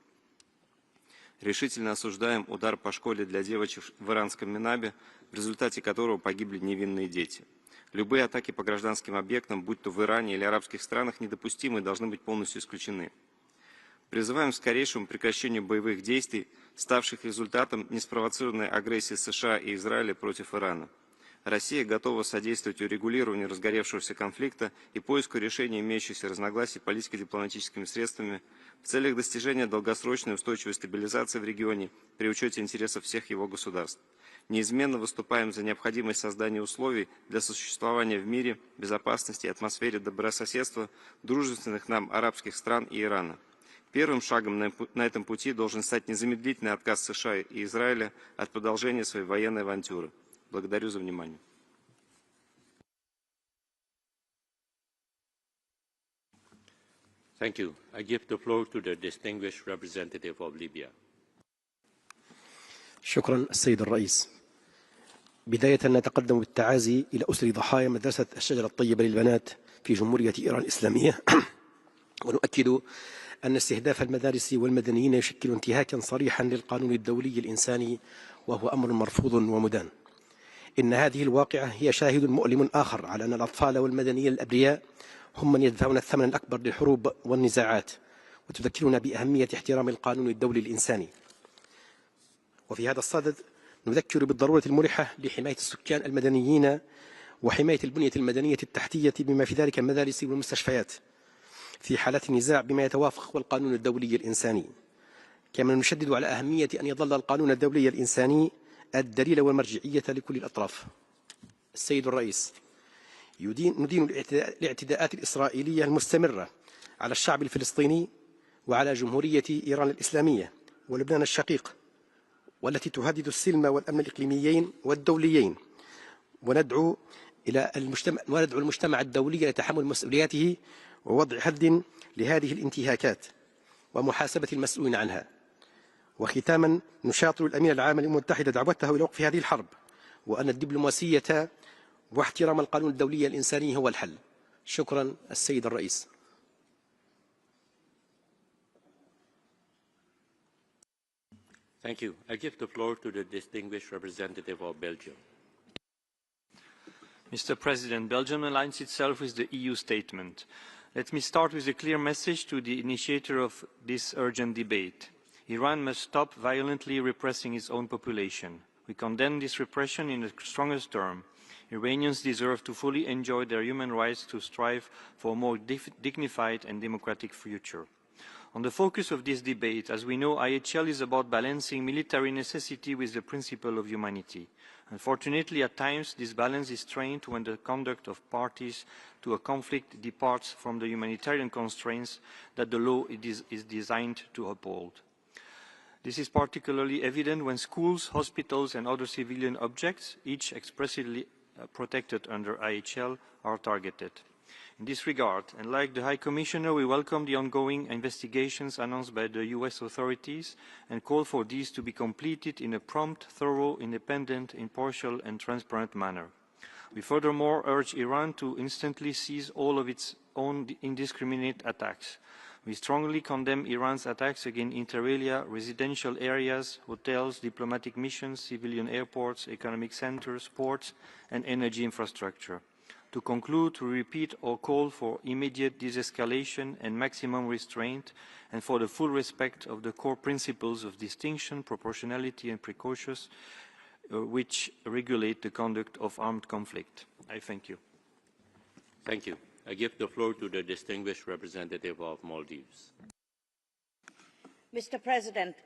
Решительно осуждаем удар по школе для девочек в иранском Минабе, в результате которого погибли невинные дети. Любые атаки по гражданским объектам, будь то в Иране или арабских странах, недопустимы и должны быть полностью исключены. Призываем к скорейшему прекращению боевых действий, ставших результатом неспровоцированной агрессии США и Израиля против Ирана. Россия готова содействовать урегулированию разгоревшегося конфликта и поиску решения имеющихся разногласий политико-дипломатическими средствами в целях достижения долгосрочной устойчивой стабилизации в регионе при учете интересов всех его государств. Неизменно выступаем за необходимость создания условий для сосуществования в мире, безопасности и атмосфере добрососедства дружественных нам арабских стран и Ирана. Первым шагом на этом пути должен стать незамедлительный отказ США и Израиля от продолжения своей военной авантюры. Благодарю за внимание. Thank you. I give the floor to the distinguished representative of Libya. شكرا السيد الرئيس. بداية نتقدم بالتعازي إلى أسر ضحايا مدرسة الشجرة الطيبة للبنات في جمهورية إيران الإسلامية ونؤكد أن استهداف المدارس والمدنيين يشكل انتهاكا صريحا للقانون الدولي الإنساني وهو أمر مرفوض ومدان. إن هذه الواقعة هي شاهد مؤلم آخر على أن الأطفال والمدنيين الأبرياء هم من يدفعون الثمن الأكبر للحروب والنزاعات، وتذكرنا بأهمية احترام القانون الدولي الإنساني. وفي هذا الصدد نذكر بالضرورة الملحة لحماية السكان المدنيين وحماية البنية المدنية التحتية بما في ذلك المدارس والمستشفيات في حالات النزاع بما يتوافق والقانون الدولي الإنساني. كما نشدد على أهمية أن يظل القانون الدولي الإنساني الدليل والمرجعية لكل الأطراف. السيد الرئيس، ندين الاعتداءات الإسرائيلية المستمرة على الشعب الفلسطيني وعلى جمهورية إيران الإسلامية ولبنان الشقيق، والتي تهدد السلم والأمن الإقليميين والدوليين، وندعو المجتمع الدولي لتحمل مسؤولياته ووضع حد لهذه الانتهاكات ومحاسبة المسؤولين عنها. وختاما نشاطر الأمين العام للأمم المتحدة دعوته إلى وقف هذه الحرب وأن الدبلوماسية واحترام القانون الدولي الإنساني هو الحل. شكرا السيد الرئيس. Thank you. I give the floor to the distinguished representative of Belgium. Mr. President, Belgium aligns itself with the EU statement. Let me start with a clear message to the initiator of this urgent debate. Iran must stop violently repressing its own population. We condemn this repression in the strongest terms. Iranians deserve to fully enjoy their human rights to strive for a more dignified and democratic future. On the focus of this debate, as we know, IHL is about balancing military necessity with the principle of humanity. Unfortunately, at times, this balance is strained when the conduct of parties to a conflict departs from the humanitarian constraints that the law is designed to uphold. This is particularly evident when schools, hospitals and other civilian objects, each expressly protected under IHL, are targeted. In this regard, and like the High Commissioner, we welcome the ongoing investigations announced by the U.S. authorities and call for these to be completed in a prompt, thorough, independent, impartial and transparent manner. We furthermore urge Iran to instantly cease all of its own indiscriminate attacks. We strongly condemn Iran's attacks against inter alia, residential areas, hotels, diplomatic missions, civilian airports, economic centers, ports and energy infrastructure. To conclude, we repeat our call for immediate de-escalation and maximum restraint, and for the full respect of the core principles of distinction, proportionality and precautions which regulate the conduct of armed conflict. I thank you. Thank you. I give the floor to the distinguished representative of Maldives. Mr. President,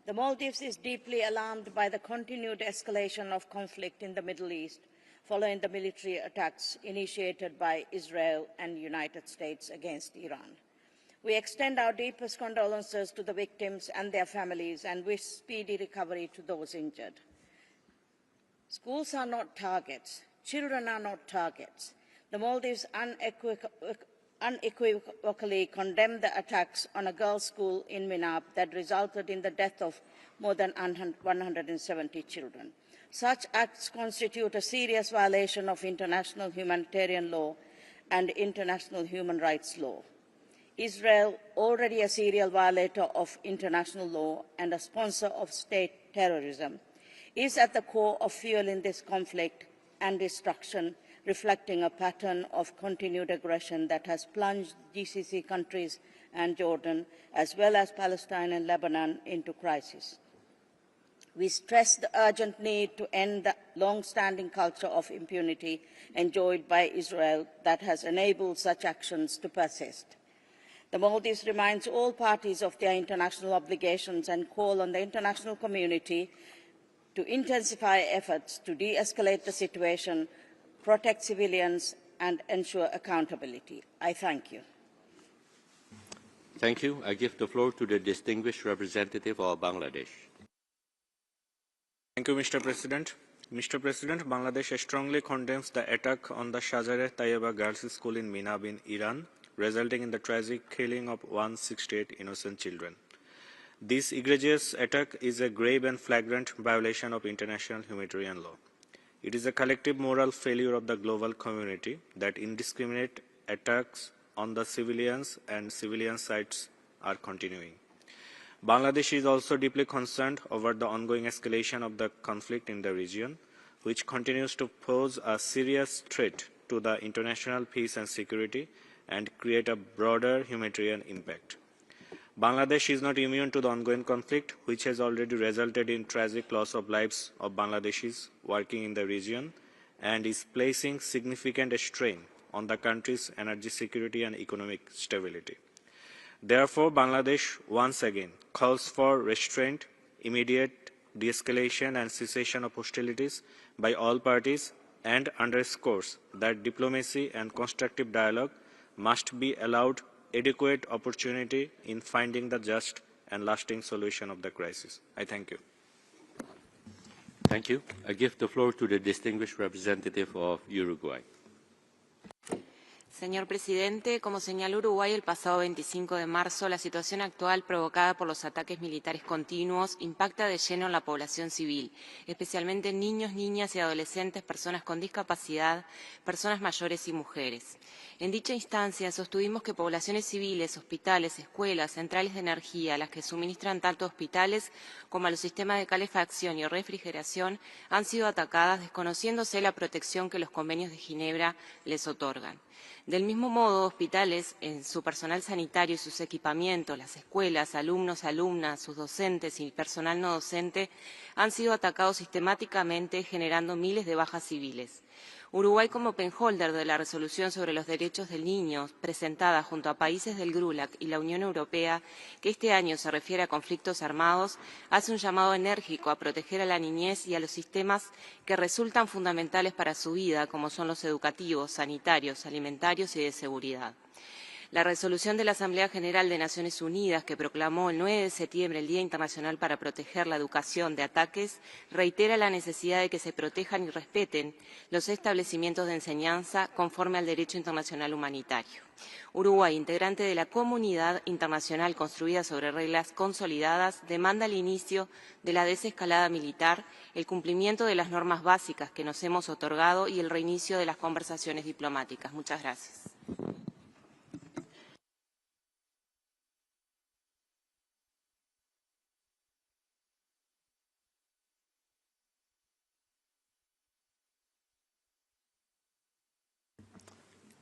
the Maldives is deeply alarmed by the continued escalation of conflict in the Middle East, following the military attacks initiated by Israel and the United States against Iran. We extend our deepest condolences to the victims and their families and wish speedy recovery to those injured. Schools are not targets. Children are not targets. The Maldives unequivocally condemned the attacks on a girls' school in Minab that resulted in the death of more than 170 children. Such acts constitute a serious violation of international humanitarian law and international human rights law. Israel, already a serial violator of international law and a sponsor of state terrorism, is at the core of fueling this conflict and destruction, reflecting a pattern of continued aggression that has plunged GCC countries and Jordan, as well as Palestine and Lebanon, into crisis. We stress the urgent need to end the long-standing culture of impunity enjoyed by Israel that has enabled such actions to persist. The Maldives reminds all parties of their international obligations and call on the international community to intensify efforts to de-escalate the situation, protect civilians and ensure accountability. I thank you. Thank you. I give the floor to the distinguished representative of Bangladesh. Thank you, Mr. President. Mr. President, Bangladesh strongly condemns the attack on the Shajareh Tayyebeh Girls School in Minab in Iran, resulting in the tragic killing of 168 innocent children. This egregious attack is a grave and flagrant violation of international humanitarian law. It is a collective moral failure of the global community that indiscriminate attacks on the civilians and civilian sites are continuing. Bangladesh is also deeply concerned over the ongoing escalation of the conflict in the region, which continues to pose a serious threat to the international peace and security and create a broader humanitarian impact. Bangladesh is not immune to the ongoing conflict, which has already resulted in tragic loss of lives of Bangladeshis working in the region and is placing significant strain on the country's energy security and economic stability. Therefore, Bangladesh once again calls for restraint, immediate de-escalation and cessation of hostilities by all parties and underscores that diplomacy and constructive dialogue must be allowed adequate opportunity in finding the just and lasting solution of the crisis. I thank you. Thank you. I give the floor to the distinguished representative of Uruguay. Señor presidente, como señaló Uruguay el pasado 25 de marzo, la situación actual provocada por los ataques militares continuos impacta de lleno en la población civil, especialmente en niños, niñas y adolescentes, personas con discapacidad, personas mayores y mujeres. En dicha instancia sostuvimos que poblaciones civiles, hospitales, escuelas, centrales de energía, las que suministran tanto a hospitales como a los sistemas de calefacción y refrigeración, han sido atacadas desconociéndose la protección que los convenios de Ginebra les otorgan. Del mismo modo, hospitales, en su personal sanitario y sus equipamientos, las escuelas, alumnos, alumnas, sus docentes y personal no docente han sido atacados sistemáticamente, generando miles de bajas civiles. Uruguay, como penholder de la resolución sobre los derechos del niño, presentada junto a países del GRULAC y la Unión Europea, que este año se refiere a conflictos armados, hace un llamado enérgico a proteger a la niñez y a los sistemas que resultan fundamentales para su vida, como son los educativos, sanitarios, alimentarios y de seguridad. La resolución de la Asamblea General de Naciones Unidas, que proclamó el 9 de septiembre el Día Internacional para Proteger la Educación de Ataques, reitera la necesidad de que se protejan y respeten los establecimientos de enseñanza conforme al derecho internacional humanitario. Uruguay, integrante de la comunidad internacional construida sobre reglas consolidadas, demanda el inicio de la desescalada militar, el cumplimiento de las normas básicas que nos hemos otorgado y el reinicio de las conversaciones diplomáticas. Muchas gracias.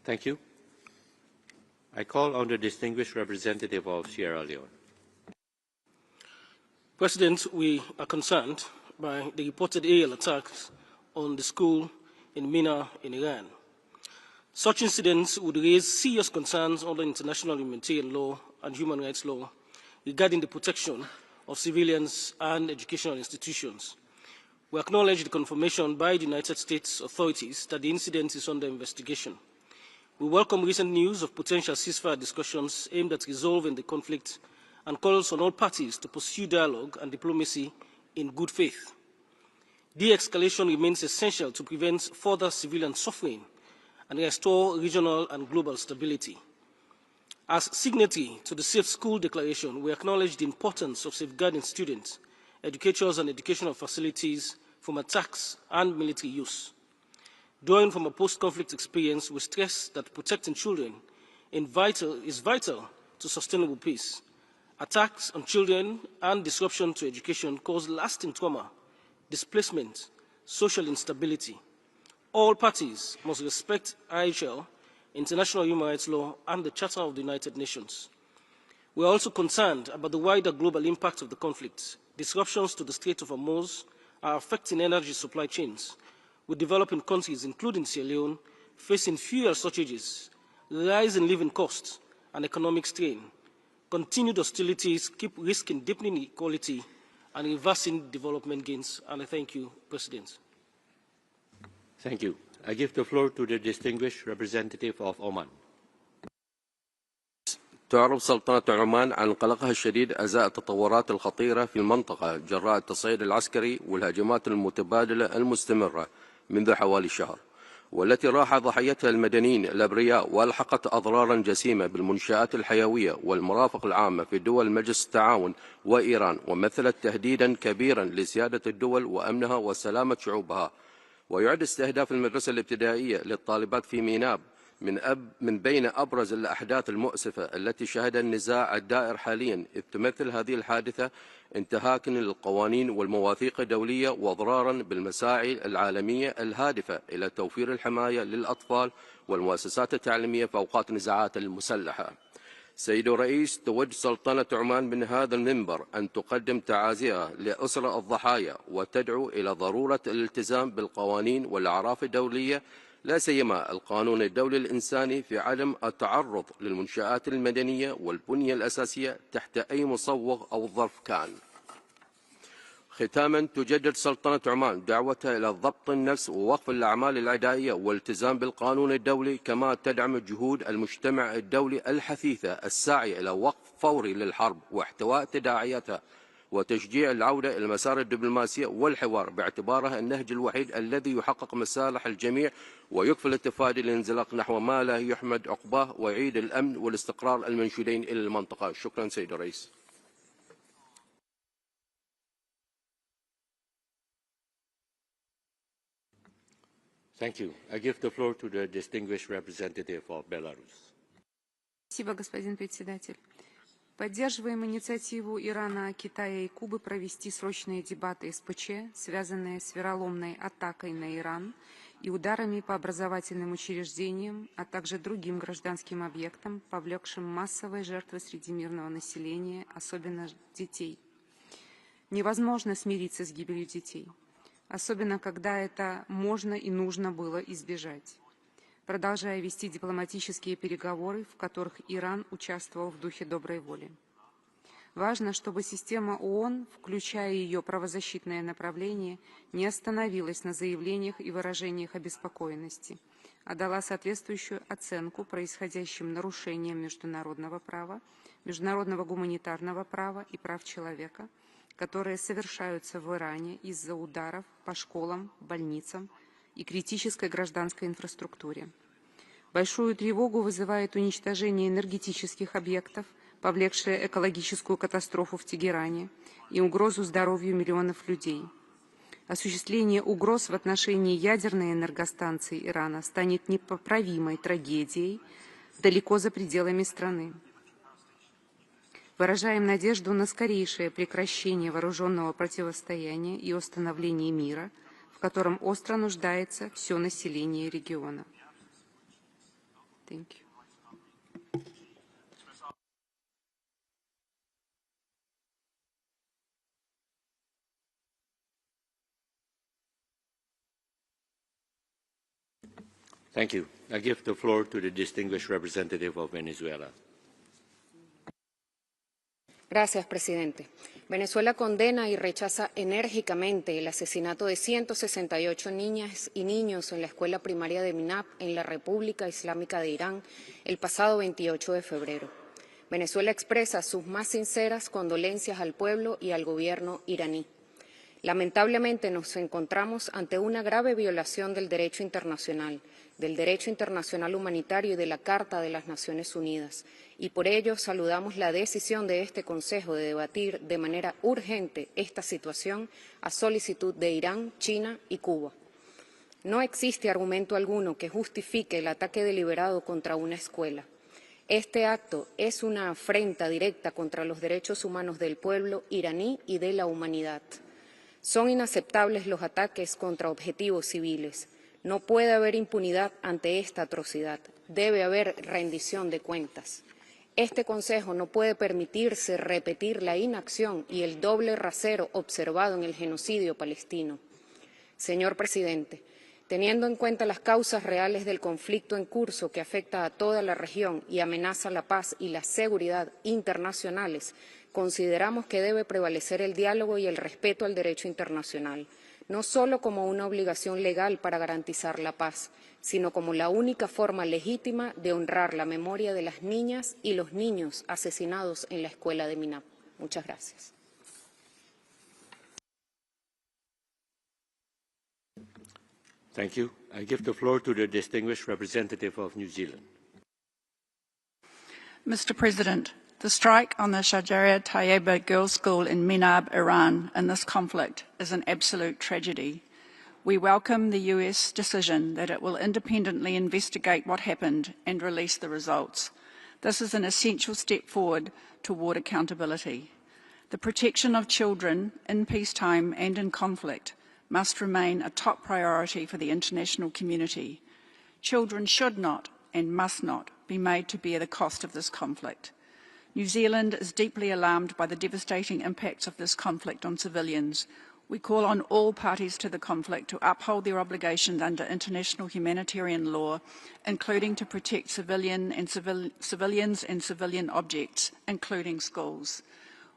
Thank you. I call on the distinguished representative of Sierra Leone. President, we are concerned by the reported aerial attacks on the school in Mina in Iran. Such incidents would raise serious concerns under international humanitarian law and human rights law regarding the protection of civilians and educational institutions. We acknowledge the confirmation by the United States authorities that the incident is under investigation. We welcome recent news of potential ceasefire discussions aimed at resolving the conflict and calls on all parties to pursue dialogue and diplomacy in good faith. De-escalation remains essential to prevent further civilian suffering and restore regional and global stability. As signatory to the Safe School Declaration, we acknowledge the importance of safeguarding students, educators and educational facilities from attacks and military use. Drawing from a post-conflict experience, we stress that protecting children is vital to sustainable peace. Attacks on children and disruption to education cause lasting trauma, displacement, social instability. All parties must respect IHL, international human rights law, and the Charter of the United Nations. We are also concerned about the wider global impact of the conflict. Disruptions to the Strait of Hormuz are affecting energy supply chains, with developing countries, including Sierra Leone, facing fuel shortages, rise in living costs, and economic strain. Continued hostilities keep risking deepening inequality and reversing development gains. And I thank you, President. Thank you. I give the floor to the distinguished representative of Oman. تعرب سلطنة عمان عن قلقها الشديد أزاء التطورات الخطيرة في المنطقة جراء التصعيد العسكري والهجمات المتبادلة المستمرة منذ حوالي شهر، والتي راح ضحيتها المدنيين الأبرياء وألحقت أضرارا جسيمة بالمنشآت الحيوية والمرافق العامة في دول مجلس التعاون وإيران، ومثلت تهديدا كبيرا لسيادة الدول وأمنها وسلامة شعوبها. ويعد استهداف المدرسة الابتدائية للطالبات في ميناب من بين أبرز الأحداث المؤسفة التي شهد النزاع الدائر حاليا، إذ تمثل هذه الحادثة انتهاكا للقوانين والمواثيق الدولية وإضرارا بالمساعي العالمية الهادفة إلى توفير الحماية للأطفال والمؤسسات التعليمية في أوقات النزاعات المسلحة. سيد الرئيس، تود سلطنة عمان من هذا المنبر أن تقدم تعازيها لأسر الضحايا وتدعو إلى ضرورة الالتزام بالقوانين والأعراف الدولية، لا سيما القانون الدولي الإنساني، في عدم التعرض للمنشآت المدنية والبنية الأساسية تحت أي مصوغ أو ظرف كان. ختاما، تجدد سلطنة عمان دعوتها إلى ضبط النفس ووقف الأعمال العدائية والالتزام بالقانون الدولي، كما تدعم جهود المجتمع الدولي الحثيثة الساعية إلى وقف فوري للحرب واحتواء تداعياتها وتشجيع العودة إلى مسار الدبلوماسية والحوار باعتبارها النهج الوحيد الذي يحقق مصالح الجميع ويكفل التفادي للانزلاق نحو ما لا يحمد عقباه ويعيد الأمن والاستقرار المنشودين إلى المنطقة. شكرا سيد الرئيس. Thank you. I give the floor to the distinguished representative of Belarus. Спасибо, господин председатель. Поддерживаем инициативу Ирана, Китая и Кубы провести срочные дебаты СПЧ, связанные с вероломной атакой на Иран и ударами по образовательным учреждениям, а также другим гражданским объектам, повлекшим массовые жертвы среди мирного населения, особенно детей. Невозможно смириться с гибелью детей, особенно когда это можно и нужно было избежать, продолжая вести дипломатические переговоры, в которых Иран участвовал в духе доброй воли. Важно, чтобы система ООН, включая ее правозащитное направление, не остановилась на заявлениях и выражениях обеспокоенности, а дала соответствующую оценку происходящим нарушениям международного права, международного гуманитарного права и прав человека, которые совершаются в Иране из-за ударов по школам, больницам и критической гражданской инфраструктуре. Большую тревогу вызывает уничтожение энергетических объектов, повлекшее экологическую катастрофу в Тегеране и угрозу здоровью миллионов людей. Осуществление угроз в отношении ядерной энергостанции Ирана станет непоправимой трагедией далеко за пределами страны. Выражаем надежду на скорейшее прекращение вооруженного противостояния и установление мира, в котором остро нуждается все население региона. Thank you. Thank you. I give the floor to the distinguished representative of Venezuela. Gracias, presidente. Venezuela condena y rechaza enérgicamente el asesinato de 168 niñas y niños en la escuela primaria de Minab, en la República Islámica de Irán, el pasado 28 de febrero. Venezuela expresa sus más sinceras condolencias al pueblo y al gobierno iraní. Lamentablemente nos encontramos ante una grave violación del derecho internacional humanitario y de la Carta de las Naciones Unidas, y por ello saludamos la decisión de este Consejo de debatir de manera urgente esta situación a solicitud de Irán, China y Cuba. No existe argumento alguno que justifique el ataque deliberado contra una escuela. Este acto es una afrenta directa contra los derechos humanos del pueblo iraní y de la humanidad. Son inaceptables los ataques contra objetivos civiles. No puede haber impunidad ante esta atrocidad. Debe haber rendición de cuentas. Este Consejo no puede permitirse repetir la inacción y el doble rasero observado en el genocidio palestino. Señor presidente, teniendo en cuenta las causas reales del conflicto en curso que afecta a toda la región y amenaza la paz y la seguridad internacionales, consideramos que debe prevalecer el diálogo y el respeto al derecho internacional, no solo como una obligación legal para garantizar la paz, sino como la única forma legítima de honrar la memoria de las niñas y los niños asesinados en la escuela de Minab. Muchas gracias. Thank you. I give the floor to the distinguished representative of New Zealand. Mr. President, the strike on the Shajareh Tayyebeh Girls School in Minab, Iran, in this conflict is an absolute tragedy. We welcome the US decision that it will independently investigate what happened and release the results. This is an essential step forward toward accountability. The protection of children in peacetime and in conflict must remain a top priority for the international community. Children should not and must not be made to bear the cost of this conflict. New Zealand is deeply alarmed by the devastating impacts of this conflict on civilians. We call on all parties to the conflict to uphold their obligations under international humanitarian law, including to protect civilians and civilian objects, including schools.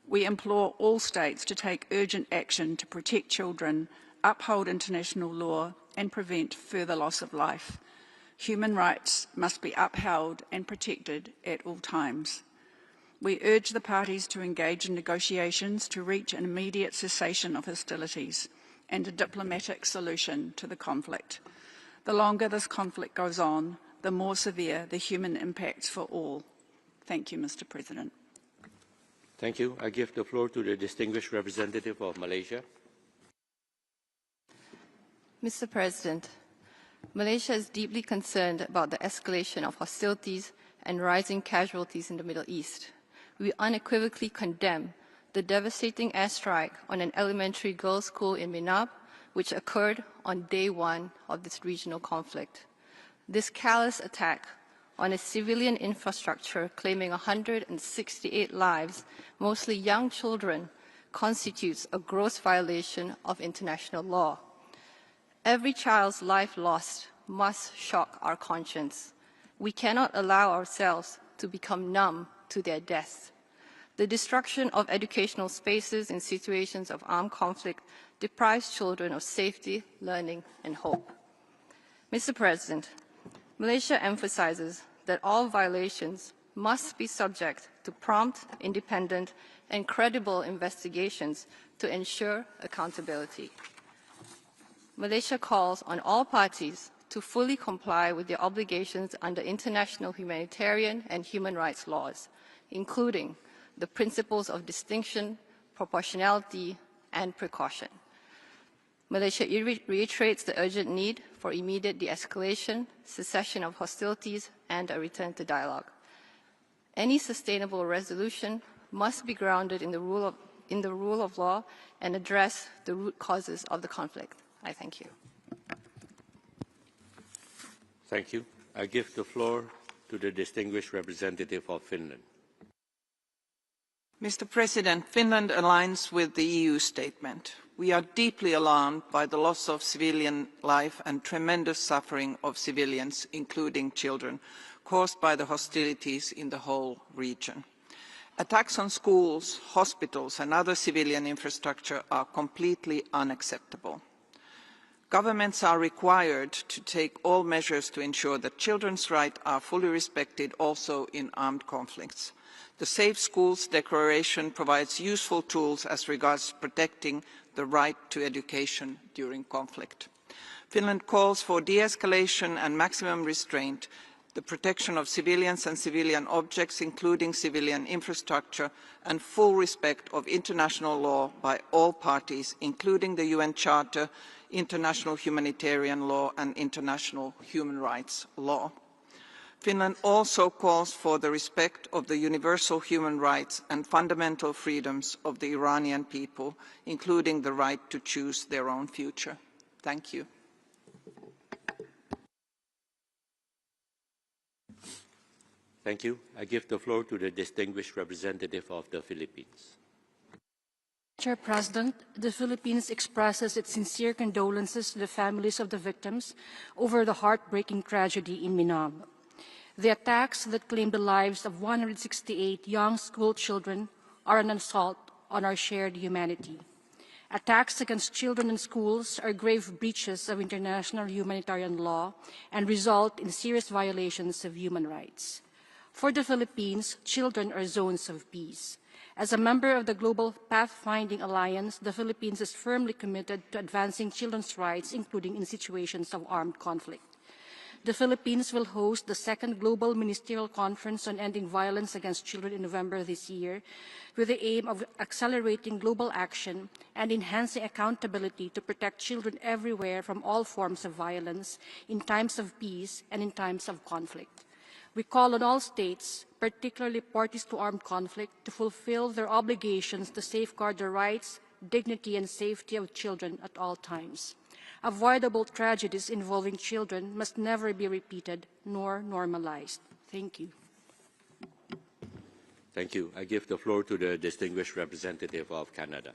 We implore all states to take urgent action to protect children, uphold international law, and prevent further loss of life. Human rights must be upheld and protected at all times. We urge the parties to engage in negotiations to reach an immediate cessation of hostilities and a diplomatic solution to the conflict. The longer this conflict goes on, the more severe the human impacts for all. Thank you, Mr. President. Thank you. I give the floor to the distinguished representative of Malaysia. Mr. President, Malaysia is deeply concerned about the escalation of hostilities and rising casualties in the Middle East. We unequivocally condemn the devastating airstrike on an elementary girls' school in Minab, which occurred on day one of this regional conflict. This callous attack on a civilian infrastructure claiming 168 lives, mostly young children, constitutes a gross violation of international law. Every child's life lost must shock our conscience. We cannot allow ourselves to become numb to their deaths. The destruction of educational spaces in situations of armed conflict deprives children of safety, learning, and hope. Mr. President, Malaysia emphasizes that all violations must be subject to prompt, independent, and credible investigations to ensure accountability. Malaysia calls on all parties to fully comply with their obligations under international humanitarian and human rights laws, including the principles of distinction, proportionality, and precaution. Malaysia reiterates the urgent need for immediate de-escalation, cessation of hostilities, and a return to dialogue. Any sustainable resolution must be grounded in the rule of law and address the root causes of the conflict. I thank you. Thank you. I give the floor to the distinguished representative of Finland. Mr. President, Finland aligns with the EU statement. We are deeply alarmed by the loss of civilian life and tremendous suffering of civilians, including children, caused by the hostilities in the whole region. Attacks on schools, hospitals, and other civilian infrastructure are completely unacceptable. Governments are required to take all measures to ensure that children's rights are fully respected also in armed conflicts. The Safe Schools Declaration provides useful tools as regards protecting the right to education during conflict. Finland calls for de-escalation and maximum restraint, the protection of civilians and civilian objects, including civilian infrastructure, and full respect of international law by all parties, including the UN Charter, international humanitarian law, and international human rights law. Finland also calls for the respect of the universal human rights and fundamental freedoms of the Iranian people, including the right to choose their own future. Thank you. Thank you. I give the floor to the distinguished representative of the Philippines. Mr. President, the Philippines expresses its sincere condolences to the families of the victims over the heartbreaking tragedy in Minab. The attacks that claimed the lives of 168 young school children are an assault on our shared humanity. Attacks against children in schools are grave breaches of international humanitarian law and result in serious violations of human rights. For the Philippines, children are zones of peace. As a member of the Global Pathfinding Alliance, the Philippines is firmly committed to advancing children's rights, including in situations of armed conflict. The Philippines will host the second Global Ministerial Conference on Ending Violence Against Children in November this year, with the aim of accelerating global action and enhancing accountability to protect children everywhere from all forms of violence in times of peace and in times of conflict. We call on all states, particularly parties to armed conflict, to fulfill their obligations to safeguard the rights, dignity, and safety of children at all times. Avoidable tragedies involving children must never be repeated nor normalized. Thank you. Thank you. I give the floor to the distinguished representative of Canada.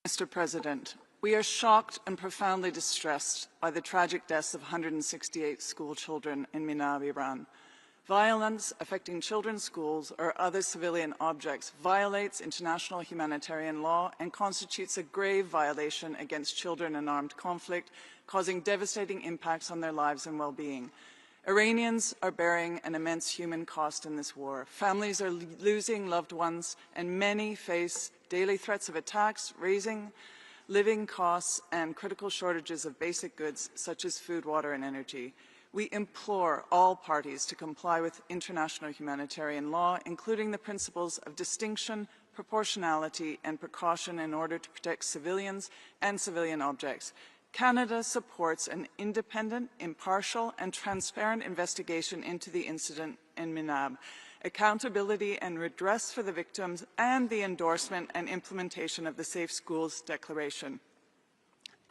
Mr. President, we are shocked and profoundly distressed by the tragic deaths of 168 school children in Minab, Iran. Violence affecting children's schools or other civilian objects violates international humanitarian law and constitutes a grave violation against children in armed conflict, causing devastating impacts on their lives and well-being. Iranians are bearing an immense human cost in this war. Families are losing loved ones, and many face daily threats of attacks, raising living costs and critical shortages of basic goods such as food, water, and energy. We implore all parties to comply with international humanitarian law, including the principles of distinction, proportionality, and precaution in order to protect civilians and civilian objects. Canada supports an independent, impartial, and transparent investigation into the incident in Minab, accountability and redress for the victims, and the endorsement and implementation of the Safe Schools Declaration.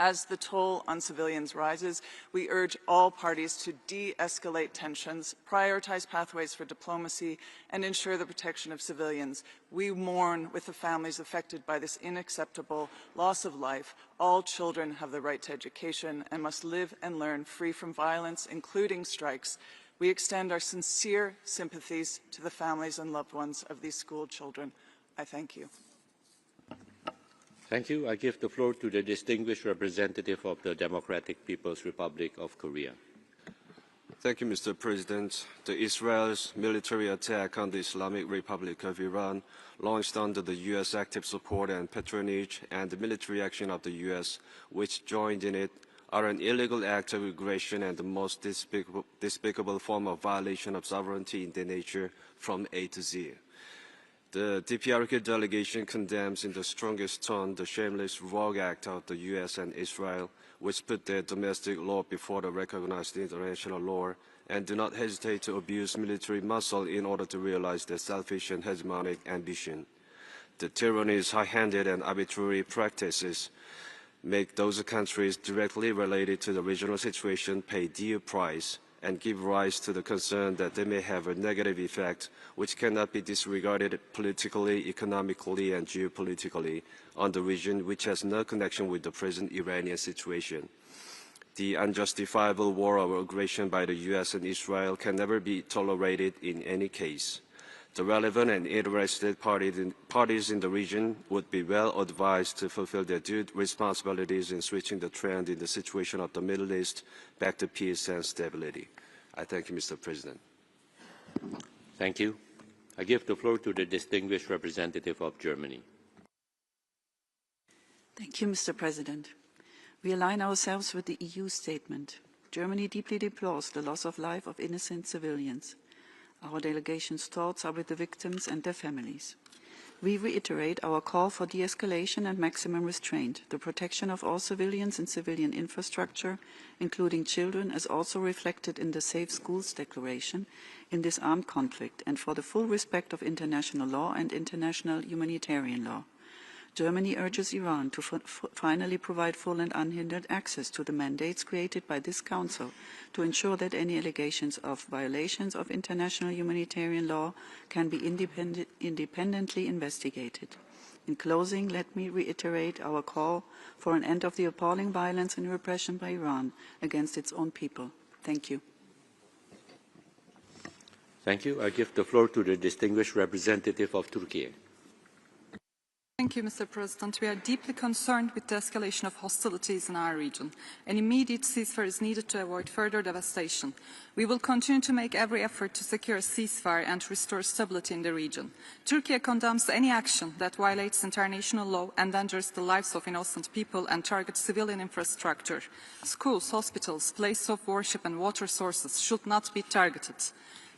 As the toll on civilians rises, we urge all parties to de-escalate tensions, prioritize pathways for diplomacy, and ensure the protection of civilians. We mourn with the families affected by this unacceptable loss of life. All children have the right to education and must live and learn free from violence, including strikes. We extend our sincere sympathies to the families and loved ones of these school children. I thank you. Thank you. I give the floor to the distinguished representative of the Democratic People's Republic of Korea. Thank you, Mr. President. Israel's military attack on the Islamic Republic of Iran, launched under the U.S. active support and patronage, and the military action of the U.S., which joined in it, are an illegal act of aggression and the most despicable form of violation of sovereignty in their nature from A to Z. The DPRK delegation condemns in the strongest tone the shameless rogue act of the U.S. and Israel, which put their domestic law before the recognized international law, and do not hesitate to abuse military muscle in order to realize their selfish and hegemonic ambition. The tyranny's high-handed and arbitrary practices make those countries directly related to the regional situation pay dear price, and give rise to the concern that they may have a negative effect which cannot be disregarded politically, economically, and geopolitically on the region, which has no connection with the present Iranian situation. The unjustifiable war of aggression by the U.S. and Israel can never be tolerated in any case. The relevant and interested parties in the region would be well advised to fulfill their due responsibilities in switching the trend in the situation of the Middle East back to peace and stability. I thank you, Mr. President. Thank you. I give the floor to the distinguished representative of Germany. Thank you, Mr. President. We align ourselves with the EU statement. Germany deeply deplores the loss of life of innocent civilians. Our delegation's thoughts are with the victims and their families. We reiterate our call for de-escalation and maximum restraint. The protection of all civilians and civilian infrastructure, including children, is also reflected in the Safe Schools Declaration in this armed conflict, and for the full respect of international law and international humanitarian law. Germany urges Iran to finally provide full and unhindered access to the mandates created by this Council to ensure that any allegations of violations of international humanitarian law can be independently investigated. In closing, let me reiterate our call for an end of the appalling violence and repression by Iran against its own people. Thank you. Thank you. I give the floor to the distinguished representative of Turkey. Thank you, Mr. President. We are deeply concerned with the escalation of hostilities in our region. An immediate ceasefire is needed to avoid further devastation. We will continue to make every effort to secure a ceasefire and to restore stability in the region. Turkey condemns any action that violates international law, endangers the lives of innocent people, and targets civilian infrastructure. Schools, hospitals, places of worship, and water sources should not be targeted.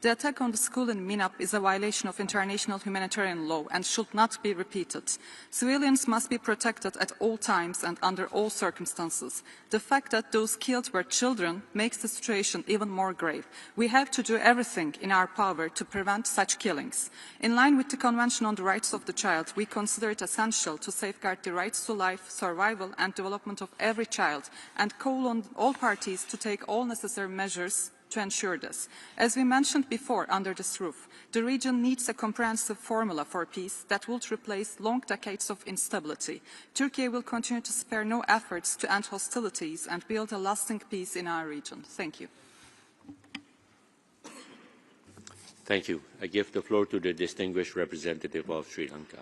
The attack on the school in Minab is a violation of international humanitarian law and should not be repeated. Civilians must be protected at all times and under all circumstances. The fact that those killed were children makes the situation even more grave. We have to do everything in our power to prevent such killings. In line with the Convention on the Rights of the Child, we consider it essential to safeguard the rights to life, survival, and development of every child, and call on all parties to take all necessary measures to ensure this. As we mentioned before under this roof, the region needs a comprehensive formula for peace that will replace long decades of instability. Turkey will continue to spare no efforts to end hostilities and build a lasting peace in our region. Thank you. Thank you. I give the floor to the distinguished representative of Sri Lanka.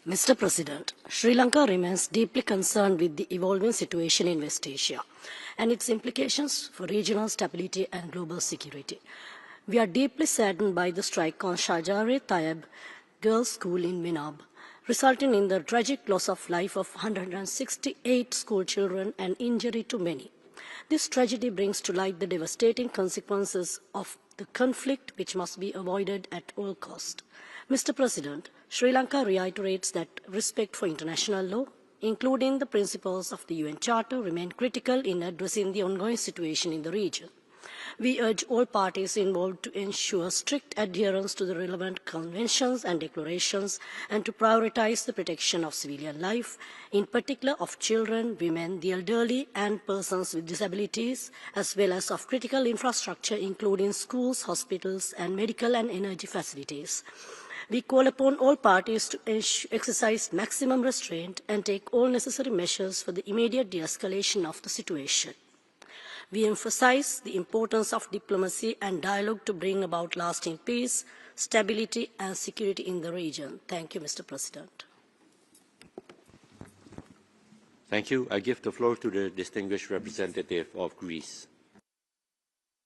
Mr. President, Sri Lanka remains deeply concerned with the evolving situation in West Asia and its implications for regional stability and global security. We are deeply saddened by the strike on Shajareh Tayyebeh Girls School in Minab, resulting in the tragic loss of life of 168 school children and injury to many. This tragedy brings to light the devastating consequences of the conflict, which must be avoided at all costs. Mr. President, Sri Lanka reiterates that respect for international law, including the principles of the UN Charter, remain critical in addressing the ongoing situation in the region. We urge all parties involved to ensure strict adherence to the relevant conventions and declarations and to prioritize the protection of civilian life, in particular of children, women, the elderly and persons with disabilities, as well as of critical infrastructure including schools, hospitals and medical and energy facilities. We call upon all parties to exercise maximum restraint and take all necessary measures for the immediate de-escalation of the situation. We emphasize the importance of diplomacy and dialogue to bring about lasting peace, stability and security in the region. Thank you, Mr. President. Thank you. I give the floor to the distinguished representative of Greece.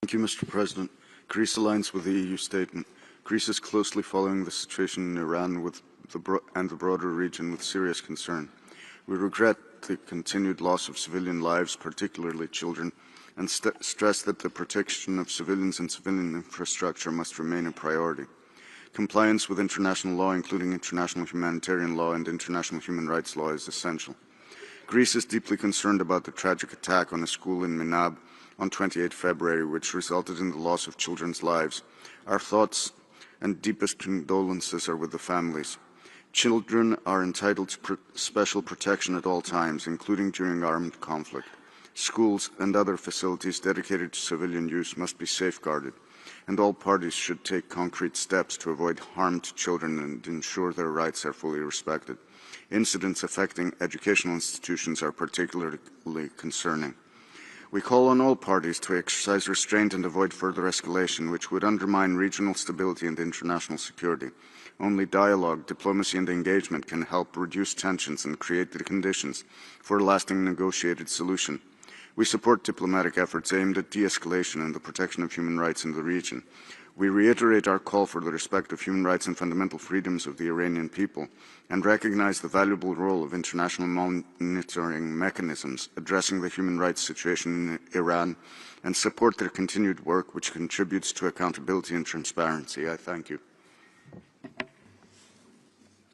Thank you, Mr. President. Greece aligns with the EU statement. Greece is closely following the situation in Iran and the broader region with serious concern. We regret the continued loss of civilian lives, particularly children, and stress that the protection of civilians and civilian infrastructure must remain a priority. Compliance with international law, including international humanitarian law and international human rights law, is essential. Greece is deeply concerned about the tragic attack on a school in Minab on 28 February, which resulted in the loss of children's lives. Our thoughts and deepest condolences are with the families. Children are entitled to special protection at all times, including during armed conflict. Schools and other facilities dedicated to civilian use must be safeguarded, and all parties should take concrete steps to avoid harm to children and ensure their rights are fully respected. Incidents affecting educational institutions are particularly concerning. We call on all parties to exercise restraint and avoid further escalation, which would undermine regional stability and international security. Only dialogue, diplomacy and engagement can help reduce tensions and create the conditions for a lasting negotiated solution. We support diplomatic efforts aimed at de-escalation and the protection of human rights in the region. We reiterate our call for the respect of human rights and fundamental freedoms of the Iranian people and recognize the valuable role of international monitoring mechanisms addressing the human rights situation in Iran and support their continued work, which contributes to accountability and transparency. I thank you.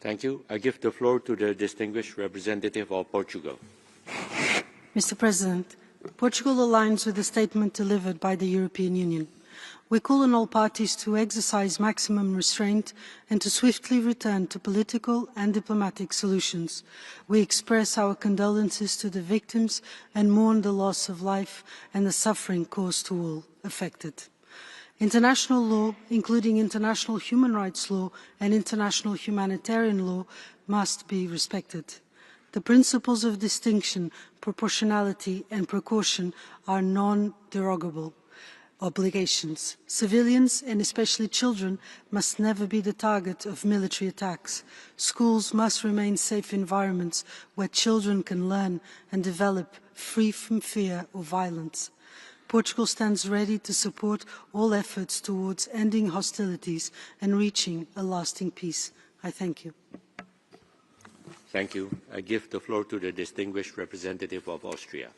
Thank you. I give the floor to the distinguished representative of Portugal. Mr. President, Portugal aligns with the statement delivered by the European Union. We call on all parties to exercise maximum restraint and to swiftly return to political and diplomatic solutions. We express our condolences to the victims and mourn the loss of life and the suffering caused to all affected. International law, including international human rights law and international humanitarian law, must be respected. The principles of distinction, proportionality and precaution are non-derogable obligations. Civilians, and especially children, must never be the target of military attacks. Schools must remain safe environments where children can learn and develop free from fear or violence. Portugal stands ready to support all efforts towards ending hostilities and reaching a lasting peace. I thank you. Thank you. I give the floor to the distinguished representative of Austria.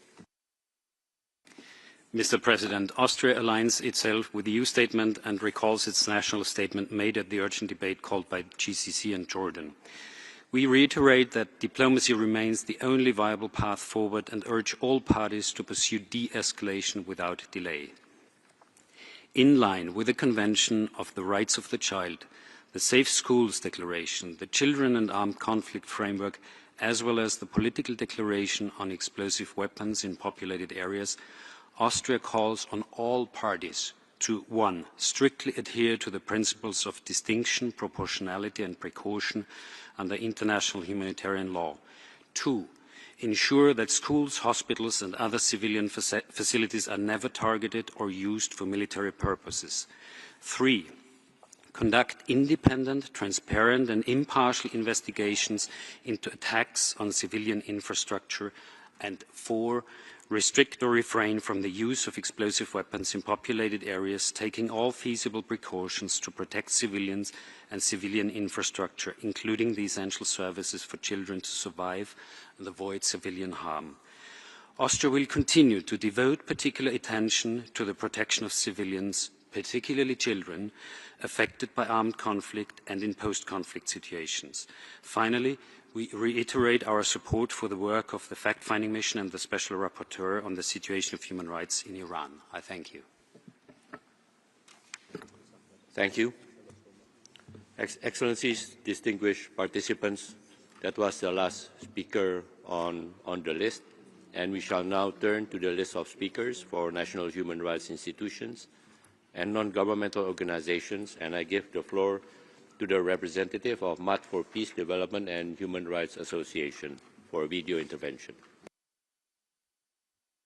Mr. President, Austria aligns itself with the EU statement and recalls its national statement made at the urgent debate called by GCC and Jordan. We reiterate that diplomacy remains the only viable path forward and urge all parties to pursue de-escalation without delay. In line with the Convention of the Rights of the Child, the Safe Schools Declaration, the Children and Armed Conflict Framework, as well as the Political Declaration on Explosive Weapons in Populated Areas, Austria calls on all parties to 1. Strictly adhere to the principles of distinction, proportionality and precaution under international humanitarian law. 2. Ensure that schools, hospitals and other civilian facilities are never targeted or used for military purposes. 3. conduct independent, transparent and impartial investigations into attacks on civilian infrastructure, and 4, restrict or refrain from the use of explosive weapons in populated areas, taking all feasible precautions to protect civilians and civilian infrastructure, including the essential services for children to survive and avoid civilian harm. Austria will continue to devote particular attention to the protection of civilians, particularly children, affected by armed conflict and in post-conflict situations. Finally, we reiterate our support for the work of the fact-finding mission and the Special Rapporteur on the situation of human rights in Iran. I thank you. Thank you. Excellencies, distinguished participants, that was the last speaker on the list, and we shall now turn to the list of speakers for national human rights institutions and non-governmental organizations, and I give the floor to the representative of MAT for Peace, Development and Human Rights Association for a video intervention.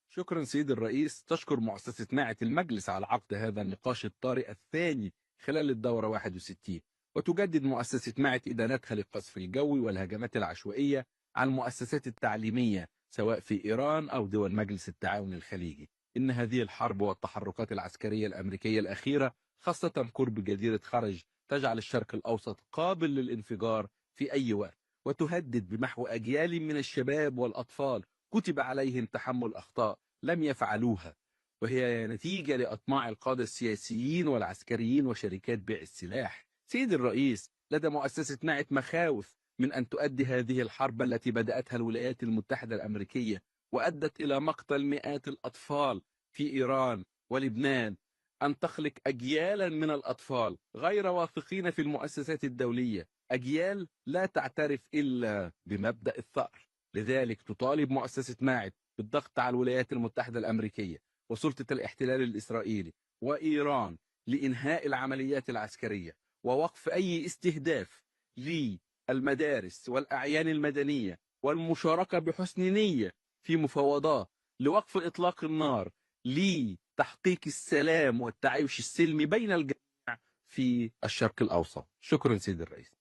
شكرا سيد الرئيس. تشكر مؤسسة معت المجلس على عقد هذا النقاش الطارئ الثاني خلال الدورة 61، وتجدد مؤسسة معت إدانتها للقصف الجوي والهجمات العشوائية على المؤسسات التعليمية سواء في إيران أو دول مجلس التعاون الخليجي. إن هذه الحرب والتحركات العسكرية الأمريكية الأخيرة خاصة قرب جزيرة خرج تجعل الشرق الأوسط قابل للانفجار في أي وقت، وتهدد بمحو أجيال من الشباب والأطفال كتب عليهم تحمل أخطاء لم يفعلوها، وهي نتيجة لأطماع القادة السياسيين والعسكريين وشركات بيع السلاح. سيد الرئيس، لدى مؤسسة معت مخاوف من أن تؤدي هذه الحرب التي بدأتها الولايات المتحدة الأمريكية وأدت إلى مقتل مئات الأطفال في إيران ولبنان، أن تخلق أجيالا من الأطفال غير واثقين في المؤسسات الدولية، أجيال لا تعترف إلا بمبدأ الثأر. لذلك تطالب مؤسسة معت بالضغط على الولايات المتحدة الأمريكية وسلطة الاحتلال الإسرائيلي وإيران لإنهاء العمليات العسكرية ووقف أي استهداف للمدارس والأعيان المدنية، والمشاركة بحسن نية في مفاوضات لوقف إطلاق النار لتحقيق السلام والتعايش السلمي بين الجميع في الشرق الأوسط. شكرا سيد الرئيس.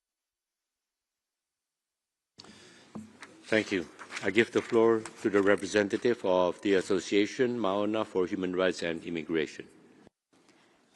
Thank you. I give the floor to the representative of the Association Maona for Human Rights and Immigration.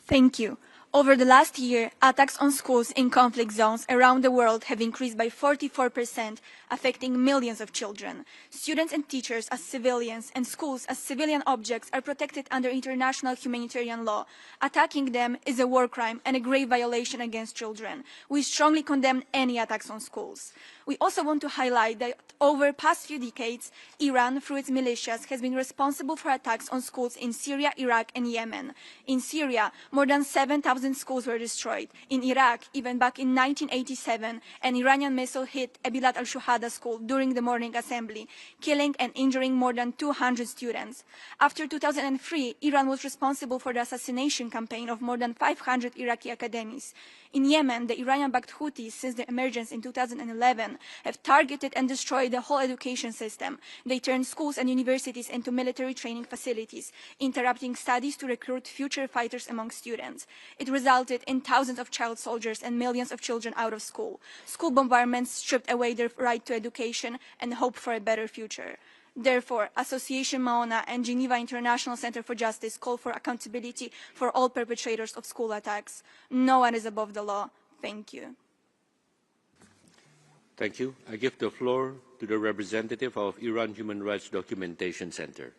Thank you. Over the last year, attacks on schools in conflict zones around the world have increased by 44%, affecting millions of children. Students and teachers as civilians and schools as civilian objects are protected under international humanitarian law. Attacking them is a war crime and a grave violation against children. We strongly condemn any attacks on schools. We also want to highlight that over the past few decades, Iran, through its militias, has been responsible for attacks on schools in Syria, Iraq, and Yemen. In Syria, more than 7,000 schools were destroyed. In Iraq, even back in 1987, an Iranian missile hit Abilat al-Shuhada school during the morning assembly, killing and injuring more than 200 students. After 2003, Iran was responsible for the assassination campaign of more than 500 Iraqi academies. In Yemen, the Iranian-backed Houthis, since their emergence in 2011, have targeted and destroyed the whole education system. They turned schools and universities into military training facilities, interrupting studies to recruit future fighters among students. It resulted in thousands of child soldiers and millions of children out of school. School bombardments stripped away their right to education and hope for a better future. Therefore, Association Maona and Geneva International Center for Justice call for accountability for all perpetrators of school attacks. No one is above the law. Thank you. Thank you. I give the floor to the representative of Iran Human Rights Documentation Center.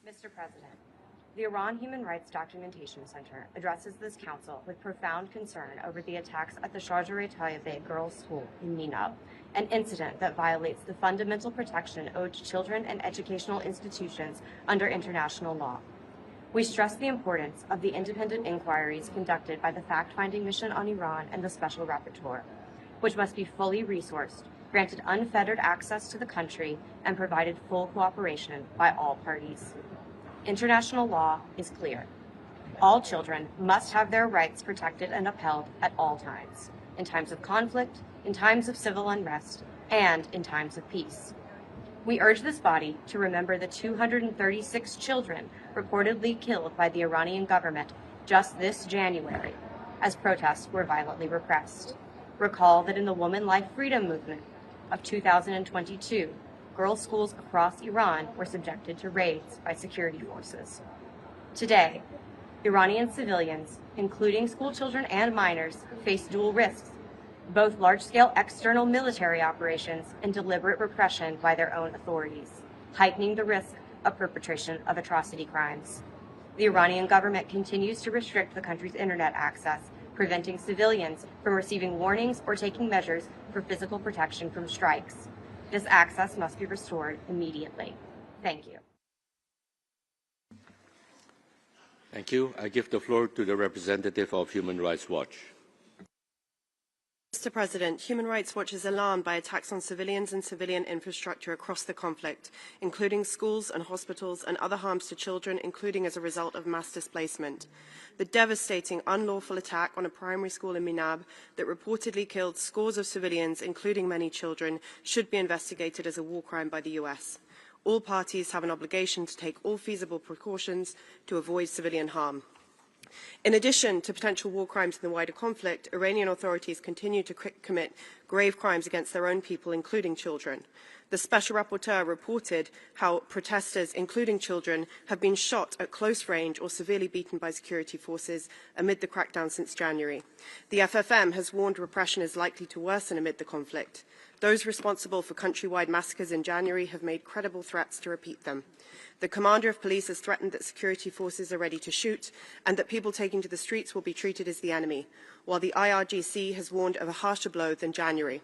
Mr. President, the Iran Human Rights Documentation Center addresses this council with profound concern over the attacks at the Shajareh Tayyebeh Girls School in Minab, an incident that violates the fundamental protection owed to children and educational institutions under international law. We stress the importance of the independent inquiries conducted by the fact-finding mission on Iran and the Special Rapporteur, which must be fully resourced, granted unfettered access to the country, and provided full cooperation by all parties. International law is clear. All children must have their rights protected and upheld at all times, in times of conflict, in times of civil unrest, and in times of peace. We urge this body to remember the 236 children reportedly killed by the Iranian government just this January, as protests were violently repressed. Recall that in the Woman Life Freedom Movement of 2022, girls' schools across Iran were subjected to raids by security forces. Today, Iranian civilians, including school children and minors, face dual risks, both large-scale external military operations and deliberate repression by their own authorities, heightening the risk of perpetration of atrocity crimes. The Iranian government continues to restrict the country's internet access, preventing civilians from receiving warnings or taking measures for physical protection from strikes. This access must be restored immediately. Thank you. Thank you. I give the floor to the representative of Human Rights Watch. Mr. President, Human Rights Watch is alarmed by attacks on civilians and civilian infrastructure across the conflict, including schools and hospitals, and other harms to children, including as a result of mass displacement. The devastating unlawful attack on a primary school in Minab that reportedly killed scores of civilians, including many children, should be investigated as a war crime by the US. All parties have an obligation to take all feasible precautions to avoid civilian harm. In addition to potential war crimes in the wider conflict, Iranian authorities continue to commit grave crimes against their own people, including children. The Special Rapporteur reported how protesters, including children, have been shot at close range or severely beaten by security forces amid the crackdown since January. The FFM has warned repression is likely to worsen amid the conflict. Those responsible for countrywide massacres in January have made credible threats to repeat them. The commander of police has threatened that security forces are ready to shoot and that people taking to the streets will be treated as the enemy, while the IRGC has warned of a harsher blow than January.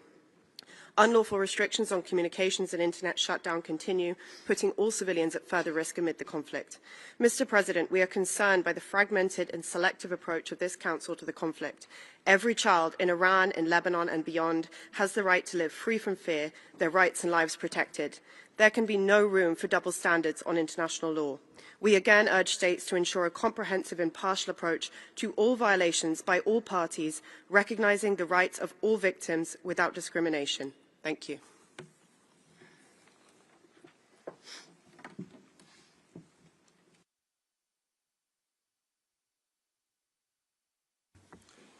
Unlawful restrictions on communications and internet shutdown continue, putting all civilians at further risk amid the conflict. Mr. President, we are concerned by the fragmented and selective approach of this Council to the conflict. Every child in Iran, in Lebanon and beyond has the right to live free from fear, their rights and lives protected. There can be no room for double standards on international law. We again urge states to ensure a comprehensive, impartial approach to all violations by all parties, recognising the rights of all victims without discrimination. Thank you.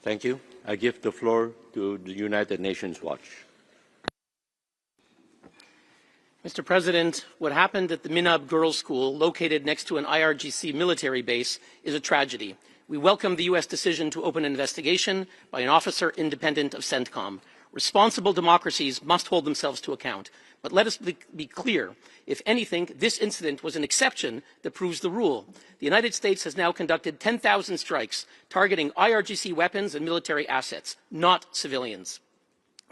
Thank you. I give the floor to the United Nations Watch. Mr. President, what happened at the Minab Girls' School, located next to an IRGC military base, is a tragedy. We welcome the U.S. decision to open an investigation by an officer independent of CENTCOM. Responsible democracies must hold themselves to account. But let us be clear. If anything, this incident was an exception that proves the rule. The United States has now conducted 10,000 strikes targeting IRGC weapons and military assets, not civilians.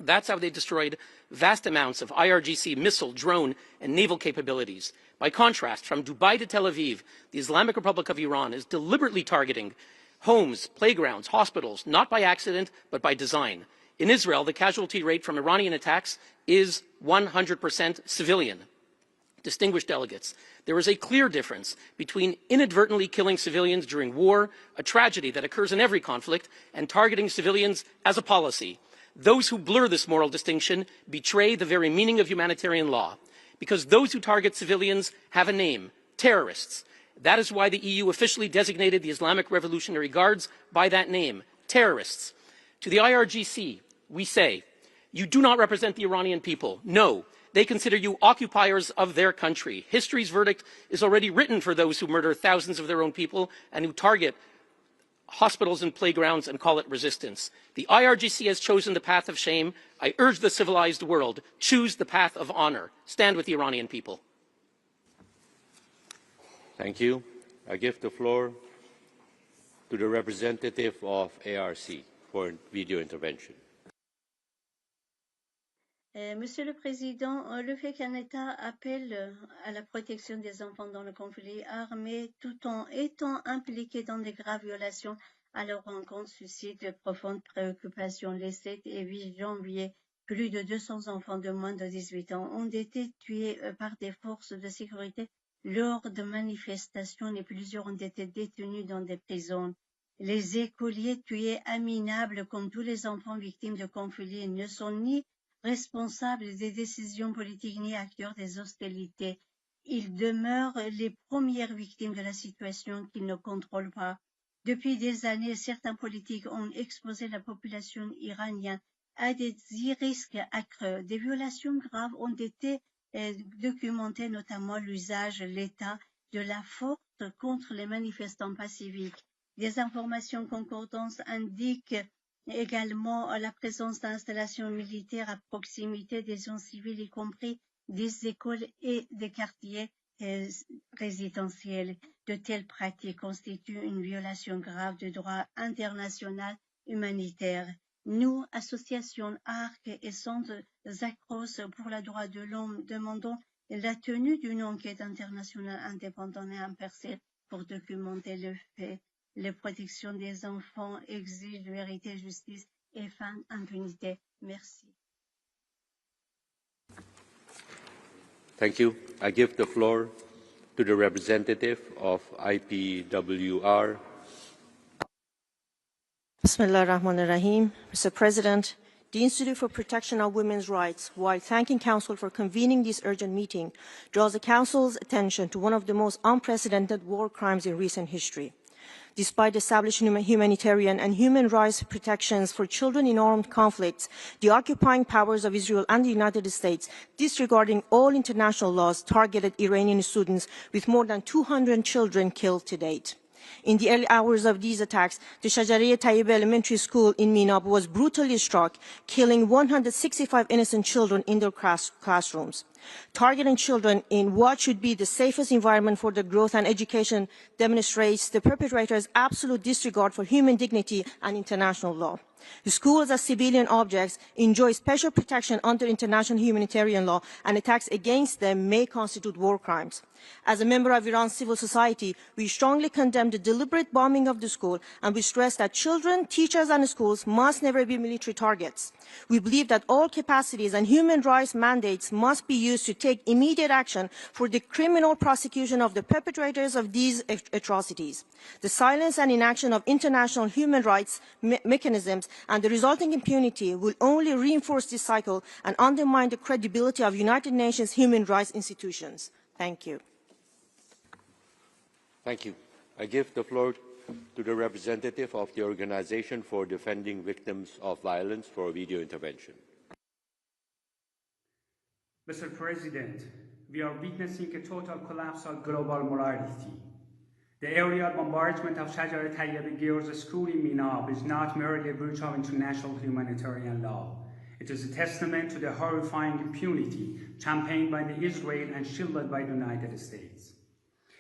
That's how they destroyed vast amounts of IRGC missile, drone, and naval capabilities. By contrast, from Dubai to Tel Aviv, the Islamic Republic of Iran is deliberately targeting homes, playgrounds, hospitals, not by accident, but by design. In Israel, the casualty rate from Iranian attacks is 100% civilian. Distinguished delegates, there is a clear difference between inadvertently killing civilians during war, a tragedy that occurs in every conflict, and targeting civilians as a policy. Those who blur this moral distinction betray the very meaning of humanitarian law, because those who target civilians have a name: terrorists. That is why the EU officially designated the Islamic Revolutionary Guards by that name, terrorists. To the IRGC, we say, you do not represent the Iranian people. No, they consider you occupiers of their country. History's verdict is already written for those who murder thousands of their own people and who target hospitals and playgrounds and call it resistance. The IRGC has chosen the path of shame. I urge the civilized world, choose the path of honor. Stand with the Iranian people. Thank you. I give the floor to the representative of ARC for video intervention. Monsieur le Président, le fait qu'un État appelle à la protection des enfants dans le conflit armé tout en étant impliqué dans de graves violations à leur encontre suscite de profondes préoccupations. Les 7 et 8 janvier, plus de 200 enfants de moins de 18 ans ont été tués par des forces de sécurité lors de manifestations et plusieurs ont été détenus dans des prisons. Les écoliers tués à Minab, comme tous les enfants victimes de conflits, ne sont ni responsables des décisions politiques ni acteurs des hostilités. Ils demeurent les premières victimes de la situation qu'ils ne contrôlent pas. Depuis des années, certains politiques ont exposé la population iranienne à des risques accrus. Des violations graves ont été documentées, notamment l'usage, l'état de la force contre les manifestants pacifiques. Des informations concordantes indiquent également la présence d'installations militaires à proximité des zones civiles, y compris des écoles et des quartiers résidentiels. De telles pratiques constituent une violation grave du droit international humanitaire. Nous, associations ARC et Centre Zacros pour les droits de l'homme, demandons la tenue d'une enquête internationale indépendante et impartiale pour documenter le fait. La protection des enfants exige vérité, justice et fin d'impunité. Merci. Thank you. I give the floor to the representative of IPWR. Bismillah ar-Rahman ar-Rahim. Mr. President, the Institute for Protection of Women's Rights, while thanking Council for convening this urgent meeting, draws the Council's attention to one of the most unprecedented war crimes in recent history. Despite establishing humanitarian and human rights protections for children in armed conflicts, the occupying powers of Israel and the United States, disregarding all international laws, targeted Iranian students with more than 200 children killed to date. In the early hours of these attacks, the Shajareh Tayyebeh Elementary School in Minab was brutally struck, killing 165 innocent children in their classrooms. Targeting children in what should be the safest environment for their growth and education demonstrates the perpetrator's absolute disregard for human dignity and international law. The schools as civilian objects enjoy special protection under international humanitarian law, and attacks against them may constitute war crimes. As a member of Iran's civil society, we strongly condemn the deliberate bombing of the school, and we stress that children, teachers, and schools must never be military targets. We believe that all capacities and human rights mandates must be used to take immediate action for the criminal prosecution of the perpetrators of these atrocities. The silence and inaction of international human rights mechanisms and the resulting impunity will only reinforce this cycle and undermine the credibility of United Nations human rights institutions. Thank you. Thank you. I give the floor to the representative of the Organization for Defending Victims of Violence for a video intervention. Mr. President, we are witnessing a total collapse of global morality. The aerial bombardment of Shajareh Tayyebeh Girls School in Minab is not merely a breach of international humanitarian law. It is a testament to the horrifying impunity championed by the Israel and shielded by the United States.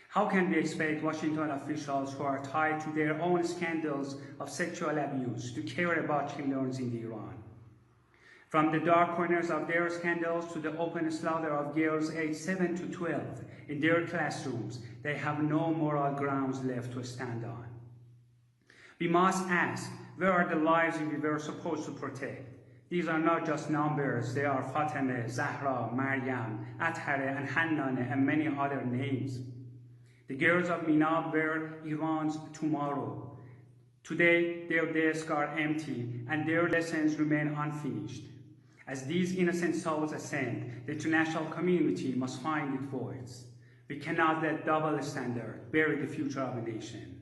How can we expect Washington officials who are tied to their own scandals of sexual abuse to care about children in Iran? From the dark corners of their scandals to the open slaughter of girls aged 7 to 12 in their classrooms, they have no moral grounds left to stand on. We must ask, where are the lives we were supposed to protect? These are not just numbers, they are Fatemeh, Zahra, Maryam, Athare, and Hannaneh, and many other names. The girls of Minab were Iran's tomorrow. Today, their desks are empty, and their lessons remain unfinished. As these innocent souls ascend, the international community must find its voice. We cannot let double standard bury the future of a nation.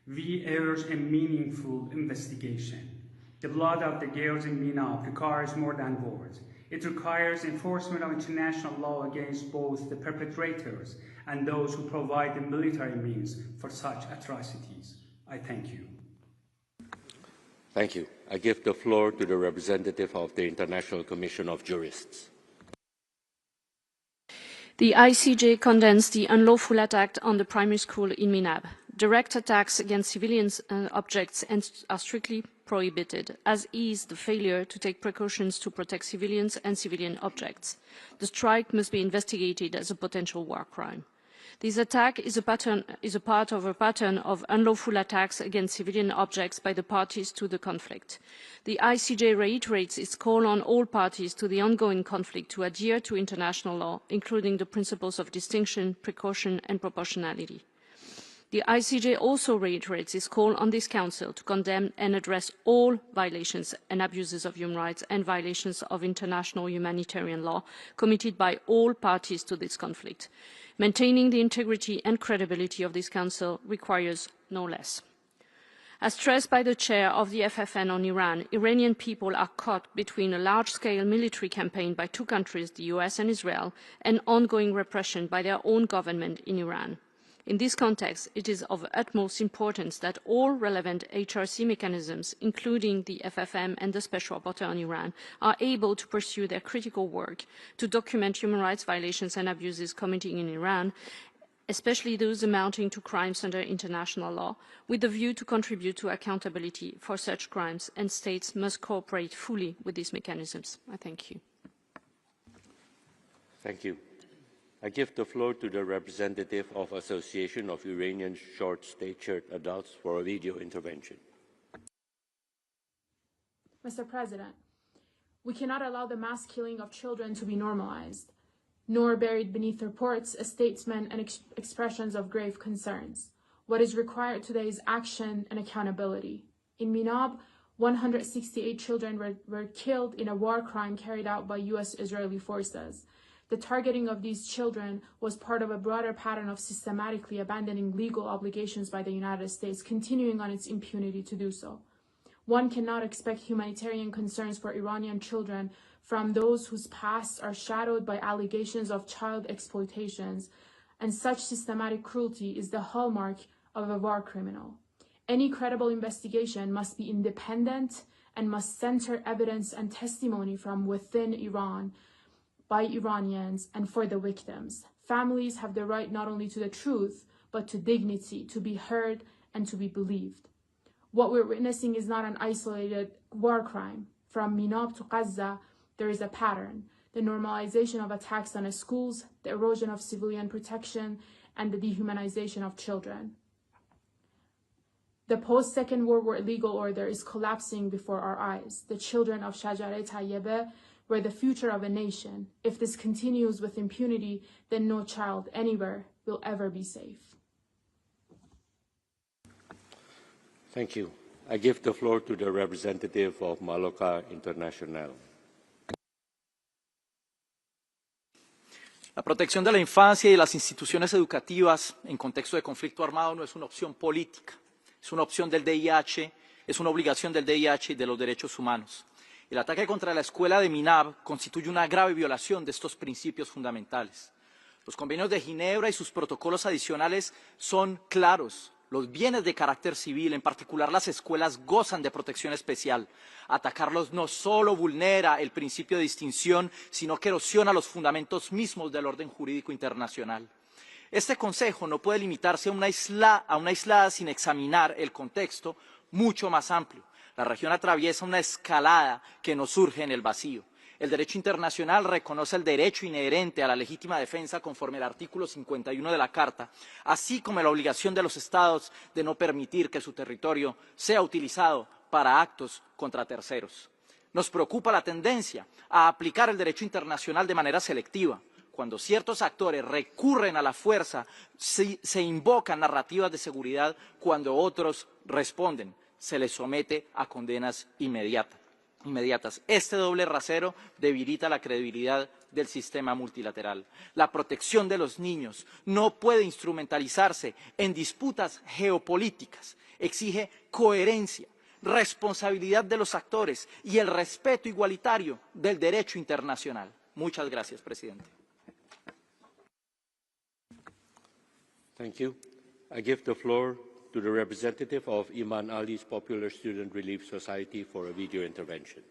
We urge a meaningful investigation. The blood of the girls in Minab requires more than words. It requires enforcement of international law against both the perpetrators and those who provide the military means for such atrocities. I thank you. Thank you. I give the floor to the representative of the International Commission of Jurists. The ICJ condemns the unlawful attack on the primary school in Minab. Direct attacks against civilians and objects are strictly prohibited, as is the failure to take precautions to protect civilians and civilian objects. The strike must be investigated as a potential war crime. This attack is a part of a pattern of unlawful attacks against civilian objects by the parties to the conflict. The ICJ reiterates its call on all parties to the ongoing conflict to adhere to international law, including the principles of distinction, precaution, and proportionality. The ICJ also reiterates its call on this Council to condemn and address all violations and abuses of human rights and violations of international humanitarian law committed by all parties to this conflict. Maintaining the integrity and credibility of this Council requires no less. As stressed by the chair of the FFN on Iran, Iranian people are caught between a large-scale military campaign by two countries, the US and Israel, and ongoing repression by their own government in Iran. In this context, it is of utmost importance that all relevant HRC mechanisms, including the FFM and the Special Rapporteur on Iran, are able to pursue their critical work to document human rights violations and abuses committed in Iran, especially those amounting to crimes under international law, with the view to contribute to accountability for such crimes, and states must cooperate fully with these mechanisms. I thank you. Thank you. I give the floor to the representative of Association of Iranian Short-Statured Adults for a video intervention. Mr. President, we cannot allow the mass killing of children to be normalized, nor buried beneath reports, statements, and expressions of grave concerns. What is required today is action and accountability. In Minab, 168 children were killed in a war crime carried out by U.S. Israeli forces. The targeting of these children was part of a broader pattern of systematically abandoning legal obligations by the United States, continuing on its impunity to do so. One cannot expect humanitarian concerns for Iranian children from those whose pasts are shadowed by allegations of child exploitations, and such systematic cruelty is the hallmark of a war criminal. Any credible investigation must be independent and must center evidence and testimony from within Iran, by Iranians, and for the victims. Families have the right not only to the truth, but to dignity, to be heard and to be believed. What we're witnessing is not an isolated war crime. From Minab to Gaza, there is a pattern: the normalization of attacks on schools, the erosion of civilian protection, and the dehumanization of children. The post-Second World War legal order is collapsing before our eyes. The children of Shajareh Tayyebeh were the future of a nation. If this continues with impunity, then no child anywhere will ever be safe. Thank you. I give the floor to the representative of Maloka International. La protección de la infancia y de las instituciones educativas en contexto de conflicto armado no es una opción política, es una opción del DIH, es una obligación del DIH y de los derechos humanos. El ataque contra la escuela de Minab constituye una grave violación de estos principios fundamentales. Los convenios de Ginebra y sus protocolos adicionales son claros. Los bienes de carácter civil, en particular las escuelas, gozan de protección especial. Atacarlos no solo vulnera el principio de distinción, sino que erosiona los fundamentos mismos del orden jurídico internacional. Este Consejo no puede limitarse a una aislada sin examinar el contexto mucho más amplio. La región atraviesa una escalada que no surge en el vacío. El derecho internacional reconoce el derecho inherente a la legítima defensa conforme al artículo 51 de la Carta, así como la obligación de los Estados de no permitir que su territorio sea utilizado para actos contra terceros. Nos preocupa la tendencia a aplicar el derecho internacional de manera selectiva. Cuando ciertos actores recurren a la fuerza, se invocan narrativas de seguridad, cuando otros responden, se les somete a condenas inmediatas. Este doble rasero debilita la credibilidad del sistema multilateral. La protección de los niños no puede instrumentalizarse en disputas geopolíticas. Exige coherencia, responsabilidad de los actores y el respeto igualitario del derecho internacional. Muchas gracias, presidente. Thank you. I give the floor to the representative of Iman Ali's Popular Student Relief Society for a video intervention.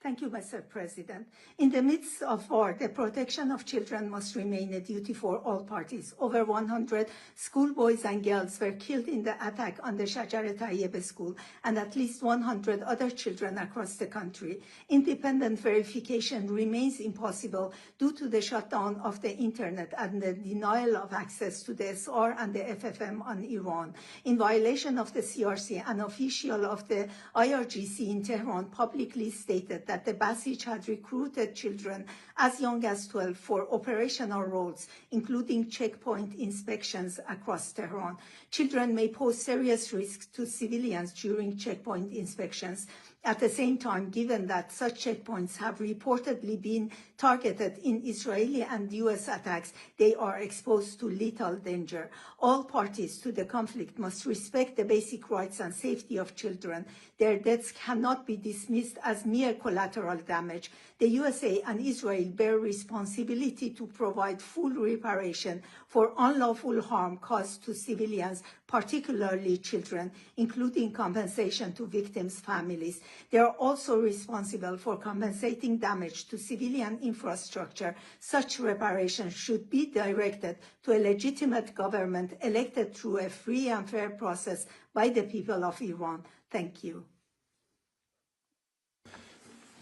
Thank you, Mr. President. In the midst of war, the protection of children must remain a duty for all parties. Over 100 schoolboys and girls were killed in the attack on the Shajareh Tayyebeh School, and at least 100 other children across the country. Independent verification remains impossible due to the shutdown of the internet and the denial of access to the SR and the FFM on Iran. In violation of the CRC, an official of the IRGC in Tehran publicly stated that the Basij had recruited children as young as 12 for operational roles, including checkpoint inspections across Tehran. Children may pose serious risks to civilians during checkpoint inspections. At the same time, given that such checkpoints have reportedly been targeted in Israeli and U.S. attacks, they are exposed to lethal danger. All parties to the conflict must respect the basic rights and safety of children. Their deaths cannot be dismissed as mere collateral damage. The USA and Israel bear responsibility to provide full reparation for unlawful harm caused to civilians, particularly children, including compensation to victims' families. They are also responsible for compensating damage to civilian infrastructure. Such reparation should be directed to a legitimate government elected through a free and fair process by the people of Iran. Thank you.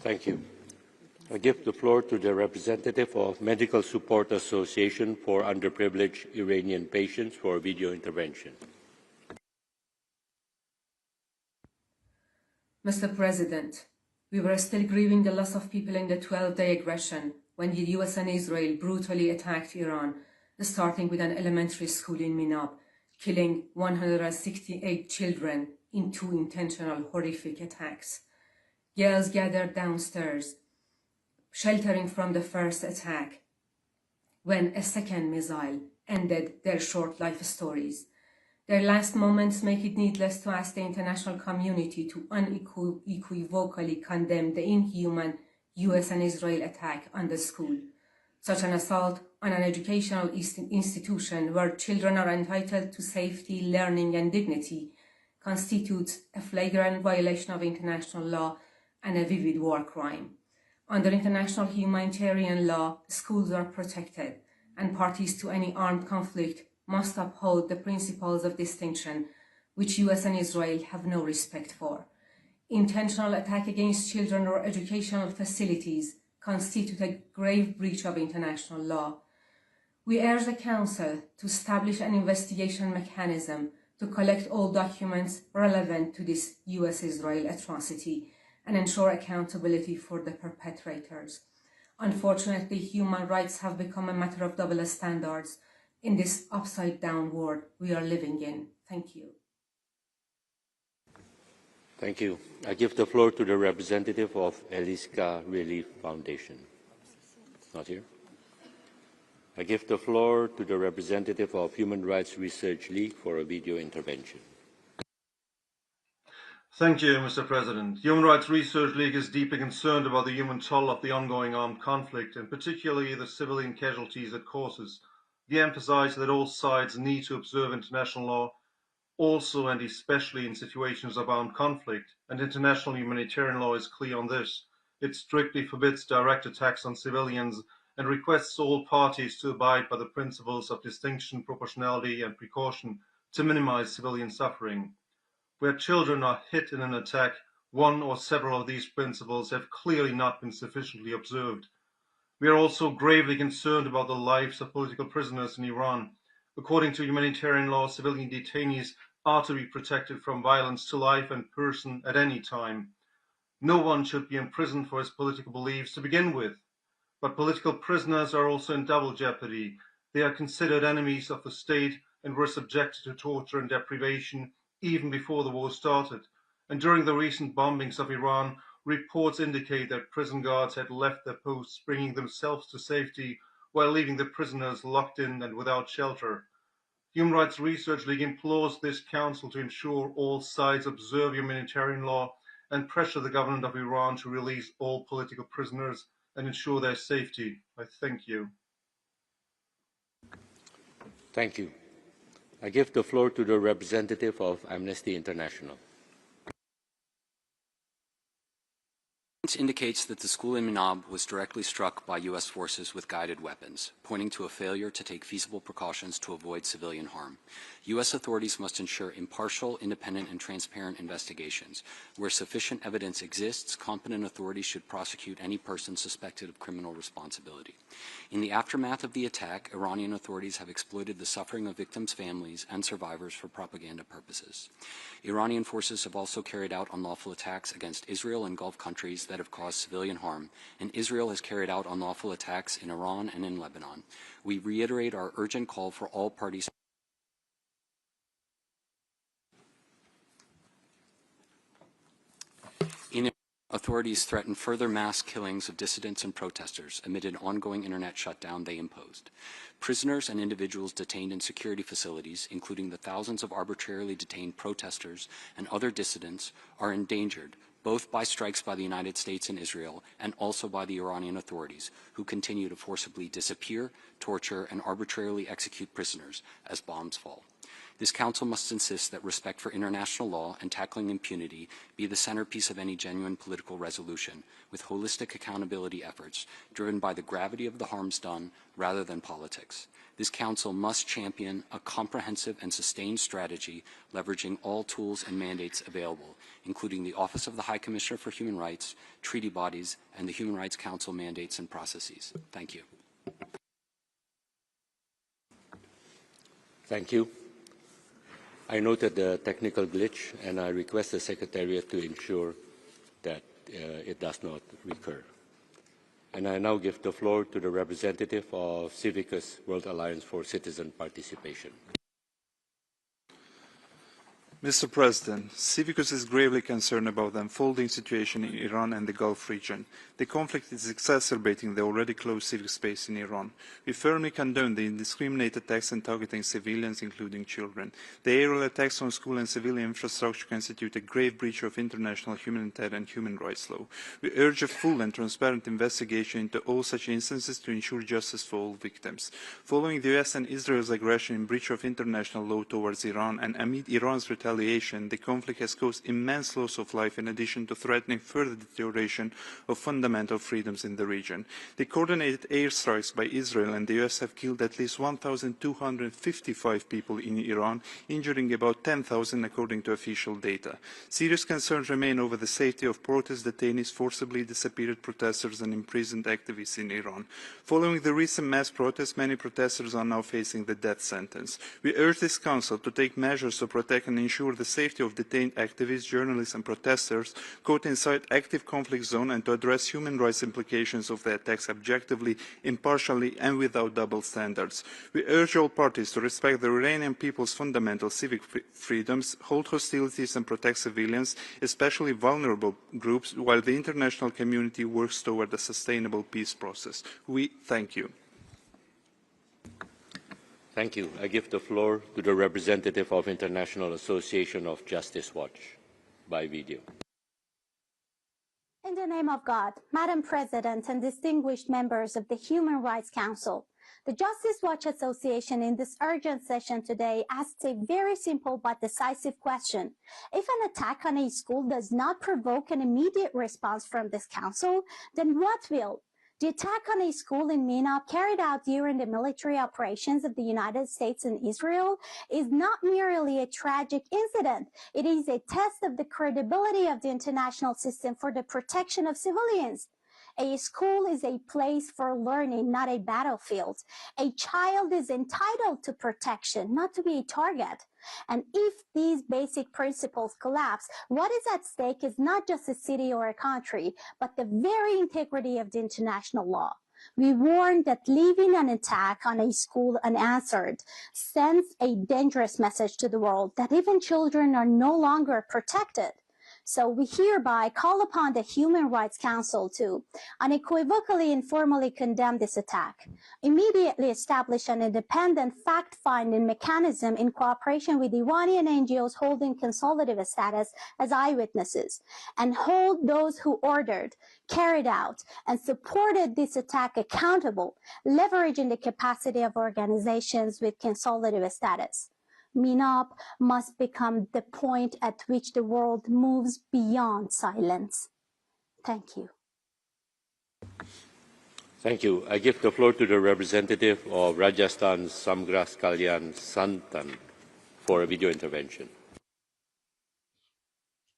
Thank you. I give the floor to the representative of Medical Support Association for Underprivileged Iranian Patients for a video intervention. Mr. President, we were still grieving the loss of people in the 12-day aggression when the US and Israel brutally attacked Iran, starting with an elementary school in Minab, killing 168 children in 2 intentional horrific attacks. Girls gathered downstairs, sheltering from the first attack, when a second missile ended their short life stories. Their last moments make it needless to ask the international community to unequivocally condemn the inhuman US and Israel attack on the school. Such an assault on an educational institution where children are entitled to safety, learning, and dignity constitutes a flagrant violation of international law and a vivid war crime. Under international humanitarian law, schools are protected, and parties to any armed conflict must uphold the principles of distinction, which US and Israel have no respect for. Intentional attack against children or educational facilities constitute a grave breach of international law. We urge the Council to establish an investigation mechanism to collect all documents relevant to this US-Israel atrocity and ensure accountability for the perpetrators. Unfortunately, human rights have become a matter of double standards in this upside-down world we are living in. Thank you. Thank you. I give the floor to the representative of Eliska Relief Foundation. Not here. I give the floor to the representative of Human Rights Research League for a video intervention. Thank you, Mr. President. Human Rights Research League is deeply concerned about the human toll of the ongoing armed conflict, and particularly the civilian casualties it causes. We emphasize that all sides need to observe international law, also and especially in situations of armed conflict, and international humanitarian law is clear on this. It strictly forbids direct attacks on civilians and requests all parties to abide by the principles of distinction, proportionality, and precaution to minimize civilian suffering. Where children are hit in an attack, one or several of these principles have clearly not been sufficiently observed. We are also gravely concerned about the lives of political prisoners in Iran. According to humanitarian law, civilian detainees are to be protected from violence to life and person at any time. No one should be imprisoned for his political beliefs to begin with. But political prisoners are also in double jeopardy. They are considered enemies of the state and were subjected to torture and deprivation even before the war started. And during the recent bombings of Iran, reports indicate that prison guards had left their posts, bringing themselves to safety while leaving the prisoners locked in and without shelter. Human Rights Research League implores this council to ensure all sides observe humanitarian law and pressure the government of Iran to release all political prisoners and ensure their safety. I thank you. Thank you. I give the floor to the representative of Amnesty International. Indicates that the school in Minab was directly struck by U.S. forces with guided weapons, pointing to a failure to take feasible precautions to avoid civilian harm. U.S. authorities must ensure impartial, independent, and transparent investigations. Where sufficient evidence exists, competent authorities should prosecute any person suspected of criminal responsibility. In the aftermath of the attack, Iranian authorities have exploited the suffering of victims' families and survivors for propaganda purposes. Iranian forces have also carried out unlawful attacks against Israel and Gulf countries that have caused civilian harm, and Israel has carried out unlawful attacks in Iran and in Lebanon. We reiterate our urgent call for all parties in Authorities threaten further mass killings of dissidents and protesters amid an ongoing internet shutdown they imposed. Prisoners and individuals detained in security facilities, including the thousands of arbitrarily detained protesters and other dissidents, are endangered, both by strikes by the United States and Israel and also by the Iranian authorities, who continue to forcibly disappear, torture, and arbitrarily execute prisoners as bombs fall. This Council must insist that respect for international law and tackling impunity be the centerpiece of any genuine political resolution, with holistic accountability efforts driven by the gravity of the harms done rather than politics. This Council must champion a comprehensive and sustained strategy leveraging all tools and mandates available, including the Office of the High Commissioner for Human Rights, treaty bodies, and the Human Rights Council mandates and processes. Thank you. Thank you. I noted the technical glitch, and I request the Secretariat to ensure that it does not recur. And I now give the floor to the representative of Civicus World Alliance for Citizen Participation. Mr. President, Civicus is gravely concerned about the unfolding situation in Iran and the Gulf region. The conflict is exacerbating the already closed civic space in Iran. We firmly condone the indiscriminate attacks and targeting civilians, including children. The aerial attacks on school and civilian infrastructure constitute a grave breach of international humanitarian and human rights law. We urge a full and transparent investigation into all such instances to ensure justice for all victims. Following the U.S. and Israel's aggression in breach of international law towards Iran and amid Iran's retaliation, the conflict has caused immense loss of life in addition to threatening further deterioration of fundamental freedoms in the region. The coordinated airstrikes by Israel and the US have killed at least 1,255 people in Iran, injuring about 10,000 according to official data. Serious concerns remain over the safety of protest detainees, forcibly disappeared protesters and imprisoned activists in Iran. Following the recent mass protests, many protesters are now facing the death sentence. We urge this Council to take measures to protect and ensure the safety of detained activists, journalists and protesters caught inside active conflict zone, and to address human rights implications of the attacks objectively, impartially and without double standards. We urge all parties to respect the Iranian people's fundamental civic freedoms, hold hostilities and protect civilians, especially vulnerable groups, while the international community works toward a sustainable peace process. We thank you. Thank you. I give the floor to the representative of International Association of Justice Watch by video. In the name of God, Madam President and distinguished members of the Human Rights Council, the Justice Watch Association in this urgent session today asks a very simple but decisive question. If an attack on a school does not provoke an immediate response from this council, then what will? The attack on a school in Minab carried out during the military operations of the United States and Israel is not merely a tragic incident. It is a test of the credibility of the international system for the protection of civilians. A school is a place for learning, not a battlefield. A child is entitled to protection, not to be a target. And if these basic principles collapse, what is at stake is not just a city or a country, but the very integrity of the international law. We warn that leaving an attack on a school unanswered sends a dangerous message to the world that even children are no longer protected. So we hereby call upon the Human Rights Council to unequivocally and formally condemn this attack, immediately establish an independent fact-finding mechanism in cooperation with Iranian NGOs holding consultative status as eyewitnesses, and hold those who ordered, carried out, and supported this attack accountable, leveraging the capacity of organizations with consultative status. Minab must become the point at which the world moves beyond silence. Thank you. Thank you. I give the floor to the representative of Rajasthan, Samgras Kalyan Santan, for a video intervention.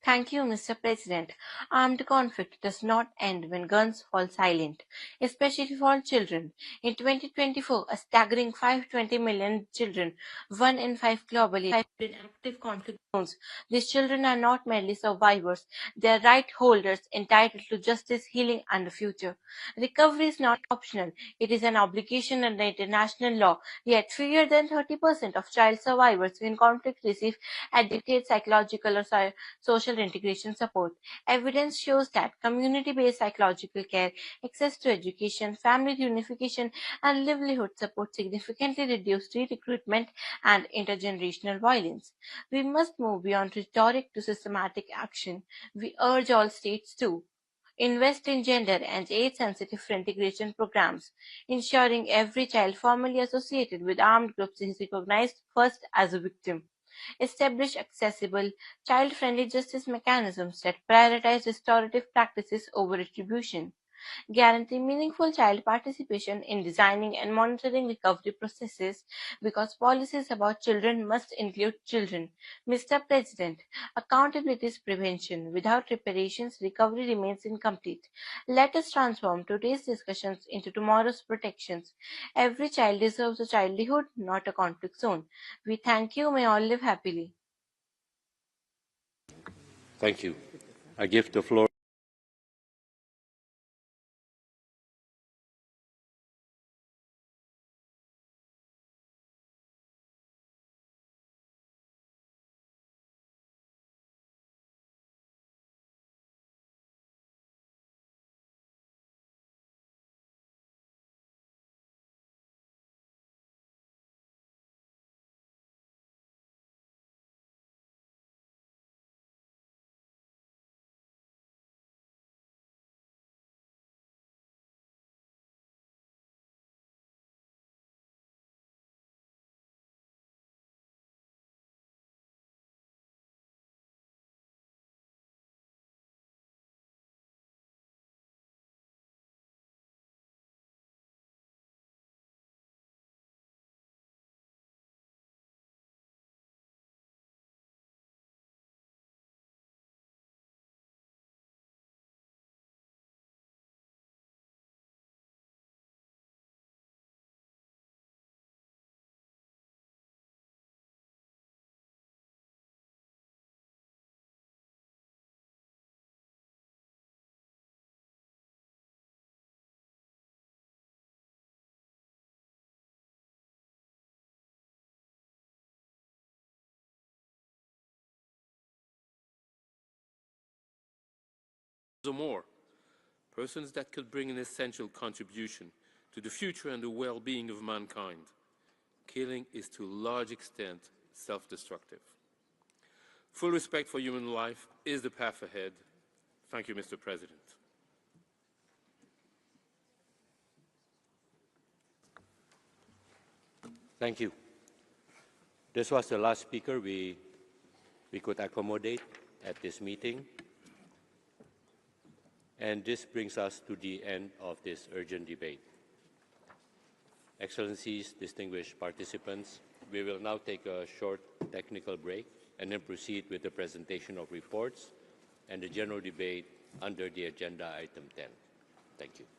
Thank you, Mr. President. Armed conflict does not end when guns fall silent, especially for children. In 2024, a staggering 520 million children, 1 in 5 globally, have been in active conflict zones. These children are not merely survivors. They are right holders entitled to justice, healing, and a future. Recovery is not optional. It is an obligation under international law. Yet, fewer than 30% of child survivors in conflict receive adequate psychological or social social integration support. Evidence shows that community-based psychological care, access to education, family reunification, and livelihood support significantly reduce re-recruitment and intergenerational violence. We must move beyond rhetoric to systematic action. We urge all states to invest in gender and age-sensitive integration programs, ensuring every child formerly associated with armed groups is recognized first as a victim. Establish accessible, child-friendly justice mechanisms that prioritize restorative practices over retribution. Guarantee meaningful child participation in designing and monitoring recovery processes because policies about children must include children. Mr. President, accountability is prevention. Without reparations, recovery remains incomplete. Let us transform today's discussions into tomorrow's protections. Every child deserves a childhood, not a conflict zone. We thank you. May all live happily. Thank you. I give the floor. or more, persons that could bring an essential contribution to the future and the well-being of mankind. Killing is to a large extent self-destructive. Full respect for human life is the path ahead. Thank you, Mr. President. Thank you. This was the last speaker we could accommodate at this meeting. And this brings us to the end of this urgent debate. Excellencies, distinguished participants, we will now take a short technical break and then proceed with the presentation of reports and the general debate under the agenda item 10. Thank you.